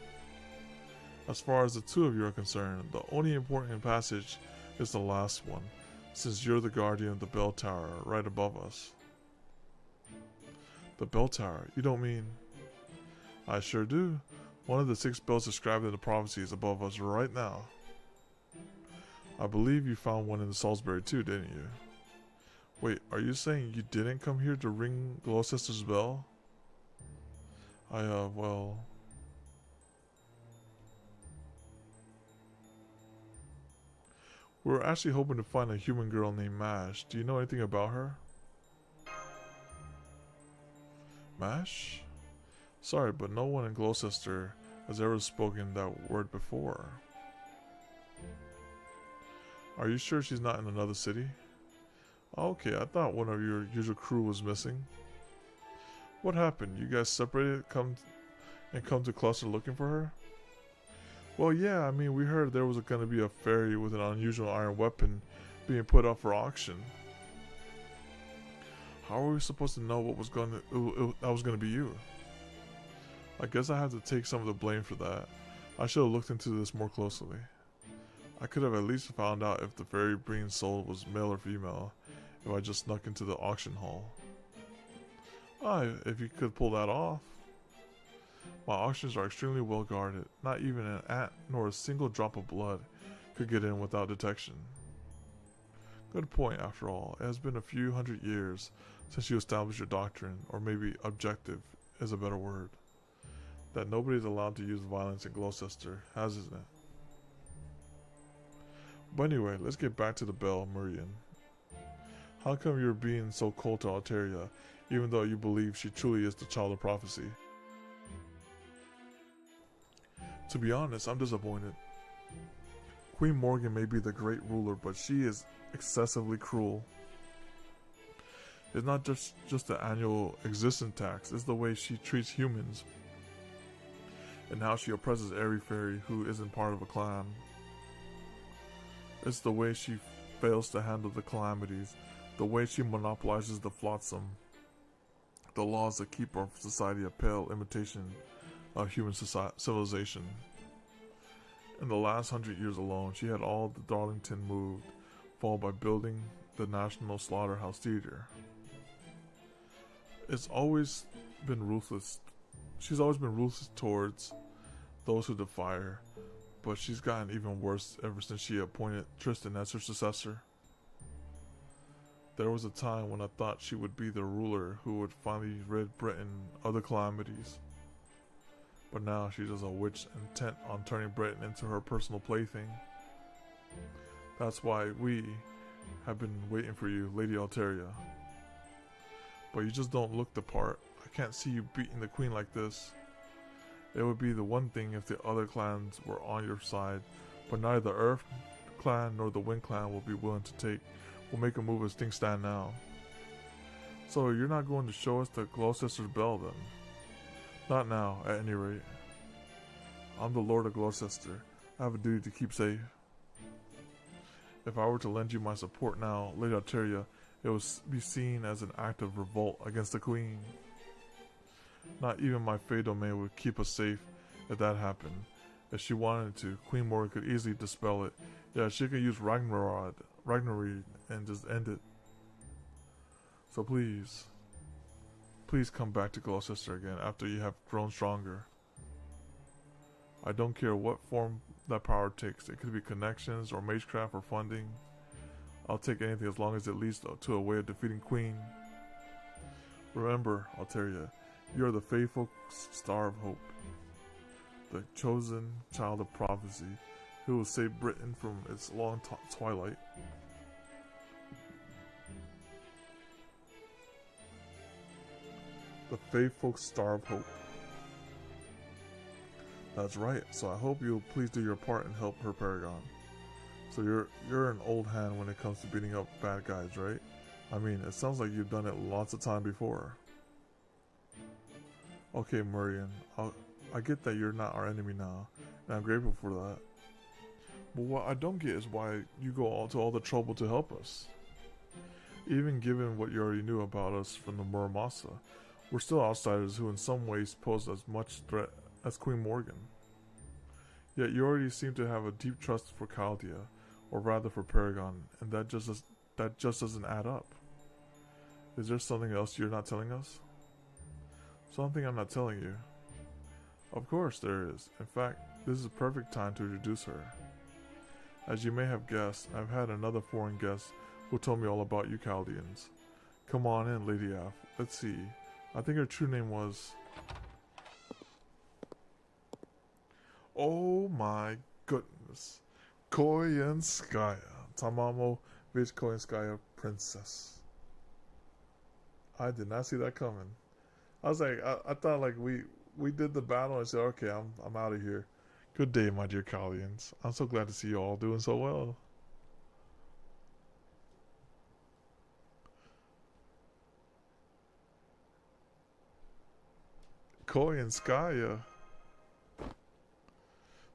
As far as the two of you are concerned, the only important passage is the last one, since you're the guardian of the bell tower right above us. The bell tower? You don't mean... I sure do. One of the 6 bells described in the prophecy is above us right now. I believe you found one in Salisbury too, didn't you? Wait, are you saying you didn't come here to ring Gloucester's bell? Well... We were actually hoping to find a human girl named Mash. Do you know anything about her? Mash? Sorry, but no one in Gloucester has ever spoken that word before. Are you sure she's not in another city? Okay, I thought one of your usual crew was missing. What happened? You guys separated, come to Gloucester looking for her? Well, yeah, I mean, we heard there was going to be a fairy with an unusual iron weapon being put up for auction. How are we supposed to know what was that was going to be you? I guess I have to take some of the blame for that. I should have looked into this more closely. I could have at least found out if the fairy being sold was male or female if I just snuck into the auction hall. If you could pull that off. My auctions are extremely well guarded. Not even an ant nor a single drop of blood could get in without detection. Good point, after all. It has been a few hundred years since you established your doctrine, or maybe objective is a better word, that nobody is allowed to use violence in Gloucester, hasn't it? But anyway, let's get back to the bell, Murian. How come you're being so cold to Alteria, even though you believe she truly is the child of prophecy? To be honest, I'm disappointed. Queen Morgan may be the great ruler, but she is excessively cruel. It's not just the annual existence tax, it's the way she treats humans. And how she oppresses every fairy who isn't part of a clan. It's the way she fails to handle the calamities, the way she monopolizes the flotsam, the laws that keep our society a pale imitation of human civilization. In the last 100 years alone, she had all the Darlington moved, followed by building the National Slaughterhouse Theater. It's always been ruthless. She's always been ruthless towards those who defy her, but she's gotten even worse ever since she appointed Tristan as her successor. There was a time when I thought she would be the ruler who would finally rid Britain of the calamities. But now she's just a witch intent on turning Britain into her personal plaything. That's why we have been waiting for you, Lady Alteria. But you just don't look the part. I can't see you beating the queen like this. It would be the one thing if the other clans were on your side, but neither the Earth clan nor the Wind clan will be willing to make a move as things stand now. So you're not going to show us the Gloucester's bell then? Not now, at any rate. I'm the Lord of Gloucester. I have a duty to keep safe. If I were to lend you my support now, Lady Alteria, it would be seen as an act of revolt against the Queen. Not even my Fey domain would keep us safe if that happened. If she wanted to, Queen Morgan could easily dispel it. Yeah, she could use Ragnarok and just end it. So please come back to Gloucester again after you have grown stronger. I don't care what form that power takes. It could be connections or magecraft or funding. I'll take anything as long as it leads to a way of defeating Queen. Remember, Alteria, you are the faithful star of hope, the chosen child of prophecy, who will save Britain from its long twilight. The faithful star of hope. That's right, so I hope you'll please do your part and help her Paragon. So you're an old hand when it comes to beating up bad guys, right? I mean, it sounds like you've done it lots of time before. Okay, Murian, I get that you're not our enemy now, and I'm grateful for that. But what I don't get is why you go to all the trouble to help us. Even given what you already knew about us from the Muramasa, we're still outsiders who in some ways pose as much threat as Queen Morgan. Yet you already seem to have a deep trust for Chaldea, or rather for Paragon, and that just doesn't add up. Is there something else you're not telling us? Something I'm not telling you. Of course there is. In fact, this is a perfect time to introduce her. As you may have guessed, I've had another foreign guest who told me all about you Chaldeans. Come on in, Lady Af. Let's see. I think her true name was... Oh my goodness. Koyenskaya. Tamamo Vich Koyenskaya Princess. I did not see that coming. I was like, I thought like we did the battle and said, okay, I'm out of here. Good day, my dear Chaldeans. I'm so glad to see you all doing so well. Koyenskaya.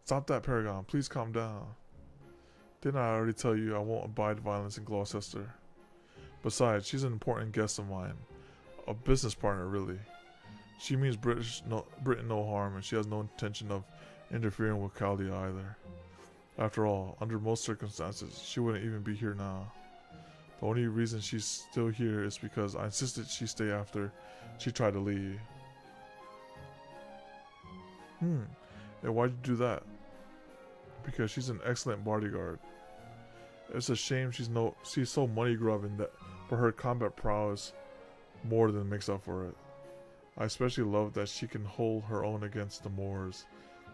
Stop that, Paragon. Please calm down. Didn't I already tell you I won't abide violence in Gloucester? Besides, she's an important guest of mine. A business partner, really. She means Britain no harm, and she has no intention of interfering with Chaldea either. After all, under most circumstances, she wouldn't even be here now. The only reason she's still here is because I insisted she stay after she tried to leave. And why'd you do that? Because she's an excellent bodyguard. It's a shame she's so money grubbing that, but her combat prowess more than makes up for it. I especially love that she can hold her own against the Moors.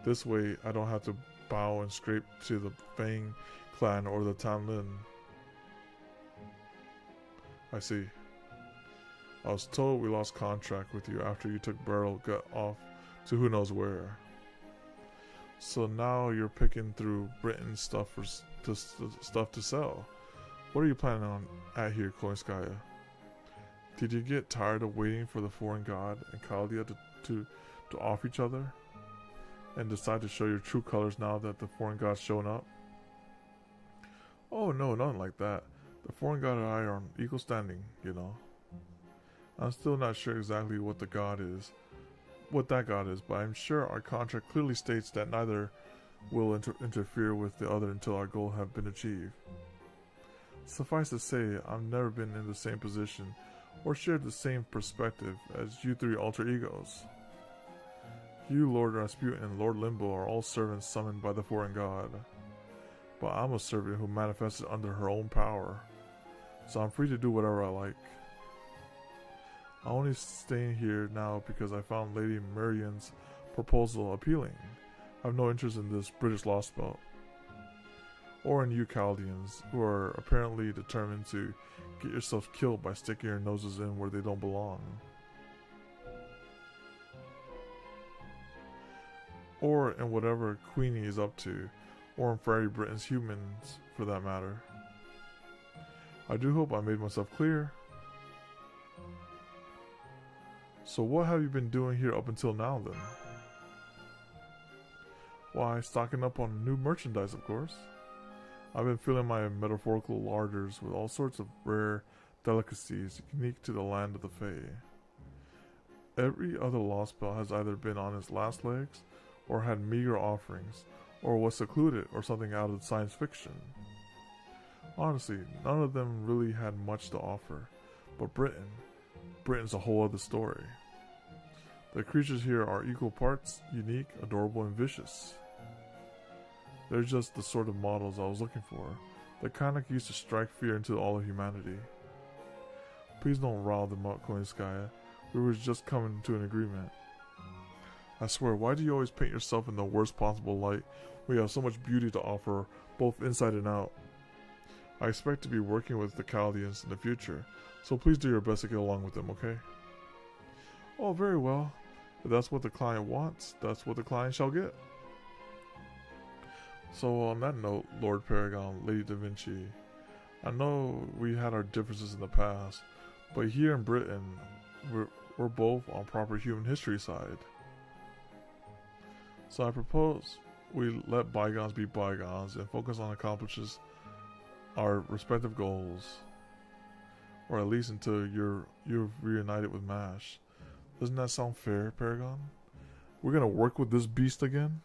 This way, I don't have to bow and scrape to the Fang clan or the Tanlin. I see. I was told we lost contract with you after you took Beryl Gut off to who knows where. So now you're picking through Britain's stuff stuff to sell. What are you planning on at here, Koyenskaya? Did you get tired of waiting for the foreign god and Chaldea to off each other? And decide to show your true colors now that the foreign god's shown up? Oh no, nothing like that. The foreign god and I are on equal standing, you know. I'm still not sure exactly what that god is, but I'm sure our contract clearly states that neither will interfere with the other until our goal have been achieved. Suffice to say, I've never been in the same position or shared the same perspective as you three alter egos. You, Lord Rasputin, and Lord Limbo are all servants summoned by the foreign god, but I'm a servant who manifested under her own power, so I'm free to do whatever I like. I'm only staying here now because I found Lady Miriam's proposal appealing. I have no interest in this British Lostbelt, or in you Chaldeans, who are apparently determined to get yourselves killed by sticking your noses in where they don't belong. Or in whatever Queenie is up to, or in Fairy Britain's humans, for that matter. I do hope I made myself clear. So what have you been doing here up until now, then? Why, stocking up on new merchandise, of course. I've been filling my metaphorical larders with all sorts of rare delicacies unique to the land of the Fae. Every other Lostbelt has either been on its last legs, or had meager offerings, or was secluded, or something out of science fiction. Honestly, none of them really had much to offer, but Britain's a whole other story. The creatures here are equal parts unique, adorable, and vicious. They're just the sort of models I was looking for, the kind that used to strike fear into all of humanity. Please don't rile them up, Koyenskaya. We were just coming to an agreement. I swear, why do you always paint yourself in the worst possible light when you have so much beauty to offer, both inside and out? I expect to be working with the Chaldeans in the future, so please do your best to get along with them, okay? Oh, very well. If that's what the client wants, that's what the client shall get. So on that note, Lord Paragon, Lady Da Vinci, I know we had our differences in the past, but here in Britain, we're both on proper human history side. So I propose we let bygones be bygones and focus on accomplishing our respective goals, or at least until you're reunited with MASH. Doesn't that sound fair, Paragon? We're gonna work with this beast again?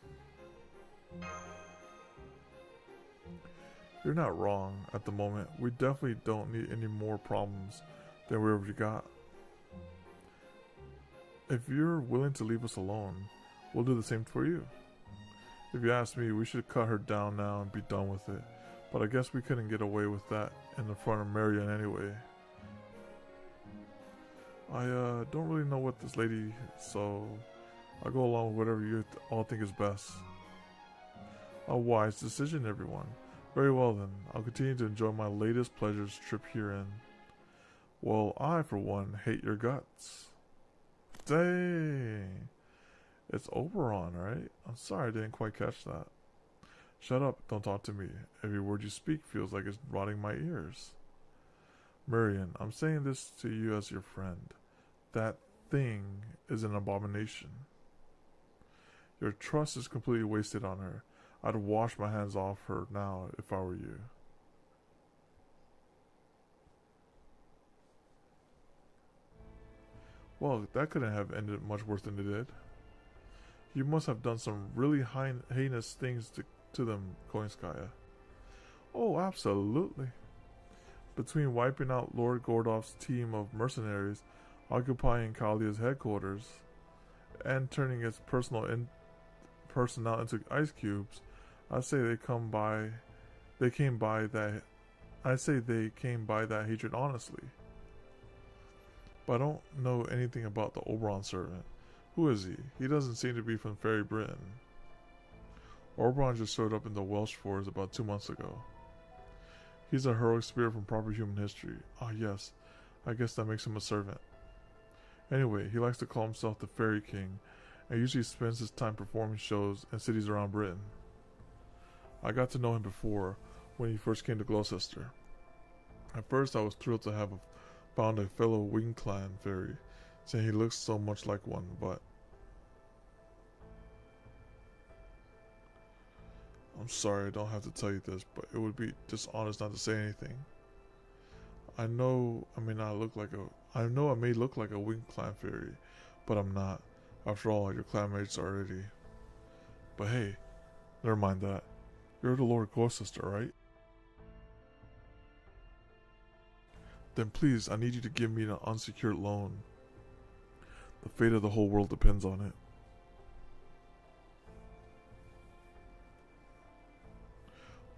You're not wrong. At the moment, we definitely don't need any more problems than we already got. If you're willing to leave us alone, we'll do the same for you. If you ask me, we should cut her down now and be done with it. But I guess we couldn't get away with that in the front of Marion anyway. I don't really know what this lady, so I'll go along with whatever you all think is best. A wise decision, everyone. Very well then, I'll continue to enjoy my latest pleasures trip herein. Well, I, for one, hate your guts. Dang. It's Oberon, right? I'm sorry I didn't quite catch that. Shut up, don't talk to me. Every word you speak feels like it's rotting my ears. Marion, I'm saying this to you as your friend. That thing is an abomination. Your trust is completely wasted on her. I'd wash my hands off her now if I were you. Well, that couldn't have ended much worse than it did. You must have done some really heinous things to them, Koinskaya. Oh, absolutely. Between wiping out Lord Gordov's team of mercenaries, occupying Kalia's headquarters, and turning its personnel into ice cubes, I say they came by that hatred honestly. But I don't know anything about the Oberon servant. Who is he? He doesn't seem to be from Fairy Britain. Oberon just showed up in the Welsh forest about 2 months ago. He's a heroic spirit from proper human history. Ah yes, I guess that makes him a servant. Anyway, he likes to call himself the Fairy King, and usually spends his time performing shows in cities around Britain. I got to know him before, when he first came to Gloucester. At first I was thrilled to have found a fellow Wing Clan fairy, saying he looks so much like one, but I'm sorry I don't have to tell you this, but it would be dishonest not to say anything. I know I may look like a Wing Clan fairy, but I'm not. After all, your clanmates already. But hey, never mind that. You're the Lord Gloucester, right? Then please, I need you to give me an unsecured loan. The fate of the whole world depends on it.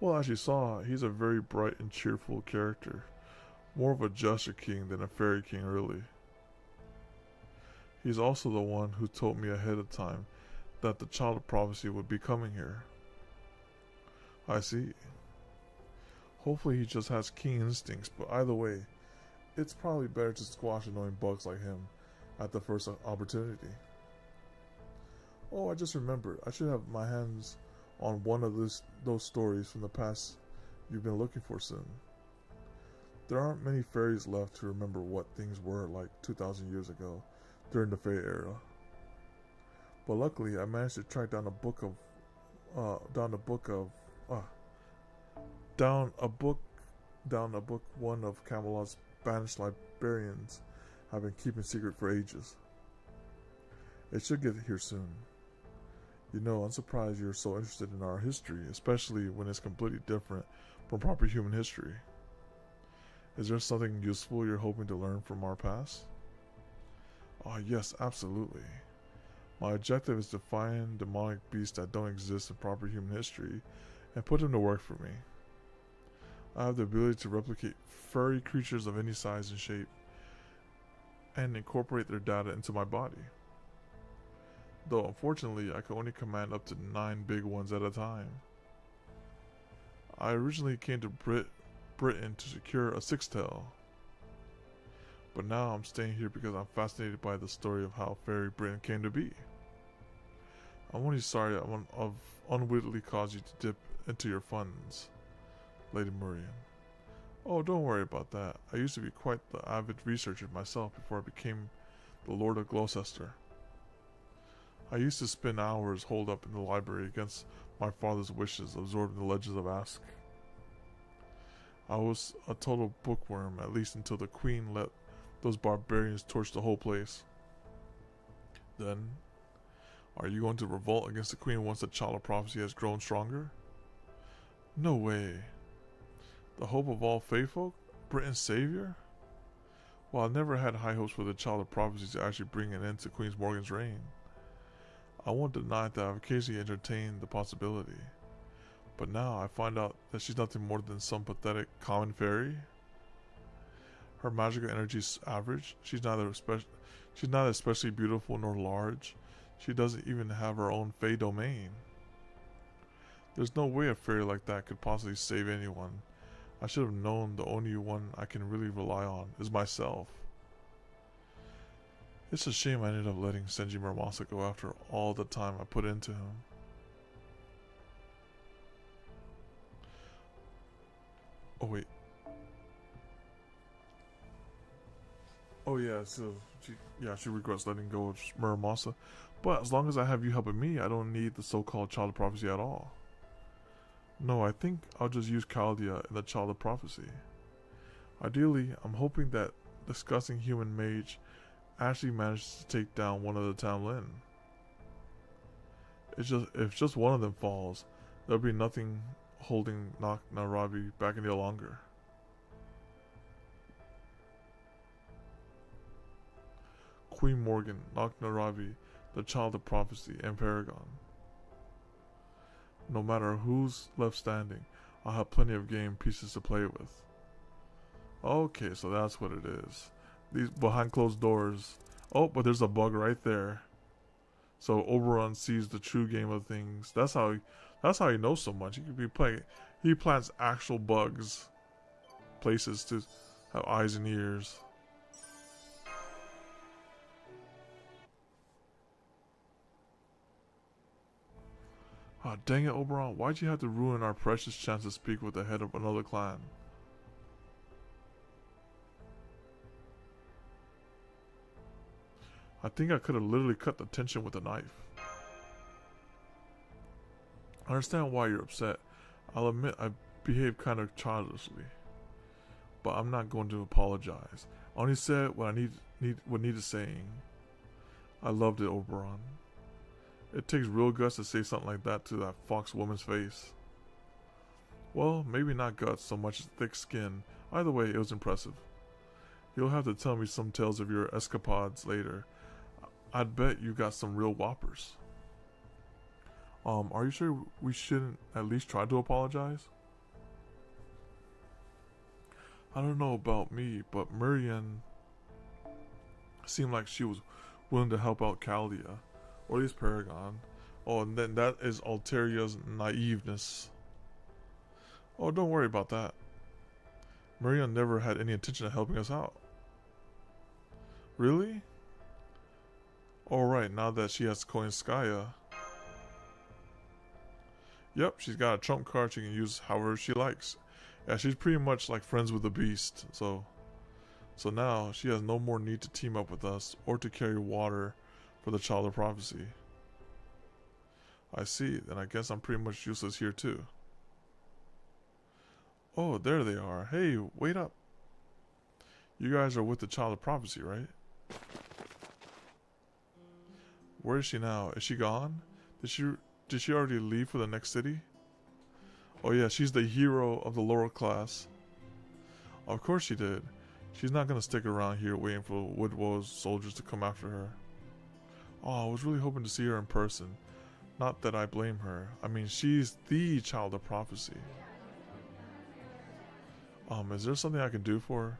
Well, as you saw, he's a very bright and cheerful character. More of a Jester King than a Fairy King, really. He's also the one who told me ahead of time that the Child of Prophecy would be coming here. I see. Hopefully he just has king instincts, but either way, it's probably better to squash annoying bugs like him at the first opportunity. Oh, I just remembered. I should have my hands on one of those stories from the past you've been looking for soon. There aren't many fairies left to remember what things were like 2,000 years ago during the Fae era. But luckily, I managed to track down a book one of Camelot's banished librarians have been keeping secret for ages. It should get here soon. You know, I'm surprised you're so interested in our history, especially when it's completely different from proper human history. Is there something useful you're hoping to learn from our past? Oh yes, absolutely. My objective is to find demonic beasts that don't exist in proper human history and put them to work for me. I have the ability to replicate furry creatures of any size and shape and incorporate their data into my body. Though unfortunately, I can only command up to 9 big ones at a time. I originally came to Britain to secure a 6-tail, but now I'm staying here because I'm fascinated by the story of how Fairy Britain came to be. I'm only sorry I've unwittingly caused you to dip into your funds, Lady Murian. Oh, don't worry about that. I used to be quite the avid researcher myself before I became the Lord of Gloucester. I used to spend hours holed up in the library against my father's wishes, absorbing the legends of Ask. I was a total bookworm, at least until the Queen let those barbarians torch the whole place. Then, are you going to revolt against the Queen once the Child of Prophecy has grown stronger? No way. The hope of all Fae folk? Britain's savior? Well, I never had high hopes for the Child of Prophecy to actually bring an end to Queen Morgan's reign. I won't deny that I've occasionally entertained the possibility. But now I find out that she's nothing more than some pathetic common fairy. Her magical energy is average. She's not especially beautiful nor large. She doesn't even have her own fey domain. There's no way a fairy like that could possibly save anyone. I should have known the only one I can really rely on is myself. It's a shame I ended up letting Senji Muramasa go after all the time I put into him. Oh wait. Oh yeah, so she regrets letting go of Muramasa. But as long as I have you helping me, I don't need the so-called Child of Prophecy at all. No, I think I'll just use Chaldea in the Child of Prophecy. Ideally, I'm hoping that disgusting human mage actually manages to take down one of the Tamlin. If just one of them falls, there'll be nothing holding Narabi back any longer. Queen Morgan, Narabi, the Child of Prophecy, and Paragon. No matter who's left standing, I'll have plenty of game pieces to play with. Okay, so that's what it is. These behind closed doors. Oh, but there's a bug right there. So Oberon sees the true game of things. That's how he knows so much. He could be playing. He plants actual bugs, places to have eyes and ears. Ah, dang it, Oberon. Why'd you have to ruin our precious chance to speak with the head of another clan? I think I could have literally cut the tension with a knife. I understand why you're upset. I'll admit I behaved kind of childishly. But I'm not going to apologize. I only said what needed saying. I loved it, Oberon. It takes real guts to say something like that to that fox woman's face. Well, maybe not guts so much as thick skin. Either way, it was impressive. You'll have to tell me some tales of your escapades later. I'd bet you got some real whoppers. Are you sure we shouldn't at least try to apologize? I don't know about me, but Miriam seemed like she was willing to help out Chaldea. Or at least Paragon. Oh, and then that is Alteria's naiveness. Oh, don't worry about that. Miriam never had any intention of helping us out. Really? Alright, now that she has Koinskaya. Yep, she's got a trump card she can use however she likes. Yeah, she's pretty much like friends with the beast. So now she has no more need to team up with us or to carry water for the Child of Prophecy. I see, then I guess I'm pretty much useless here too. Oh, there they are. Hey, wait up. You guys are with the Child of Prophecy, right? Where is she now? Is she gone? Did she already leave for the next city? Oh yeah, she's the hero of the lower class. Of course she did. She's not gonna stick around here waiting for Woodwow's soldiers to come after her. Oh, I was really hoping to see her in person. Not that I blame her. I mean, she's the Child of Prophecy. Is there something I can do for her?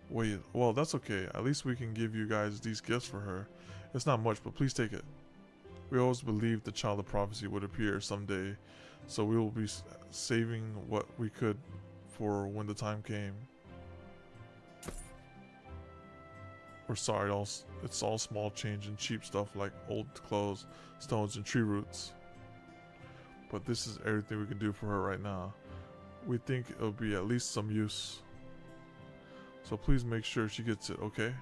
Wait, well, that's okay. At least we can give you guys these gifts for her. It's not much, but please take it. We always believed the Child of Prophecy would appear someday, so we will be saving what we could for when the time came. We're sorry, it's all small change and cheap stuff like old clothes, stones, and tree roots. But this is everything we can do for her right now. We think it'll be at least some use. So please make sure she gets it, okay?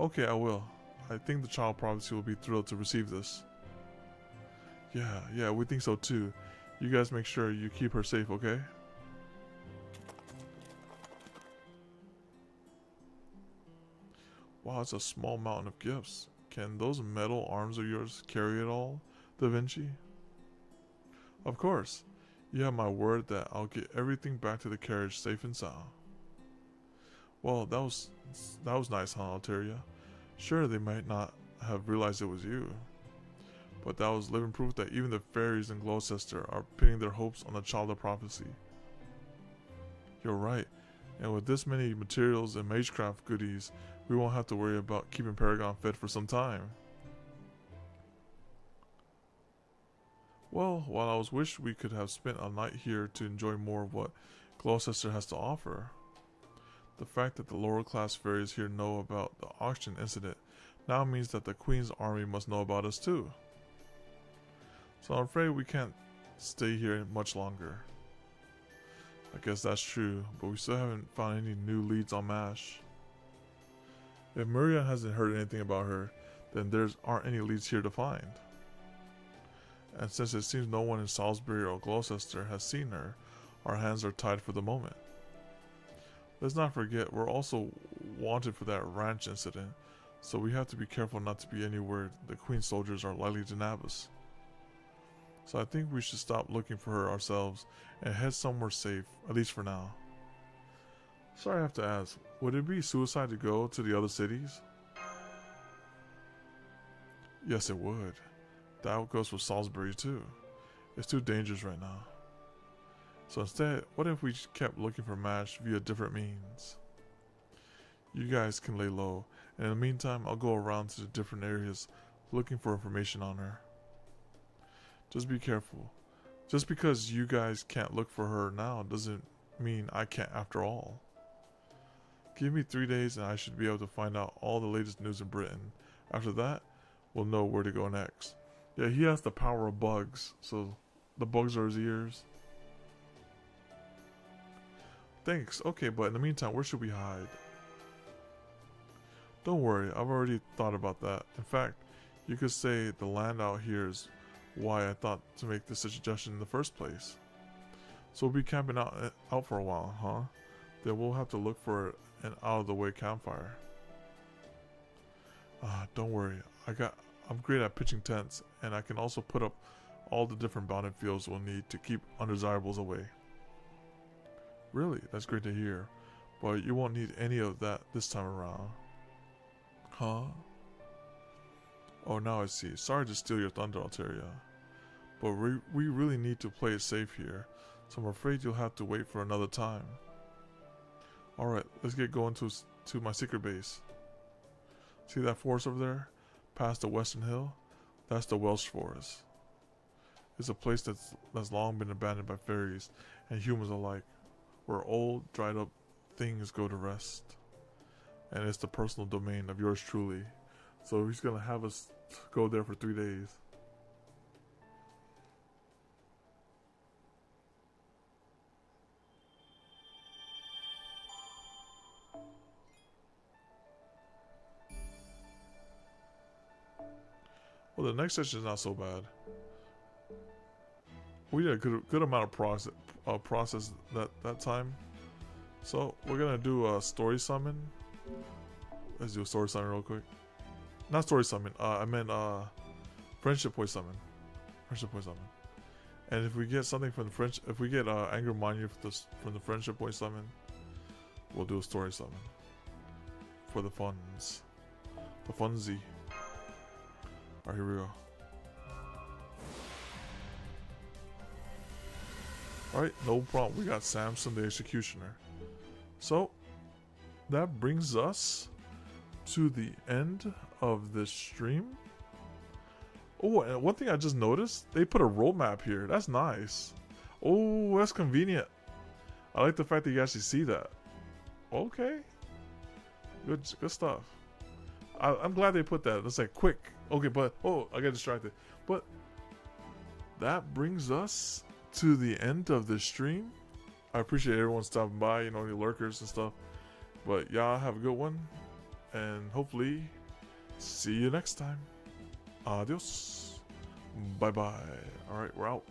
Okay, I will. I think the Child of Prophecy will be thrilled to receive this. Yeah, we think so too. You guys make sure you keep her safe, okay? Wow, it's a small mountain of gifts. Can those metal arms of yours carry it all, Da Vinci? Of course. You have my word that I'll get everything back to the carriage safe and sound. Well, that was nice, huh, Alteria? Sure, they might not have realized it was you. But that was living proof that even the fairies in Gloucester are pinning their hopes on the child of prophecy. You're right, and with this many materials and magecraft goodies, we won't have to worry about keeping Paragon fed for some time. Well, while I was wish we could have spent a night here to enjoy more of what Gloucester has to offer, the fact that the lower class fairies here know about the auction incident now means that the Queen's army must know about us too. So I'm afraid we can't stay here much longer. I guess that's true, but we still haven't found any new leads on MASH. If Maria hasn't heard anything about her, then there aren't any leads here to find. And since it seems no one in Salisbury or Gloucester has seen her, our hands are tied for the moment. Let's not forget, we're also wanted for that ranch incident, so we have to be careful not to be anywhere the Queen's soldiers are likely to nab us. So I think we should stop looking for her ourselves and head somewhere safe, at least for now. Sorry I have to ask, would it be suicide to go to the other cities? Yes, it would. That goes for Salisbury too. It's too dangerous right now. So instead, what if we kept looking for MASH via different means? You guys can lay low, and in the meantime, I'll go around to the different areas looking for information on her. Just be careful. Just because you guys can't look for her now doesn't mean I can't after all. Give me 3 days and I should be able to find out all the latest news in Britain. After that, we'll know where to go next. Yeah, he has the power of bugs, so the bugs are his ears. Thanks. Okay, but in the meantime, where should we hide? Don't worry, I've already thought about that. In fact, you could say the land out here is why I thought to make this suggestion in the first place. So we'll be camping out for a while, huh? Then we'll have to look for an out-of-the-way campfire. Don't worry, I'm great at pitching tents, and I can also put up all the different bounded fields we'll need to keep undesirables away. Really? That's great to hear. But you won't need any of that this time around. Huh? Oh, now I see. Sorry to steal your thunder, Alteria. But we really need to play it safe here, so I'm afraid you'll have to wait for another time. Alright, let's get going to my secret base. See that forest over there? Past the western hill? That's the Welsh Forest. It's a place that's long been abandoned by fairies and humans alike, where old, dried up things go to rest. And it's the personal domain of yours truly. So he's gonna have us go there for 3 days. Well, the next session is not so bad. We did a good amount of process that time. So we're gonna do a story summon. Let's do a story summon real quick. Not story summon. I meant friendship point summon. Friendship point summon. And if we get something from the if we get anger monument from the friendship point summon, we'll do a story summon for the funds. The funsy. Alright, here we go. Alright, no problem. We got Samson the Executioner. So, that brings us to the end of this stream. Oh, and one thing I just noticed, they put a roadmap here. That's nice. Oh, that's convenient. I like the fact that you actually see that. Okay. Good stuff. I'm glad they put that. It's like quick. Okay, but oh, I got distracted. But that brings us to the end of this stream. I appreciate everyone stopping by, you know, the lurkers and stuff. But y'all have a good one, and hopefully see you next time. Adios. Bye bye. All right, we're out.